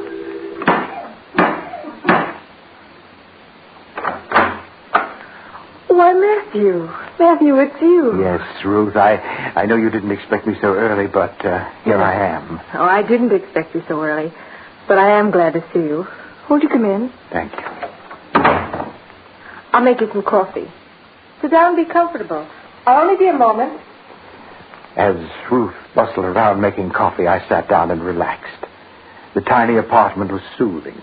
Why, Matthew. Matthew, it's you. Yes, Ruth, I know you didn't expect me so early, but here I am. Oh, I didn't expect you so early, but I am glad to see you. Won't you come in? Thank you. I'll make you some coffee. Sit down and be comfortable. I'll only be a moment. As Ruth bustled around making coffee, I sat down and relaxed. The tiny apartment was soothing.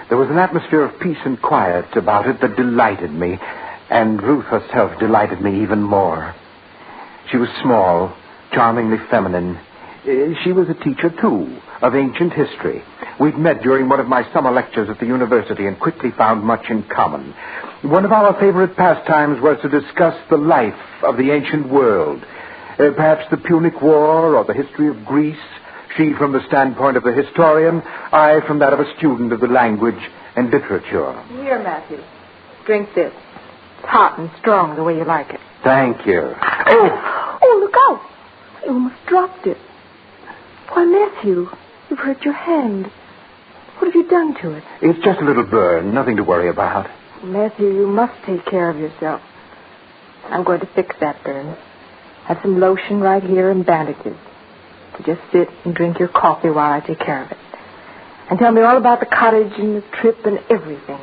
There was an atmosphere of peace and quiet about it that delighted me, and Ruth herself delighted me even more. She was small, charmingly feminine. She was a teacher, too, of ancient history. We'd met during one of my summer lectures at the university and quickly found much in common. One of our favorite pastimes was to discuss the life of the ancient world. Perhaps the Punic War or the history of Greece. She from the standpoint of the historian, I from that of a student of the language and literature. Here, Matthew. Drink this. It's hot and strong the way you like it. Thank you. Oh, look out. You almost dropped it. Why, Matthew, you've hurt your hand. What have you done to it? It's just a little burn, nothing to worry about. Matthew, you must take care of yourself. I'm going to fix that burn. Have some lotion right here and bandages. You just sit and drink your coffee while I take care of it. And tell me all about the cottage and the trip and everything.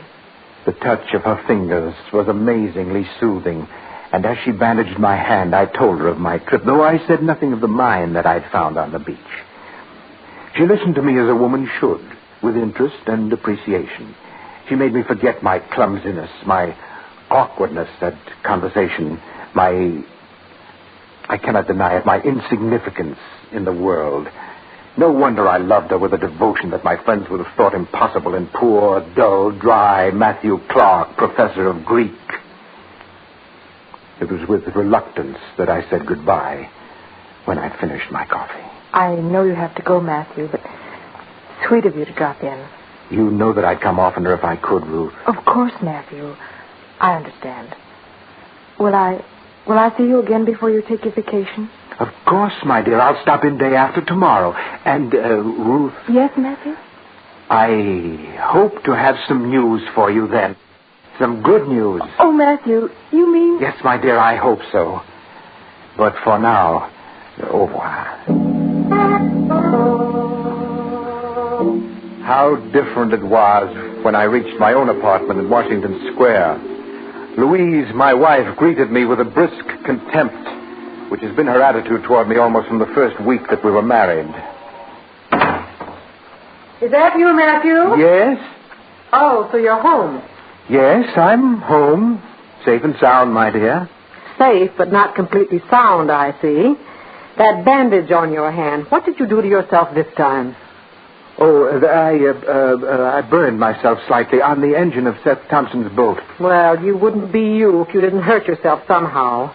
The touch of her fingers was amazingly soothing. And as she bandaged my hand, I told her of my trip, though I said nothing of the mine that I'd found on the beach. She listened to me as a woman should, with interest and appreciation. She made me forget my clumsiness, my awkwardness at conversation, I cannot deny it, my insignificance in the world. No wonder I loved her with a devotion that my friends would have thought impossible in poor, dull, dry Matthew Clark, professor of Greek. It was with reluctance that I said goodbye when I finished my coffee. I know you have to go, Matthew, but sweet of you to drop in. You know that I'd come oftener if I could, Ruth. Of course, Matthew. I understand. Will I see you again before you take your vacation? Of course, my dear. I'll stop in day after tomorrow. And, Ruth... Yes, Matthew? I hope to have some news for you then. Some good news. Oh, Matthew, you mean... Yes, my dear, I hope so. But for now, au revoir. How different it was when I reached my own apartment in Washington Square. Louise, my wife, greeted me with a brisk contempt, which has been her attitude toward me almost from the first week that we were married. Is that you, Matthew? Yes? Oh, so you're home. Yes, I'm home. Safe and sound, my dear. Safe, but not completely sound, I see. That bandage on your hand, what did you do to yourself this time? Oh, I burned myself slightly on the engine of Seth Thompson's boat. Well, you wouldn't be you if you didn't hurt yourself somehow.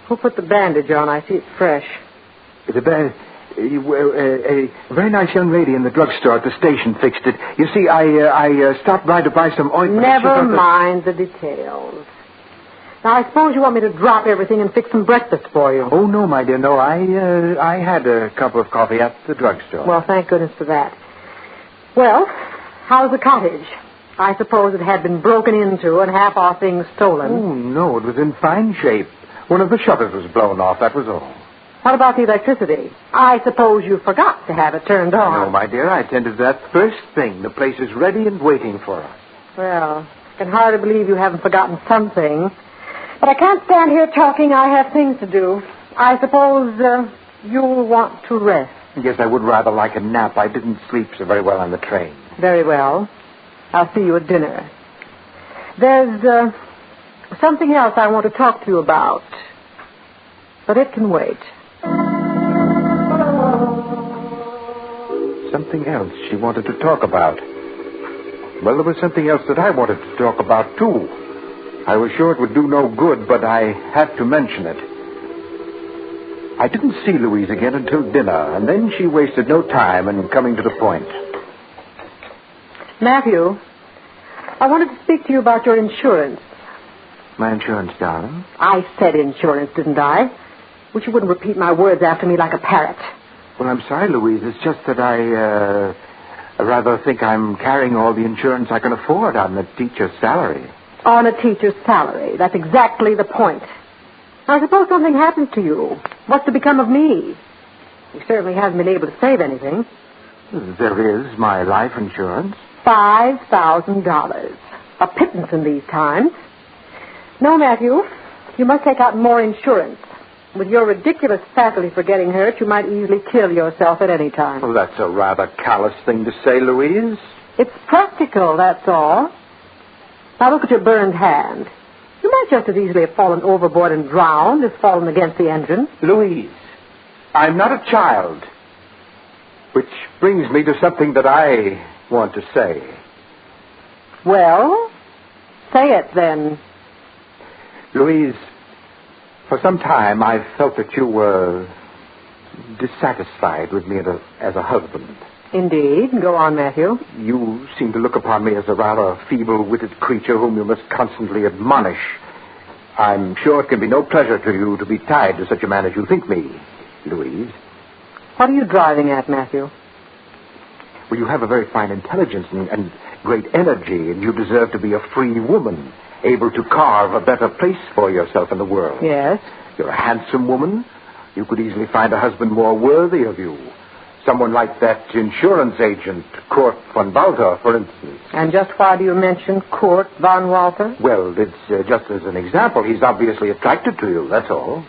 Who put the bandage on? I see it's fresh. A very nice young lady in the drugstore at the station fixed it. You see, I stopped by to buy some ointment. Never mind the details. Now, I suppose you want me to drop everything and fix some breakfast for you. Oh, no, my dear, no. I had a cup of coffee at the drugstore. Well, thank goodness for that. Well, how's the cottage? I suppose it had been broken into and half our things stolen. Oh, no, it was in fine shape. One of the shutters was blown off, that was all. What about the electricity? I suppose you forgot to have it turned on. No, my dear, I attended to that first thing. The place is ready and waiting for us. Well, I can hardly believe you haven't forgotten something. But I can't stand here talking. I have things to do. I suppose you'll want to rest. Yes, I would rather like a nap. I didn't sleep so very well on the train. Very well. I'll see you at dinner. There's something else I want to talk to you about. But it can wait. Something else she wanted to talk about. Well, there was something else that I wanted to talk about, too. I was sure it would do no good, but I had to mention it. I didn't see Louise again until dinner, and then she wasted no time in coming to the point. Matthew, I wanted to speak to you about your insurance. My insurance, darling? I said insurance, didn't I? Wish you wouldn't repeat my words after me like a parrot. Well, I'm sorry, Louise. It's just that I rather think I'm carrying all the insurance I can afford on the teacher's salary. On a teacher's salary. That's exactly the point. Now, suppose something happens to you. What's to become of me? He certainly hasn't been able to save anything. There is my life insurance. $5,000. A pittance in these times. No, Matthew, you must take out more insurance. With your ridiculous faculty for getting hurt, you might easily kill yourself at any time. Well, that's a rather callous thing to say, Louise. It's practical, that's all. Now look at your burned hand. You might just as easily have fallen overboard and drowned as fallen against the engine. Louise, I'm not a child. Which brings me to something that I want to say. Well, say it then. Louise, for some time I've felt that you were dissatisfied with me as a husband. Indeed. Go on, Matthew. You seem to look upon me as a rather feeble-witted creature whom you must constantly admonish. I'm sure it can be no pleasure to you to be tied to such a man as you think me, Louise. What are you driving at, Matthew? Well, you have a very fine intelligence and great energy, and you deserve to be a free woman, able to carve a better place for yourself in the world. Yes? You're a handsome woman. You could easily find a husband more worthy of you. Someone like that insurance agent, Kurt von Walter, for instance. And just why do you mention Kurt von Walter? Well, it's just as an example. He's obviously attracted to you, that's all.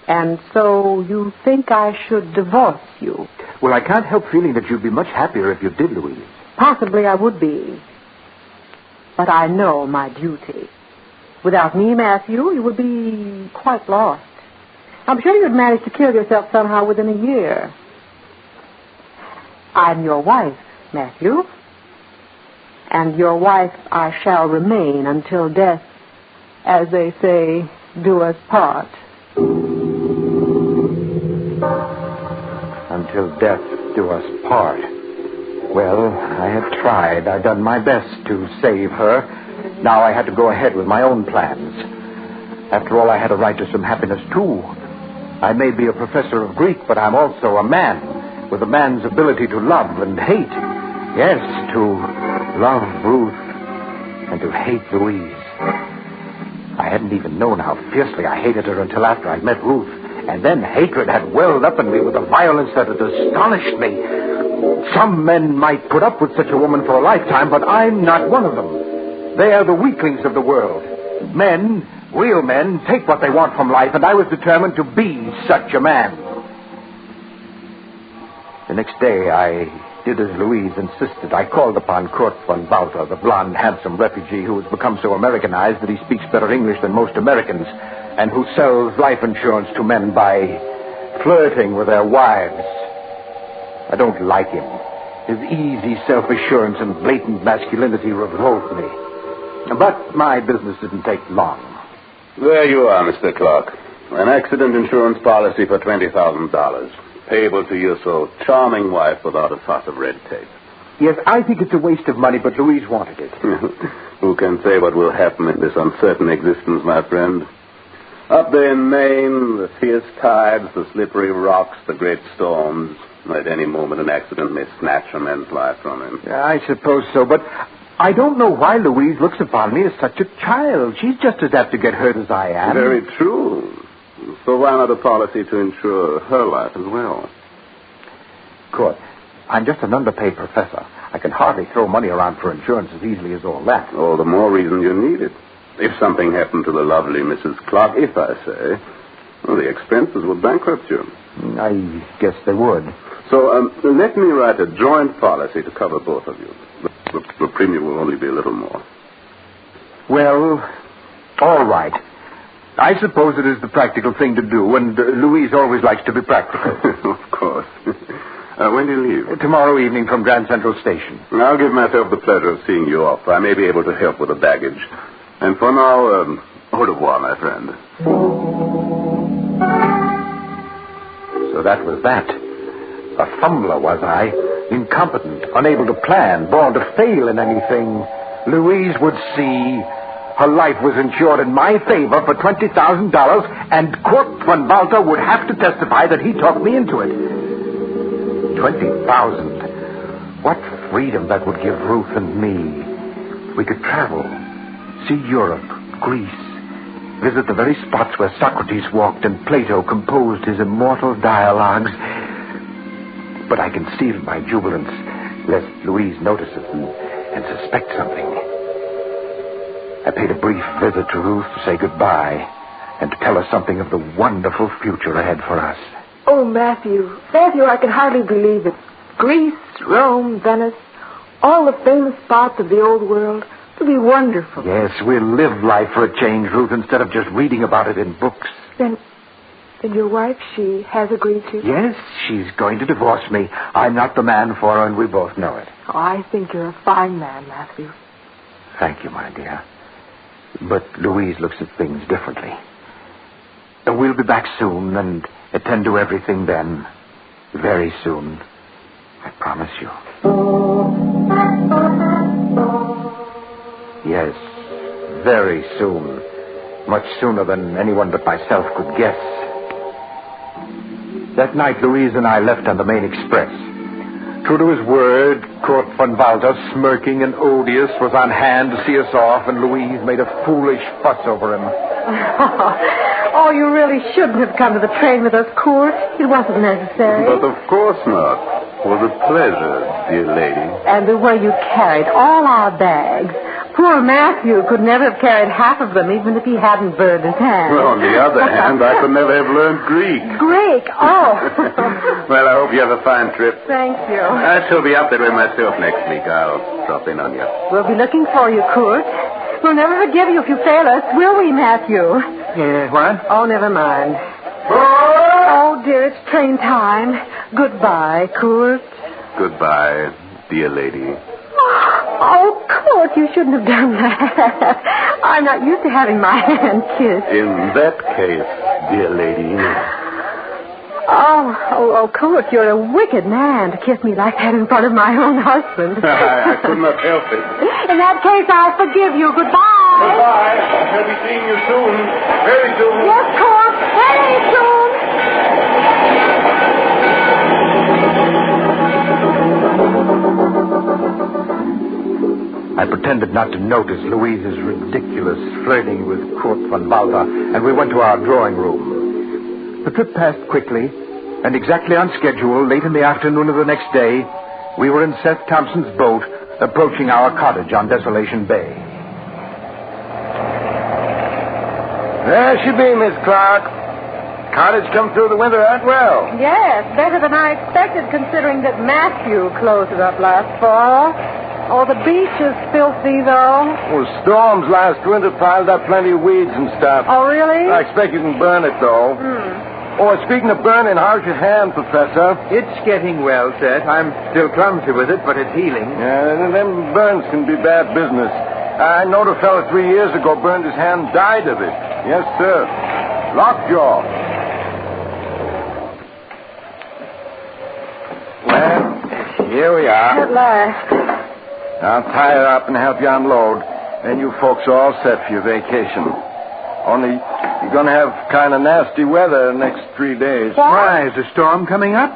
And so you think I should divorce you? Well, I can't help feeling that you'd be much happier if you did, Louise. Possibly I would be. But I know my duty. Without me, Matthew, you would be quite lost. I'm sure you'd manage to kill yourself somehow within a year. I'm your wife, Matthew. And your wife I shall remain until death, as they say, do us part. Until death do us part. Well, I had tried. I'd done my best to save her. Now I had to go ahead with my own plans. After all, I had a right to some happiness, too. I may be a professor of Greek, but I'm also a man with a man's ability to love and hate. Yes, to love Ruth and to hate Louise. I hadn't even known how fiercely I hated her until after I met Ruth. And then hatred had welled up in me with a violence that had astonished me. Some men might put up with such a woman for a lifetime, but I'm not one of them. They are the weaklings of the world. Men, real men, take what they want from life, and I was determined to be such a man. The next day, I did as Louise insisted. I called upon Kurt von Walter, the blonde, handsome refugee who has become so Americanized that he speaks better English than most Americans, and who sells life insurance to men by flirting with their wives. I don't like him. His easy self-assurance and blatant masculinity revolt me. But my business didn't take long. There you are, Mr. Clark. An accident insurance policy for $20,000. Payable to your so charming wife without a fuss of red tape. Yes, I think it's a waste of money, but Louise wanted it. Who can say what will happen in this uncertain existence, my friend? Up there in Maine, the fierce tides, the slippery rocks, the great storms. At any moment, an accident may snatch a man's life from him. Yeah, I suppose so, but I don't know why Louise looks upon me as such a child. She's just as apt to get hurt as I am. Very true. So why not a policy to insure her life as well? Court, I'm just an underpaid professor. I can hardly throw money around for insurance as easily as all that. All the more reason you need it. If something happened to the lovely Mrs. Clark, if I say, well, the expenses would bankrupt you. I guess they would. So let me write a joint policy to cover both of you. The premium will only be a little more. Well, all right. I suppose it is the practical thing to do, and Louise always likes to be practical. Of course. When do you leave? Tomorrow evening from Grand Central Station. I'll give myself the pleasure of seeing you off. I may be able to help with the baggage. And for now, au revoir, my friend. So that was that. A fumbler, was I? Incompetent, unable to plan, born to fail in anything. Louise would see her life was insured in my favor for $20,000, and Kurt von Walter would have to testify that he talked me into it. $20,000. What freedom that would give Ruth and me. We could travel, see Europe, Greece, visit the very spots where Socrates walked and Plato composed his immortal dialogues. But I concealed my jubilance, lest Louise notice it and suspect something. I paid a brief visit to Ruth to say goodbye and to tell her something of the wonderful future ahead for us. Oh, Matthew, I can hardly believe it. Greece, Rome, Venice, all the famous spots of the old world. It'll be wonderful. Yes, we'll live life for a change, Ruth, instead of just reading about it in books. Then your wife, she has agreed to? Yes, she's going to divorce me. I'm not the man for her, and we both know it. Oh, I think you're a fine man, Matthew. Thank you, my dear. But Louise looks at things differently. We'll be back soon, and attend to everything then. Very soon. I promise you. Yes, very soon. Much sooner than anyone but myself could guess. That night, Louise and I left on the main express. True to his word, Kurt von Walter, smirking and odious, was on hand to see us off, and Louise made a foolish fuss over him. Oh, you really shouldn't have come to the train with us, Kurt. It wasn't necessary. But of course not. It was a pleasure, dear lady. And the way you carried all our bags. Poor Matthew could never have carried half of them, even if he hadn't burned his hand. Well, on the other hand, I could never have learned Greek. Greek? Oh. Well, I hope you have a fine trip. Thank you. I shall be up that way myself next week. I'll drop in on you. We'll be looking for you, Kurt. We'll never forgive you if you fail us, will we, Matthew? What? Oh, never mind. Oh, dear, it's train time. Goodbye, Kurt. Goodbye, dear lady. Oh, Kurt, you shouldn't have done that. I'm not used to having my hand kissed. In that case, dear lady. Oh, Kurt, you're a wicked man to kiss me like that in front of my own husband. I could not help it. In that case, I'll forgive you. Goodbye. Goodbye. I shall be seeing you soon. Very soon. Yes, Kurt. Very soon. I pretended not to notice Louise's ridiculous flirting with Kurt von Walter, and we went to our drawing room. The trip passed quickly, and exactly on schedule, late in the afternoon of the next day, we were in Seth Thompson's boat, approaching our cottage on Desolation Bay. There she be, Miss Clark. Cottage come through the winter that well. Yes, better than I expected, considering that Matthew closed it up last fall. Oh, the beach is filthy, though. Well, storms last winter piled up plenty of weeds and stuff. Oh, really? I expect you can burn it, though. Oh, speaking of burning, how's your hand, Professor? It's getting well, Seth. I'm still clumsy with it, but it's healing. Yeah, them burns can be bad business. I knowed a fella 3 years ago burned his hand, died of it. Yes, sir. Lockjaw. Well, here we are. At last. I'll tie her up and help you unload. Then you folks are all set for your vacation. Only you're going to have kind of nasty weather the next 3 days. Why, is a storm coming up?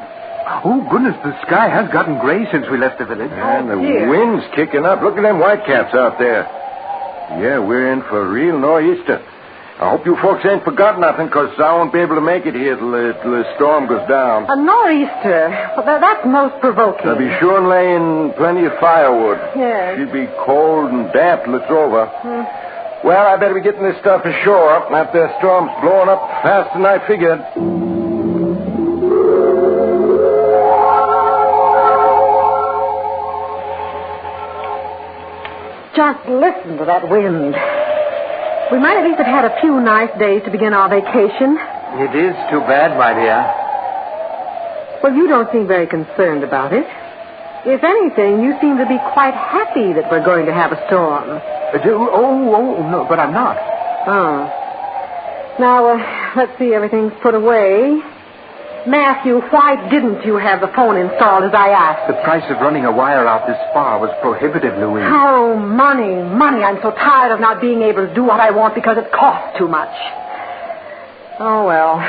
Oh, goodness, the sky has gotten gray since we left the village. And the wind's kicking up. Look at them whitecaps out there. Yeah, we're in for a real nor'easter. I hope you folks ain't forgot nothing, because I won't be able to make it here till the storm goes down. A nor'easter? Well, that's most provoking. I'll be sure and lay in plenty of firewood. Yes. She'll be cold and damp till it's over. Well, I better be getting this stuff ashore. After the storm's blowing up faster than I figured. Just listen to that wind. We might at least have had a few nice days to begin our vacation. It is too bad, my dear. Well, you don't seem very concerned about it. If anything, you seem to be quite happy that we're going to have a storm. No, but I'm not. Oh. Now, let's see, everything's put away. Matthew, why didn't you have the phone installed as I asked? The price of running a wire out this far was prohibitive, Louise. Oh, money. I'm so tired of not being able to do what I want because it costs too much. Oh, well.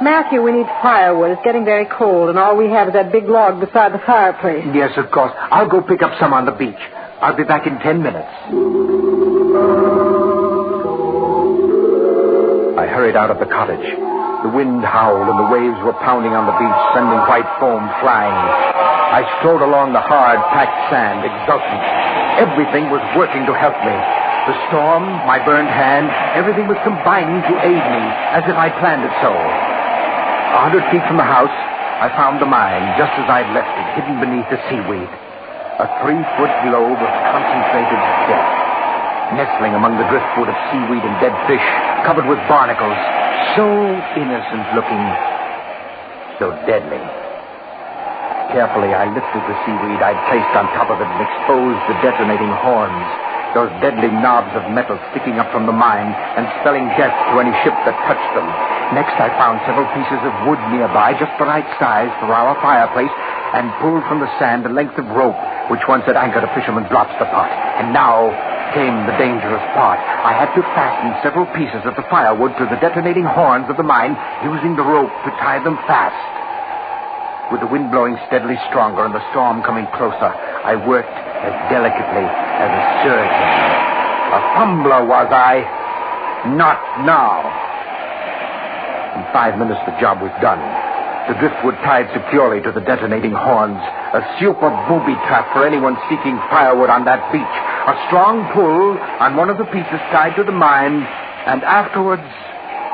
Matthew, we need firewood. It's getting very cold, and all we have is that big log beside the fireplace. Yes, of course. I'll go pick up some on the beach. I'll be back in 10 minutes. I hurried out of the cottage. The wind howled and the waves were pounding on the beach, sending white foam flying. I strode along the hard, packed sand, exultant. Everything was working to help me. The storm, my burned hand, everything was combining to aid me, as if I planned it so. 100 feet from the house, I found the mine, just as I'd left it, hidden beneath the seaweed. A 3-foot globe of concentrated death, nestling among the driftwood of seaweed and dead fish, covered with barnacles, so innocent looking, so deadly. Carefully, I lifted the seaweed I'd placed on top of it and exposed the detonating horns. those deadly knobs of metal sticking up from the mine and spelling death to any ship that touched them. Next, I found several pieces of wood nearby, just the right size for our fireplace, and pulled from the sand a length of rope, which once had anchored a fisherman's lobster pot. And now came the dangerous part. I had to fasten several pieces of the firewood to the detonating horns of the mine, using the rope to tie them fast. With the wind blowing steadily stronger and the storm coming closer, I worked as delicately as a surgeon. A fumbler was I. Not now. In 5 minutes, the job was done. The driftwood tied securely to the detonating horns. A super booby trap for anyone seeking firewood on that beach. A strong pull on one of the pieces tied to the mine. And afterwards,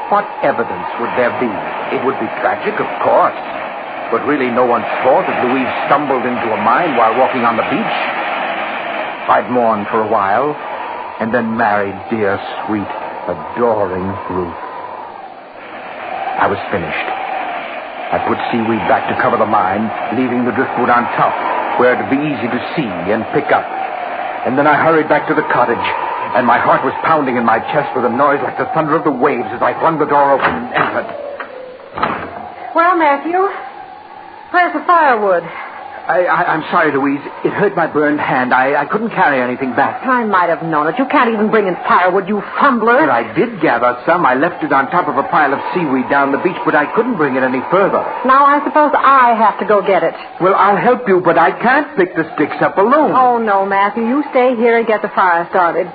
what evidence would there be? It would be tragic, of course. But really no one's fault if Louise stumbled into a mine while walking on the beach. I'd mourn for a while, and then married dear, sweet, adoring Ruth. I was finished. I put seaweed back to cover the mine, leaving the driftwood on top, where it would be easy to see and pick up. And then I hurried back to the cottage, and my heart was pounding in my chest with a noise like the thunder of the waves as I flung the door open and entered. Well, Matthew, where's the firewood? I'm sorry, Louise. It hurt my burned hand. I couldn't carry anything back. I might have known it. You can't even bring in firewood, you fumbler. Well, I did gather some. I left it on top of a pile of seaweed down the beach, but I couldn't bring it any further. Now I suppose I have to go get it. Well, I'll help you, but I can't pick the sticks up alone. Oh, no, Matthew. You stay here and get the fire started.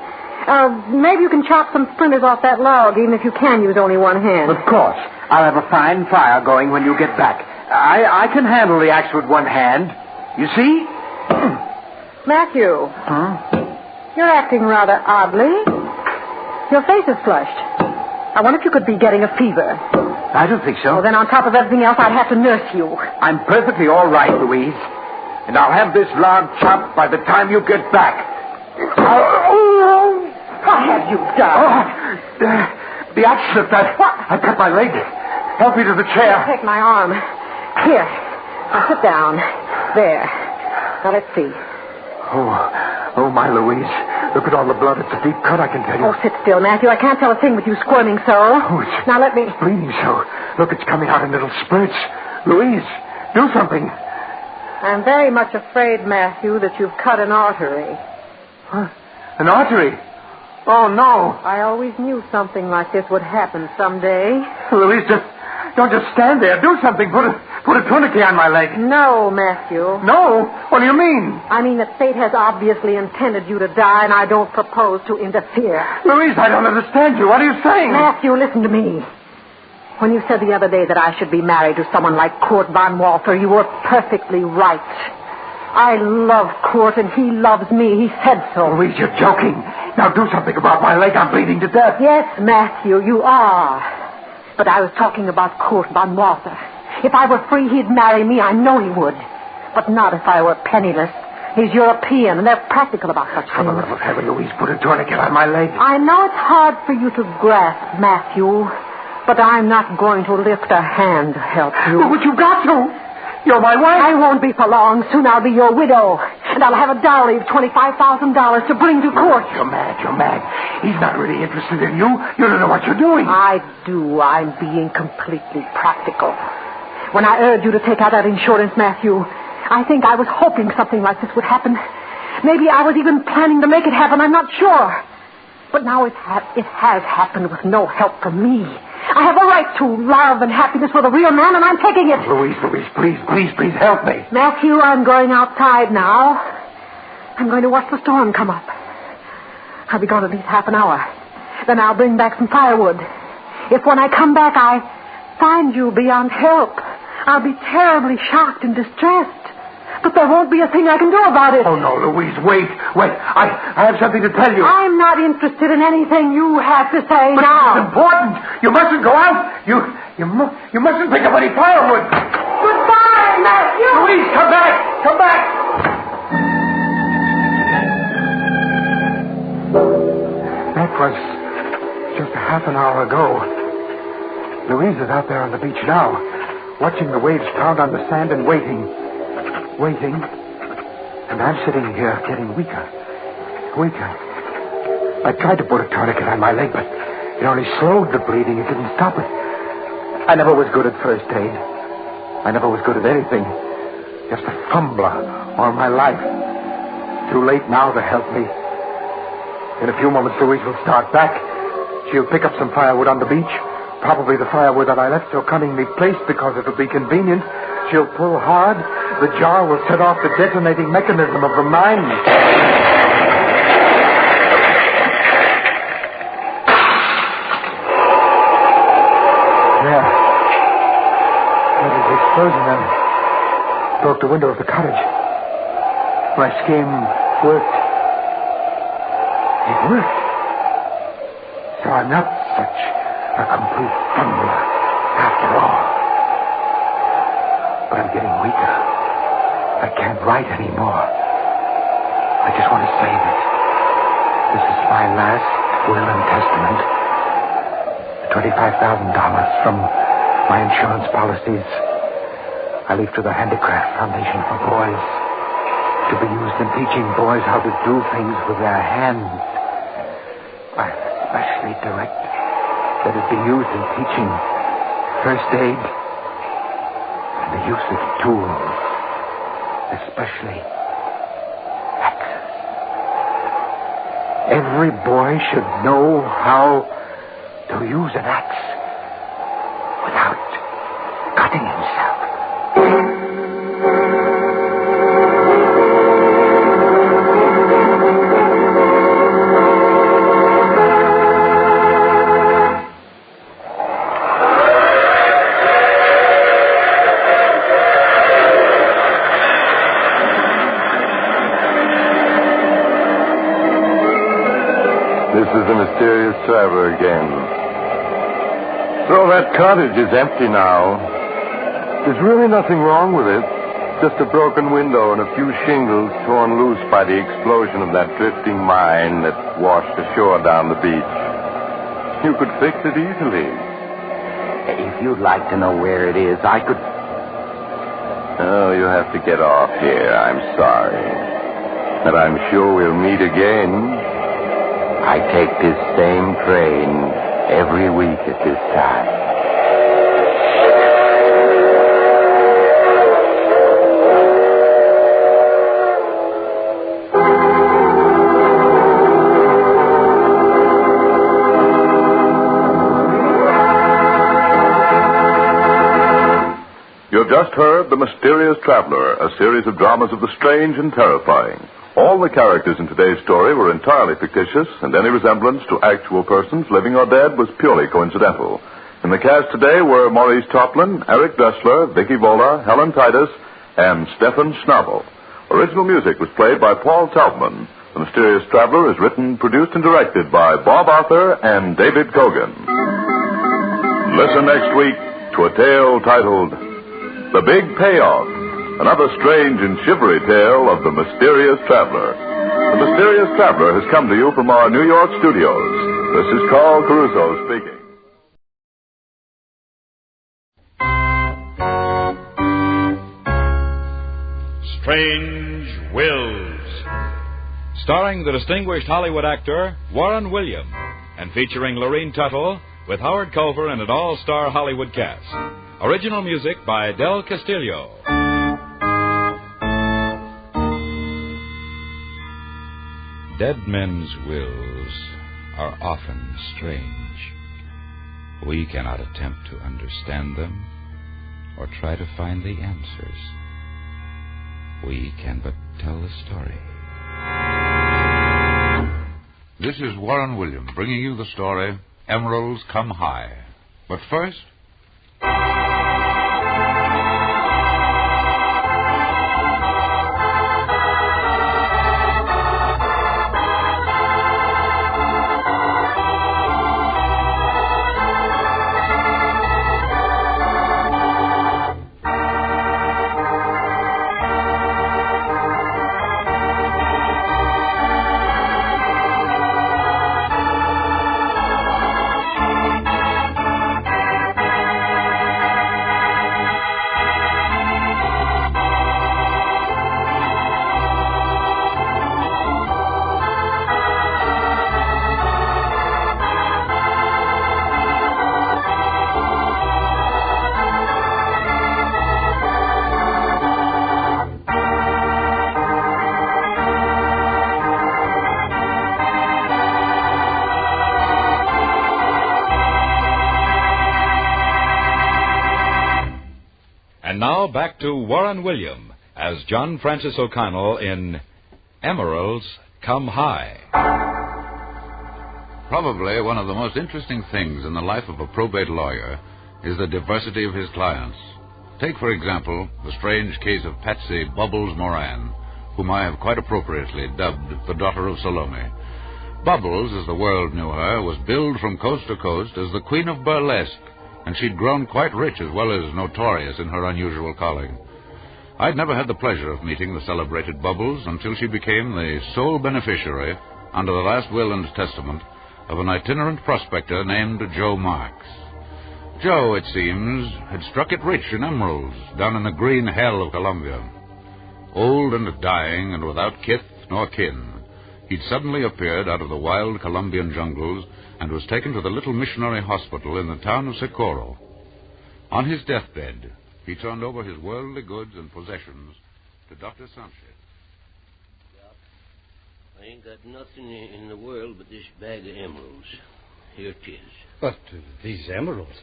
Maybe you can chop some splinters off that log, even if you can use only one hand. Of course. I'll have a fine fire going when you get back. I can handle the axe with one hand. You see? Matthew. Huh? You're acting rather oddly. Your face is flushed. I wonder if you could be getting a fever. I don't think so. Well, then on top of everything else, I'd have to nurse you. I'm perfectly all right, Louise. And I'll have this log chopped by the time you get back. What have you done? The axe slipped. I cut my leg. Help me to the chair. Take my arm. Here. Now sit down. There. Now, let's see. Oh, my Louise. Look at all the blood. It's a deep cut, I can tell you. Oh, sit still, Matthew. I can't tell a thing with you squirming so. Oh, it's now, let me... bleeding so. Look, it's coming out in little spurts. Louise, do something. I'm very much afraid, Matthew, that you've cut an artery. Huh? An artery? Oh, no. I always knew something like this would happen someday. Louise, don't just stand there. Do something. Put a tourniquet on my leg. No, Matthew. No? What do you mean? I mean that fate has obviously intended you to die, and I don't propose to interfere. Louise, I don't understand you. What are you saying? Matthew, listen to me. When you said the other day that I should be married to someone like Kurt von Walther, you were perfectly right. I love Kurt, and he loves me. He said so. Louise, you're joking. Now do something about my leg. I'm bleeding to death. Yes, Matthew, you are. But I was talking about Kurt von Walther. If I were free, he'd marry me. I know he would. But not if I were penniless. He's European, and they're practical about such things. For the love of heaven, Louise, put a tourniquet on my leg. I know it's hard for you to grasp, Matthew, but I'm not going to lift a hand to help you. But you've got to. You're my wife. I won't be for long. Soon I'll be your widow. And I'll have a dowry of $25,000 to bring to court. You're mad. He's not really interested in you. You don't know what you're doing. I do. I'm being completely practical. When I urged you to take out that insurance, Matthew, I think I was hoping something like this would happen. Maybe I was even planning to make it happen. I'm not sure. But now it has happened with no help from me. I have a right to love and happiness with a real man, and I'm taking it. Louise, please help me. Matthew, I'm going outside now. I'm going to watch the storm come up. I'll be gone at least half an hour. Then I'll bring back some firewood. If when I come back I find you beyond help, I'll be terribly shocked and distressed. But there won't be a thing I can do about it. Oh, no, Louise, wait. I have something to tell you. I'm not interested in anything you have to say but now. It's important. You mustn't go out. You mustn't pick up any firewood. Goodbye, Matthew. Louise, come back. Come back. That was just a half an hour ago. Louise is out there on the beach now, watching the waves pound on the sand and waiting. And I'm sitting here getting weaker. I tried to put a tourniquet on my leg, but it only slowed the bleeding. It didn't stop it. I never was good at first aid. I never was good at anything. Just a fumbler all my life. Too late now to help me. In a few moments, Louise will start back. She'll pick up some firewood on the beach. Probably the firewood that I left so cunningly placed because it'll be convenient. She'll pull hard. The jar will set off the detonating mechanism of the mine. There. That is the explosion then. Broke the window of the cottage. My scheme worked. It worked. So I'm not such a complete fumbler after all. But I'm getting weaker. I can't write anymore. I just want to say that this is my last will and testament. The $25,000 from my insurance policies I leave to the Handicraft Foundation for Boys, to be used in teaching boys how to do things with their hands. I especially direct that it be used in teaching first aid and the use of tools, especially axes. Every boy should know how to use an axe without cutting himself. This is the mysterious traveler again. So that cottage is empty now. There's really nothing wrong with it. Just a broken window and a few shingles torn loose by the explosion of that drifting mine that washed ashore down the beach. You could fix it easily. If you'd like to know where it is, I could... Oh, you have to get off here. I'm sorry. But I'm sure we'll meet again. I take this same train every week at this time. You have just heard The Mysterious Traveler, a series of dramas of the strange and terrifying. All the characters in today's story were entirely fictitious, and any resemblance to actual persons, living or dead, was purely coincidental. In the cast today were Maurice Toplin, Eric Dressler, Vicky Vola, Helen Titus, and Stephen Schnabel. Original music was played by Paul Taubman. The Mysterious Traveler is written, produced, and directed by Bob Arthur and David Kogan. Listen next week to a tale titled The Big Payoff. Another strange and shivery tale of the Mysterious Traveler. The Mysterious Traveler has come to you from our New York studios. This is Carl Caruso speaking. Strange Wills, starring the distinguished Hollywood actor Warren William, and featuring Lorene Tuttle with Howard Culver and an all-star Hollywood cast. Original music by Del Castillo. Dead men's wills are often strange. We cannot attempt to understand them or try to find the answers. We can but tell the story. This is Warren William bringing you the story, Emeralds Come High. But first... now back to Warren William as John Francis O'Connell in Emeralds Come High. Probably one of the most interesting things in the life of a probate lawyer is the diversity of his clients. Take, for example, the strange case of Patsy Bubbles Moran, whom I have quite appropriately dubbed the daughter of Salome. Bubbles, as the world knew her, was billed from coast to coast as the queen of burlesque, and she'd grown quite rich as well as notorious in her unusual calling. I'd never had the pleasure of meeting the celebrated Bubbles until she became the sole beneficiary, under the last will and testament, of an itinerant prospector named Joe Marks. Joe, it seems, had struck it rich in emeralds down in the green hell of Colombia. Old and dying and without kith nor kin, he'd suddenly appeared out of the wild Colombian jungles and was taken to the little missionary hospital in the town of Socorro. On his deathbed, he turned over his worldly goods and possessions to Dr. Sanchez. I ain't got nothing in the world but this bag of emeralds. Here it is. But these emeralds?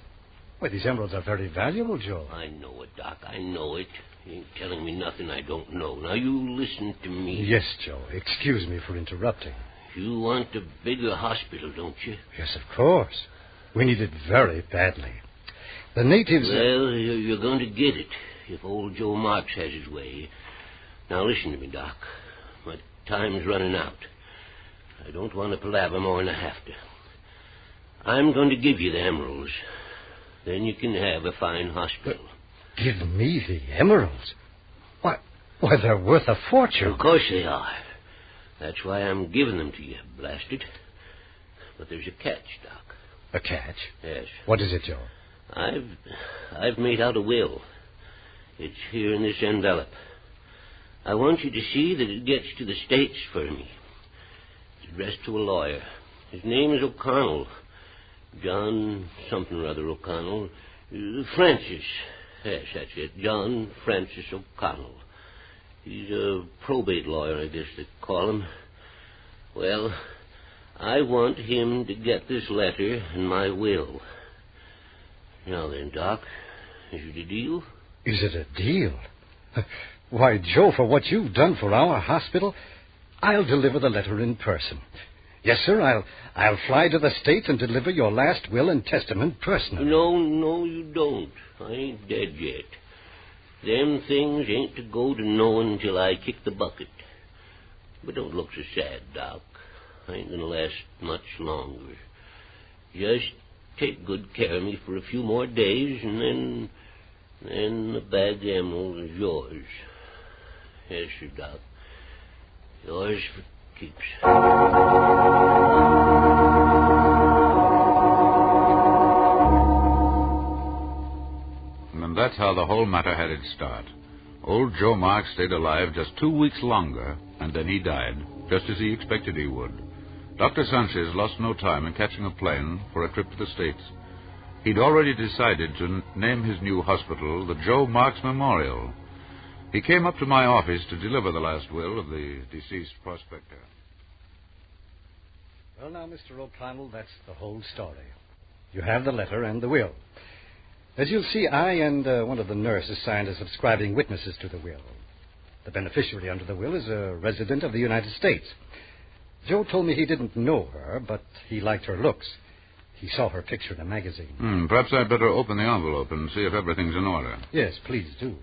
Why, these emeralds are very valuable, Joe. I know it, Doc. I know it. You ain't telling me nothing I don't know. Now, you listen to me. Yes, Joe. Excuse me for interrupting. You want a bigger hospital, don't you? Yes, of course. We need it very badly. The natives... Well, you're going to get it if old Joe Marks has his way. Now, listen to me, Doc. My time's running out. I don't want to palaver more than I have to. I'm going to give you the emeralds. Then you can have a fine hospital. But give me the emeralds? Why, they're worth a fortune. Of course they are. That's why I'm giving them to you, blasted. But there's a catch, Doc. A catch? Yes. What is it, Joe? I've made out a will. It's here in this envelope. I want you to see that it gets to the States for me. It's addressed to a lawyer. His name is O'Connell. John something or other O'Connell. Francis. Yes, that's it. John Francis O'Connell. He's a probate lawyer, I guess they call him. Well, I want him to get this letter and my will. Now then, Doc, is it a deal? Is it a deal? Why, Joe, for what you've done for our hospital, I'll deliver the letter in person. Yes, sir, I'll fly to the States and deliver your last will and testament personally. No, you don't. I ain't dead yet. Them things ain't to go to no one until I kick the bucket. But don't look so sad, Doc. I ain't gonna last much longer. Just take good care of me for a few more days, and then the bag of emeralds is yours. Yes, sir, Doc. Yours for keeps. And that's how the whole matter had its start. Old Joe Marks stayed alive just 2 weeks longer, and then he died, just as he expected he would. Dr. Sanchez lost no time in catching a plane for a trip to the States. He'd already decided to name his new hospital the Joe Marks Memorial. He came up to my office to deliver the last will of the deceased prospector. Well, now, Mr. O'Connell, that's the whole story. You have the letter and the will. As you'll see, I and one of the nurses signed as subscribing witnesses to the will. The beneficiary under the will is a resident of the United States. Joe told me he didn't know her, but he liked her looks. He saw her picture in a magazine. Perhaps I'd better open the envelope and see if everything's in order. Yes, please do.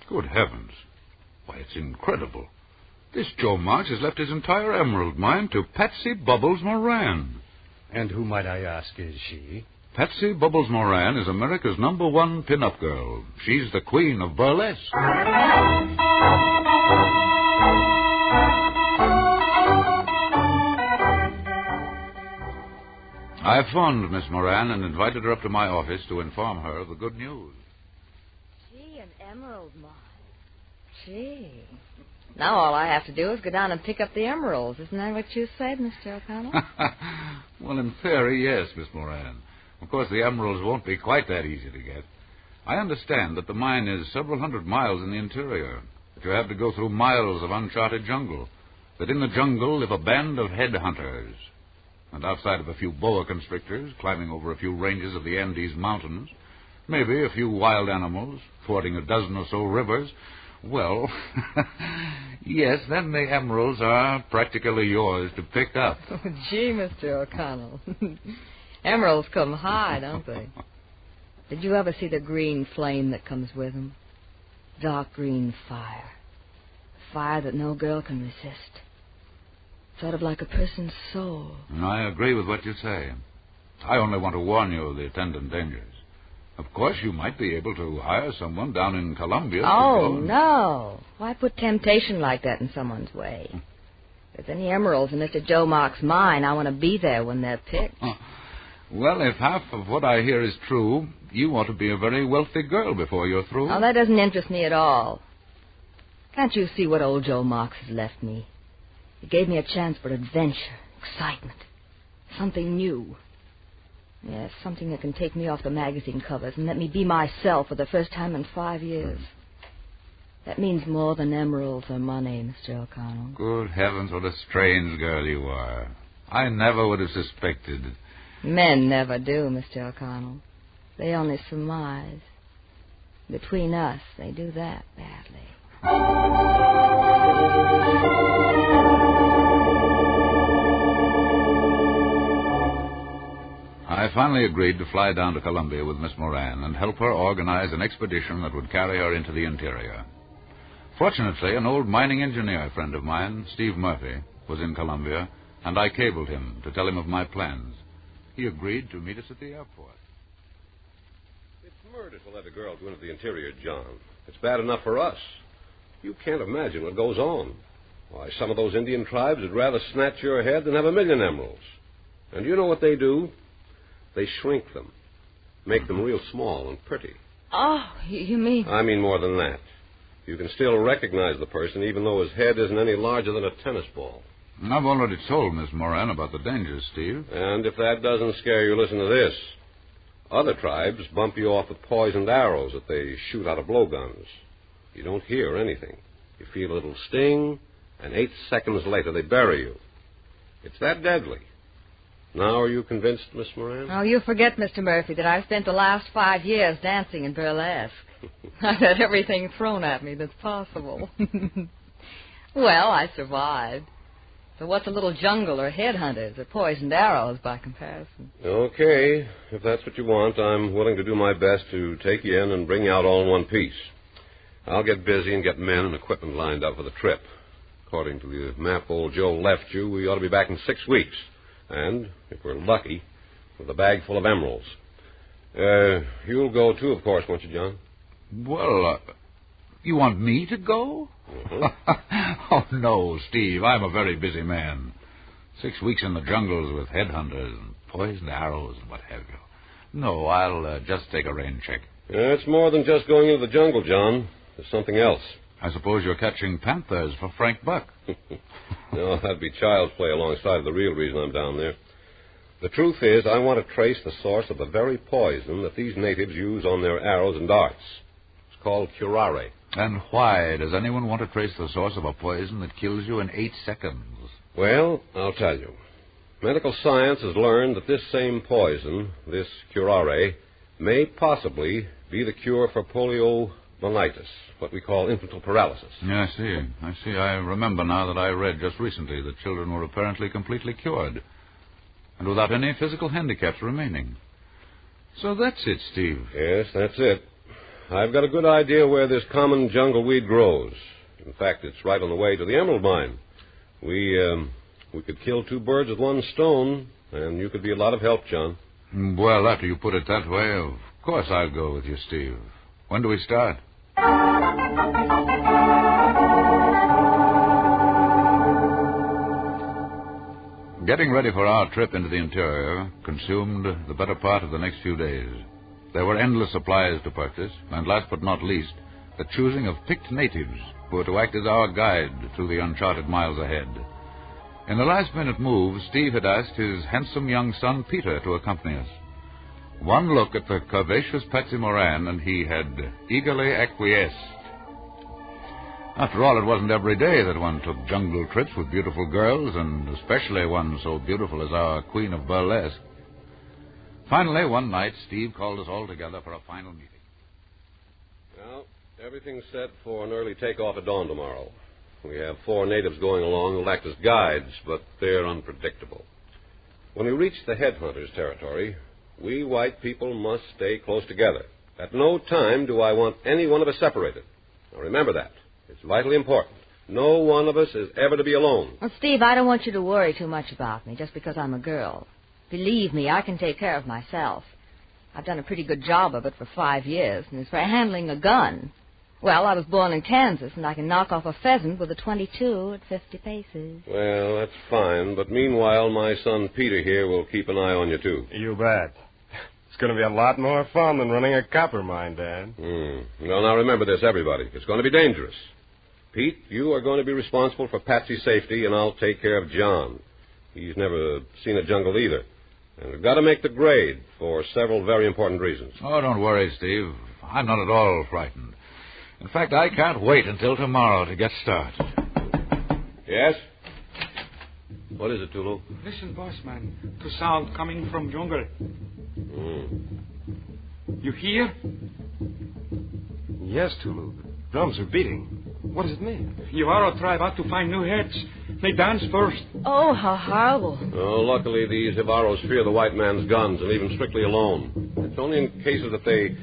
Good heavens. Why, it's incredible. This Joe Marks has left his entire emerald mine to Patsy Bubbles Moran. And who, might I ask, is she? Patsy Bubbles Moran is America's #1 pin-up girl. She's the queen of burlesque. I phoned Miss Moran and invited her up to my office to inform her of the good news. Gee, an emerald mine. Gee. Now all I have to do is go down and pick up the emeralds. Isn't that what you said, Mr. O'Connell? Well, in theory, yes, Miss Moran. Of course, the emeralds won't be quite that easy to get. I understand that the mine is several hundred miles in the interior, that you have to go through miles of uncharted jungle, that in the jungle live a band of headhunters. And outside of a few boa constrictors, climbing over a few ranges of the Andes Mountains, maybe a few wild animals, fording a dozen or so rivers, well, yes, then the emeralds are practically yours to pick up. Oh, gee, Mr. O'Connell. Emeralds come high, don't they? Did you ever see the green flame that comes with them? Dark green fire. Fire that no girl can resist. Sort of like a person's soul. I agree with what you say. I only want to warn you of the attendant dangers. Of course, you might be able to hire someone down in Colombia. Oh, no. Why put temptation like that in someone's way? If there's any emeralds in Mr. Joe Mark's mine, I want to be there when they're picked. Well, if half of what I hear is true, you ought to be a very wealthy girl before you're through. Oh, that doesn't interest me at all. Can't you see what old Joe Marks has left me? He gave me a chance for adventure, excitement, something new. Yes, something that can take me off the magazine covers and let me be myself for the first time in 5 years. That means more than emeralds or money, Mr. O'Connell. Good heavens, what a strange girl you are. I never would have suspected. Men never do, Mr. O'Connell. They only surmise. Between us, they do that badly. I finally agreed to fly down to Colombia with Miss Moran and help her organize an expedition that would carry her into the interior. Fortunately, an old mining engineer friend of mine, Steve Murphy, was in Colombia, and I cabled him to tell him of my plans. He agreed to meet us at the airport. It's murder to let a girl go into the interior, John. It's bad enough for us. You can't imagine what goes on. Why, some of those Indian tribes would rather snatch your head than have 1,000,000 emeralds. And you know what they do? They shrink them, make them real small and pretty. Oh, you mean... I mean more than that. You can still recognize the person even though his head isn't any larger than a tennis ball. I've already told Miss Moran about the dangers, Steve. And if that doesn't scare you, listen to this. Other tribes bump you off with poisoned arrows that they shoot out of blowguns. You don't hear anything. You feel a little sting, and 8 seconds later they bury you. It's that deadly. Now, are you convinced, Miss Moran? Oh, you forget, Mr. Murphy, that I've spent the last 5 years dancing in burlesque. I've had everything thrown at me that's possible. Well, I survived. So what's a little jungle or headhunters or poisoned arrows by comparison? Okay. If that's what you want, I'm willing to do my best to take you in and bring you out all in one piece. I'll get busy and get men and equipment lined up for the trip. According to the map old Joe left you, we ought to be back in 6 weeks. And, if we're lucky, with a bag full of emeralds. You'll go, too, of course, won't you, John? Well, you want me to go? Mm-hmm. Oh, no, Steve. I'm a very busy man. 6 weeks in the jungles with headhunters and poisoned arrows and what have you. No, I'll just take a rain check. It's more than just going into the jungle, John. There's something else. I suppose you're catching panthers for Frank Buck. No, that'd be child's play alongside of the real reason I'm down there. The truth is, I want to trace the source of the very poison that these natives use on their arrows and darts. It's called curare. And why does anyone want to trace the source of a poison that kills you in 8 seconds? Well, I'll tell you. Medical science has learned that this same poison, this curare, may possibly be the cure for poliomyelitis, what we call infantile paralysis. Yeah, I see. I remember now that I read just recently that children were apparently completely cured and without any physical handicaps remaining. So that's it, Steve. Yes, that's it. I've got a good idea where this common jungle weed grows. In fact, it's right on the way to the emerald mine. We could kill 2 birds with 1 stone, and you could be a lot of help, John. Well, after you put it that way, of course I'll go with you, Steve. When do we start? Getting ready for our trip into the interior consumed the better part of the next few days. There were endless supplies to purchase, and last but not least, the choosing of picked natives who were to act as our guide through the uncharted miles ahead. In the last-minute move, Steve had asked his handsome young son, Peter, to accompany us. One look at the curvaceous Patsy Moran, and he had eagerly acquiesced. After all, it wasn't every day that one took jungle trips with beautiful girls, and especially one so beautiful as our Queen of Burlesque. Finally, one night, Steve called us all together for a final meeting. Well, everything's set for an early takeoff at dawn tomorrow. We have 4 natives going along who'll act as guides, but they're unpredictable. When we reach the headhunters' territory, we white people must stay close together. At no time do I want any one of us separated. Now, remember that. It's vitally important. No one of us is ever to be alone. Well, Steve, I don't want you to worry too much about me just because I'm a girl. Believe me, I can take care of myself. I've done a pretty good job of it for 5 years, and as for handling a gun, well, I was born in Kansas, and I can knock off a pheasant with a .22 at 50 paces. Well, that's fine, but meanwhile, my son Peter here will keep an eye on you, too. You bet. It's going to be a lot more fun than running a copper mine, Dad. Well, now remember this, everybody. It's going to be dangerous. Pete, you are going to be responsible for Patsy's safety, and I'll take care of John. He's never seen a jungle either. And we've got to make the grade for several very important reasons. Oh, don't worry, Steve. I'm not at all frightened. In fact, I can't wait until tomorrow to get started. Yes? What is it, Tulu? Listen, boss man, to sound coming from jungle. You hear? Yes, Tulu. The drums are beating. What does it mean? Yavaro tribe ought to find new heads. They dance first. Oh, how horrible. Oh, luckily, these Jivaros fear the white man's guns and leave him strictly alone. It's only in cases that they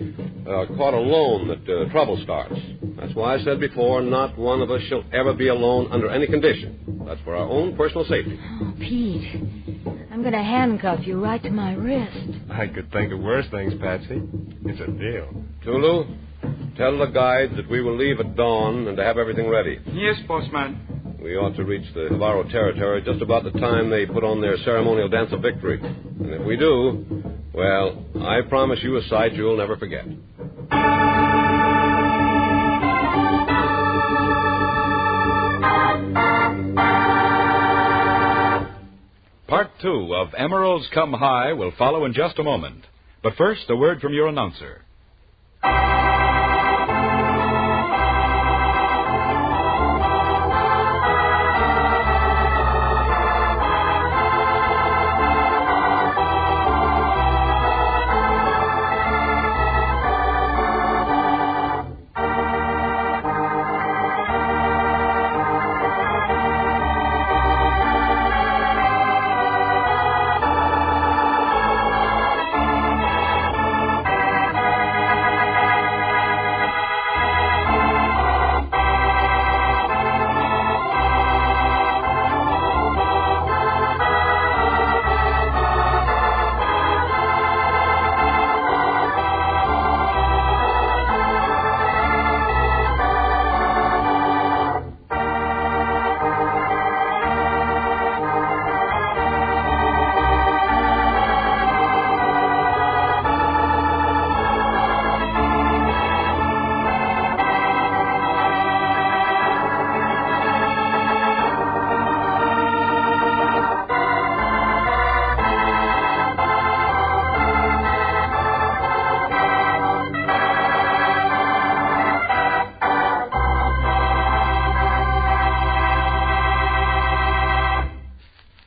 caught alone that trouble starts. That's why I said before, not one of us shall ever be alone under any condition. That's for our own personal safety. Oh, Pete, I'm going to handcuff you right to my wrist. I could think of worse things, Patsy. It's a deal. Tulu, tell the guides that we will leave at dawn and to have everything ready. Yes, boss man. We ought to reach the Jivaro territory just about the time they put on their ceremonial dance of victory. And if we do, well, I promise you a sight you'll never forget. Part 2 of Emeralds Come High will follow in just a moment. But first, a word from your announcer.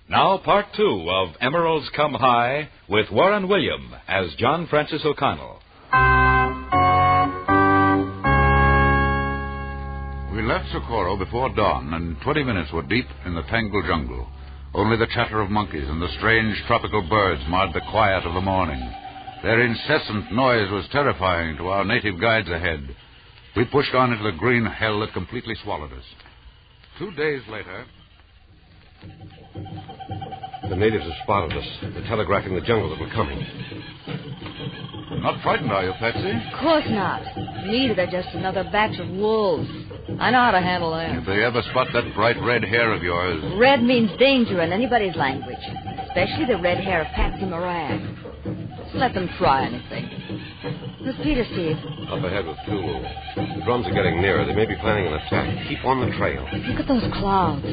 Now, Part 2 of Emeralds Come High with Warren William as John Francis O'Connell. We left Socorro before dawn, and 20 minutes were deep in the tangled jungle. Only the chatter of monkeys and the strange tropical birds marred the quiet of the morning. Their incessant noise was terrifying to our native guides ahead. We pushed on into the green hell that completely swallowed us. 2 days later... The natives have spotted us. They're telegraphing the jungle that we're coming. Not frightened, are you, Patsy? Of course not. To me, they're just another batch of wolves. I know how to handle them. If they ever spot that bright red hair of yours... Red means danger in anybody's language, especially the red hair of Patsy Moran. Just let them try anything. Where's Peter, Steve? Up ahead with Tulu. The drums are getting nearer. They may be planning an attack. Keep on the trail. Look at those clouds.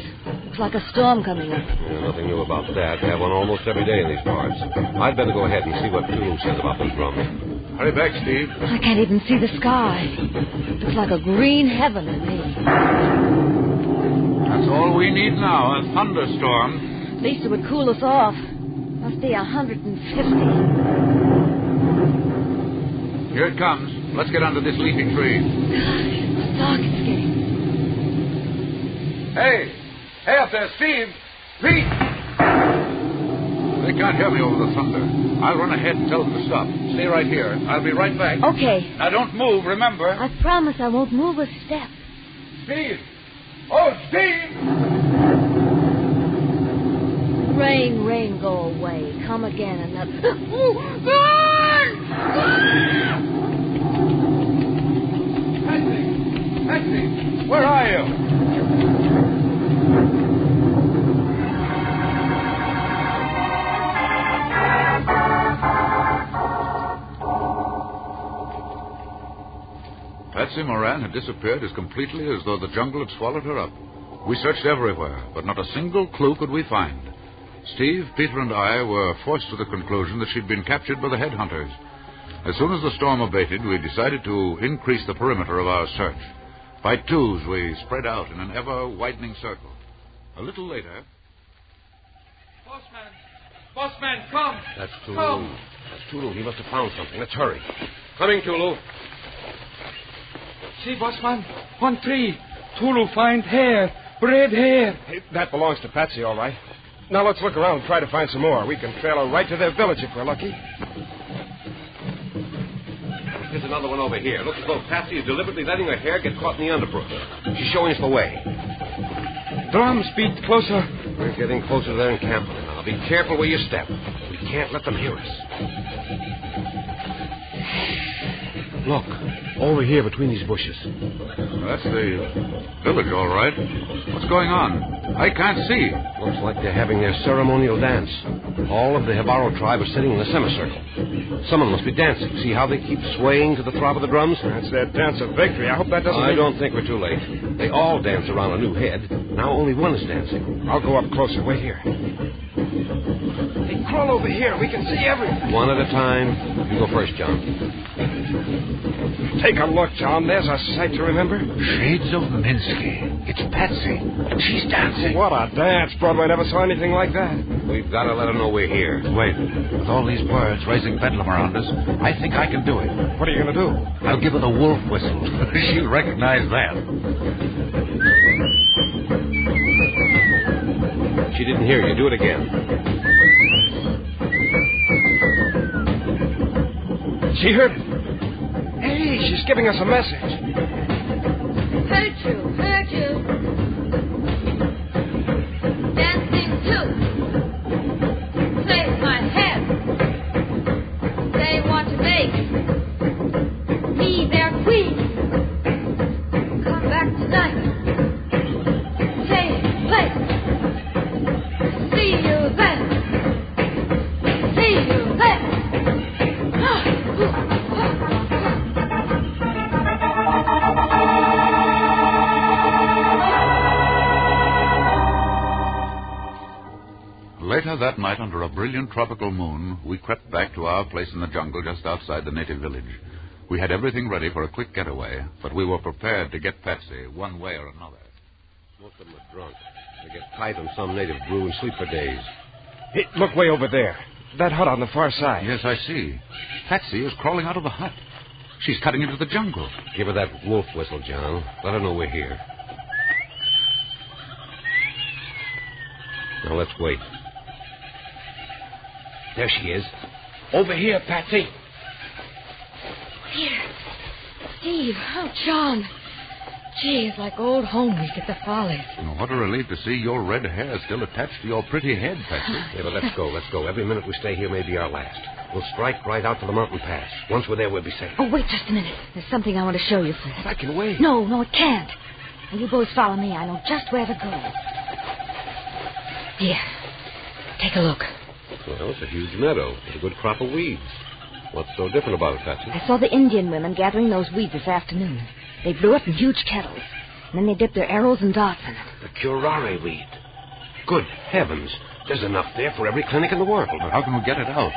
Looks like a storm coming up. Yeah, nothing new about that. We have one almost every day in these parts. I'd better go ahead and see what Tulu says about those drums. Hurry back, Steve. I can't even see the sky. Looks like a green heaven to me. That's all we need now, a thunderstorm. At least it would cool us off. Must be 150. Here it comes. Let's get under this leafy tree. Gosh, dark it's getting. Hey! Hey up there, Steve! Pete! They can't hear me over the thunder. I'll run ahead and tell them to stop. Stay right here. I'll be right back. Okay. Now, don't move, remember? I promise I won't move a step. Steve! Oh, Steve! Rain, go away. Come again and let... Patsy! Where are you? Patsy Moran had disappeared as completely as though the jungle had swallowed her up. We searched everywhere, but not a single clue could we find. Steve, Peter, and I were forced to the conclusion that she'd been captured by the headhunters. As soon as the storm abated, we decided to increase the perimeter of our search. By twos, we spread out in an ever-widening circle. A little later... Bossman, come! That's Tulu. Come. That's Tulu. He must have found something. Let's hurry. Coming, Tulu. See, Bossman, one tree. Tulu find hair, red hair. Hey, that belongs to Patsy, all right. Now let's look around and try to find some more. We can trail her right to their village if we're lucky. There's another one over here. Looks as though Patsy is deliberately letting her hair get caught in the underbrush. She's showing us the way. Drums beat closer. We're getting closer to their encampment now. Be careful where you step. We can't let them hear us. Look, over here between these bushes. That's the village, all right. What's going on? I can't see. Looks like they're having their ceremonial dance. All of the Hibaro tribe are sitting in a semicircle. Someone must be dancing. See how they keep swaying to the throb of the drums? That's their dance of victory. I hope that doesn't... I don't think we're too late. They all dance around a new head. Now only one is dancing. I'll go up closer. Wait here. Hey, crawl over here. We can see everything. One at a time. You go first, John. Take a look, John. There's a sight to remember. Shades of Minsky. It's Patsy. She's dancing. What a dance. Broadway never saw anything like that. We've got to let her know we're here. Wait. With all these birds raising bedlam around us, I think I can do it. What are you going to do? I'll give her the wolf whistle. She'll recognize that. She didn't hear you. Do it again. She heard it. Hey, she's giving us a message. Heard you. Dancing too. Save my head. They want to make me their queen. Come back tonight. Same place. See you then. Later that night, under a brilliant tropical moon, we crept back to our place in the jungle just outside the native village. We had everything ready for a quick getaway, but we were prepared to get Patsy one way or another. Most of them are drunk. They get tight on some native brew and sleep for days. Hey, look way over there. That hut on the far side. Yes, I see. Patsy is crawling out of the hut. She's cutting into the jungle. Give her that wolf whistle, John. Let her know we're here. Now let's wait. There she is. Over here, Patsy. Here. Steve. Oh, John. Gee, it's like old home week at the Follies. Well, what a relief to see your red hair still attached to your pretty head, Patsy. Yeah, but let's go. Every minute we stay here may be our last. We'll strike right out to the mountain pass. Once we're there, we'll be safe. Oh, wait just a minute. There's something I want to show you first. I can wait. No, it can't. Now, you boys follow me. I know just where to go. Here. Take a look. Well, it's a huge meadow with a good crop of weeds. What's so different about it, Patsy? I saw the Indian women gathering those weeds this afternoon. They blew up in huge kettles, and then they dipped their arrows and darts in it. The curare weed. Good heavens. There's enough there for every clinic in the world. But how can we get it out?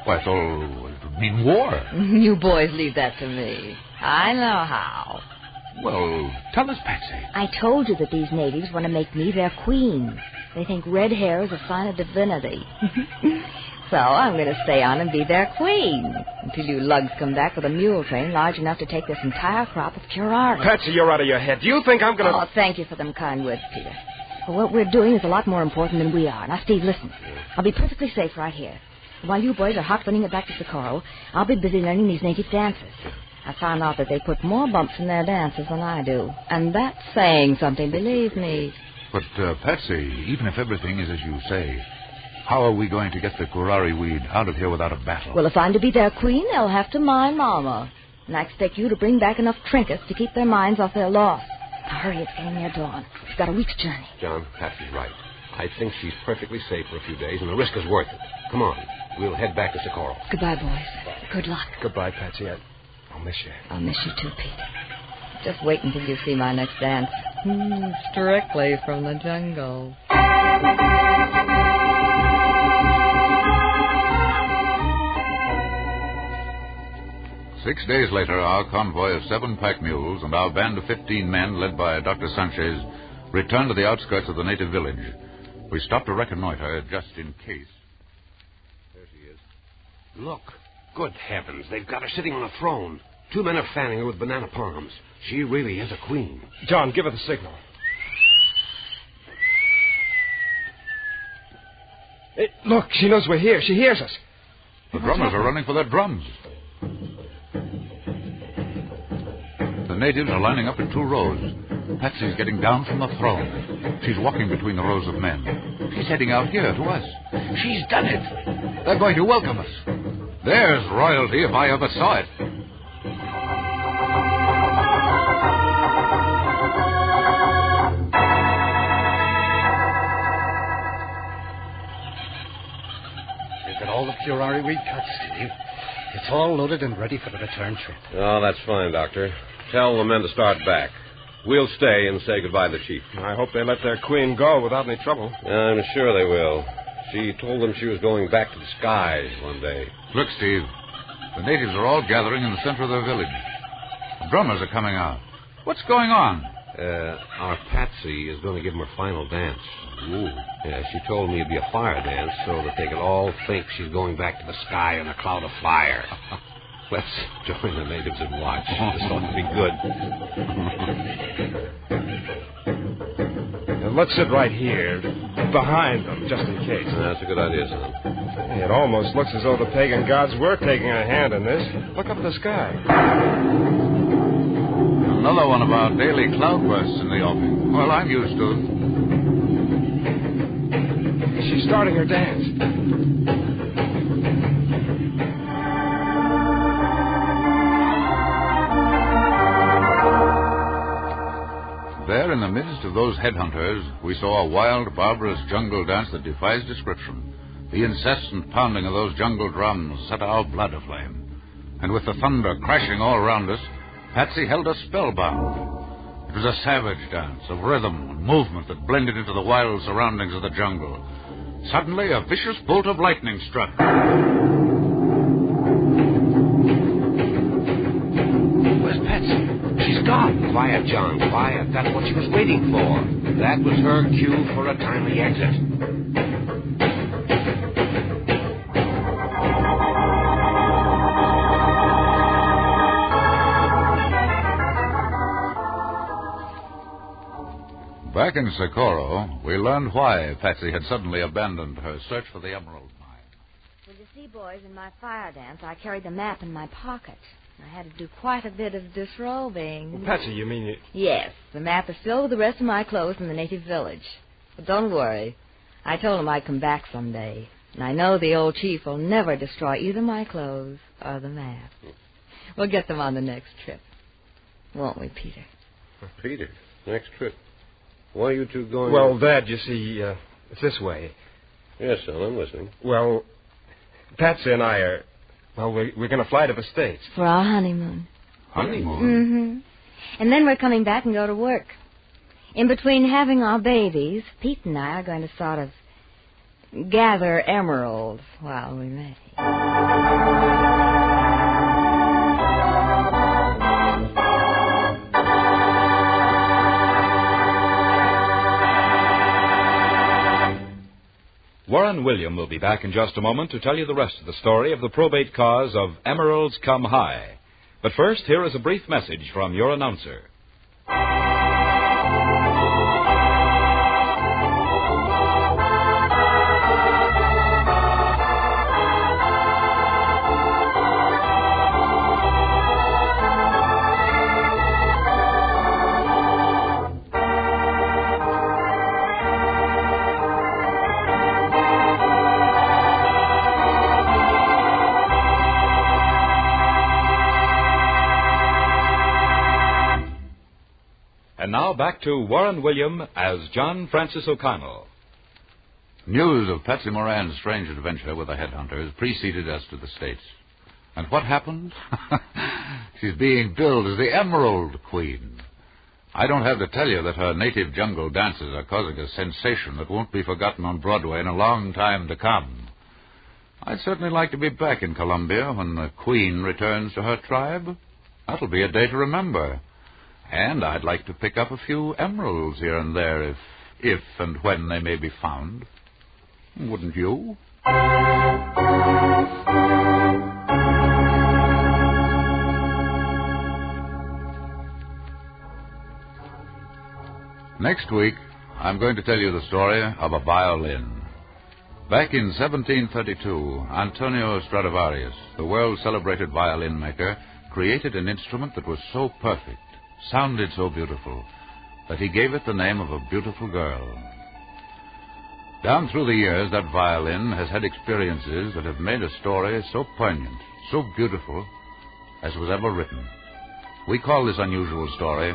Why, it's all mean war. You boys leave that to me. I know how. Well, tell us, Patsy. I told you that these natives want to make me their queen. They think red hair is a sign of divinity. So I'm going to stay on and be their queen until you lugs come back with a mule train large enough to take this entire crop of curare. Patsy, you're out of your head. Do you think I'm going to... Oh, thank you for them kind words, Peter. But what we're doing is a lot more important than we are. Now, Steve, listen. I'll be perfectly safe right here. While you boys are hot running it back to Socorro, I'll be busy learning these native dances. I found out that they put more bumps in their dances than I do. And that's saying something, believe me. But, Patsy, even if everything is as you say, how are we going to get the curare weed out of here without a battle? Well, if I'm to be their queen, they'll have to mind Mama. And I expect you to bring back enough trinkets to keep their minds off their loss. Now, hurry, it's getting near dawn. We've got a week's journey. John, Patsy's right. I think she's perfectly safe for a few days, and the risk is worth it. Come on. We'll head back to Socorro. Goodbye, boys. Good luck. Goodbye, Patsy. I'll miss you. I'll miss you too, Pete. Just wait until you see my next dance. Strictly from the jungle. 6 days later, our convoy of 7 pack mules and our band of 15 men, led by Dr. Sanchez, returned to the outskirts of the native village. We stopped to reconnoiter just in case. There she is. Look. Good heavens. They've got her sitting on a throne. 2 men are fanning her with banana palms. She really is a queen. John, give her the signal. Hey, look, she knows we're here. She hears us. The drummers are running for their drums. The natives are lining up in 2 rows. Patsy's getting down from the throne. She's walking between the rows of men. She's heading out here to us. She's done it. They're going to welcome us. There's royalty if I ever saw it. We've got all the curare weed cut, Steve. It's all loaded and ready for the return trip. Oh, that's fine, Doctor. Tell the men to start back. We'll stay and say goodbye to the chief. I hope they let their queen go without any trouble. I'm sure they will. She told them she was going back to the skies one day. Look, Steve. The natives are all gathering in the center of their village. The drummers are coming out. What's going on? Our Patsy is going to give them her final dance. Ooh. Yeah, she told me it'd be a fire dance so that they could all think she's going back to the sky in a cloud of fire. Let's join the natives and watch. This ought to be good. And let's sit right here, behind them, just in case. That's a good idea, son. It almost looks as though the pagan gods were taking a hand in this. Look up at the sky. Another one of our daily cloudbursts in the offing. Well, I'm used to it. She's starting her dance. There, in the midst of those headhunters, we saw a wild, barbarous jungle dance that defies description. The incessant pounding of those jungle drums set our blood aflame. And with the thunder crashing all around us, Patsy held us spellbound. It was a savage dance of rhythm and movement that blended into the wild surroundings of the jungle. Suddenly, a vicious bolt of lightning struck. Where's Patsy? She's gone. Quiet, John, quiet. That's what she was waiting for. That was her cue for a timely exit. Back in Socorro, we learned why Patsy had suddenly abandoned her search for the emerald mine. Well, you see, boys, in my fire dance, I carried the map in my pocket. I had to do quite a bit of disrobing. Well, Patsy, you mean you... Yes, the map is still with the rest of my clothes in the native village. But don't worry. I told him I'd come back someday. And I know the old chief will never destroy either my clothes or the map. We'll get them on the next trip. Won't we, Peter? Peter, next trip. Why are you two going... Well, Dad, you see, it's this way. Yes, son, I'm listening. Well, Patsy and I are... Well, we're going to fly to the States. For our honeymoon. Honeymoon? Mm-hmm. And then we're coming back and go to work. In between having our babies, Pete and I are going to sort of gather emeralds while we met. Warren William will be back in just a moment to tell you the rest of the story of the probate cause of Emeralds Come High. But first, here is a brief message from your announcer. And now back to Warren William as John Francis O'Connell. News of Patsy Moran's strange adventure with the headhunters preceded us to the States. And what happened? She's being billed as the Emerald Queen. I don't have to tell you that her native jungle dances are causing a sensation that won't be forgotten on Broadway in a long time to come. I'd certainly like to be back in Columbia when the Queen returns to her tribe. That'll be a day to remember. And I'd like to pick up a few emeralds here and there if and when they may be found. Wouldn't you? Next week, I'm going to tell you the story of a violin. Back in 1732, Antonio Stradivarius, the world-celebrated violin maker, created an instrument that was so perfect, sounded so beautiful, that he gave it the name of a beautiful girl. Down through the years, that violin has had experiences that have made a story so poignant, so beautiful, as was ever written. We call this unusual story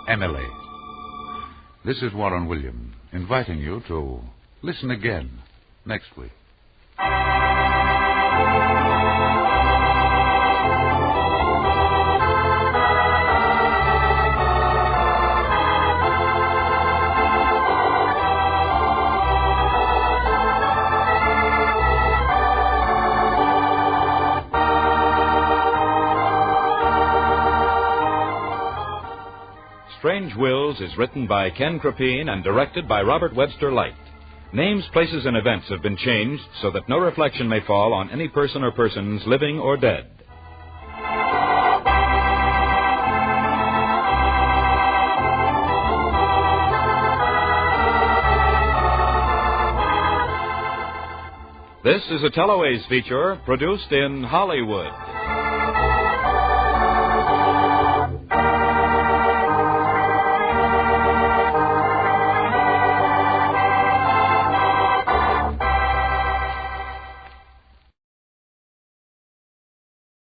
Emily. This is Warren William, inviting you to listen again next week. Strange Wills is written by Ken Crepine and directed by Robert Webster Light. Names, places, and events have been changed so that no reflection may fall on any person or persons living or dead. This is a Teloaze feature produced in Hollywood.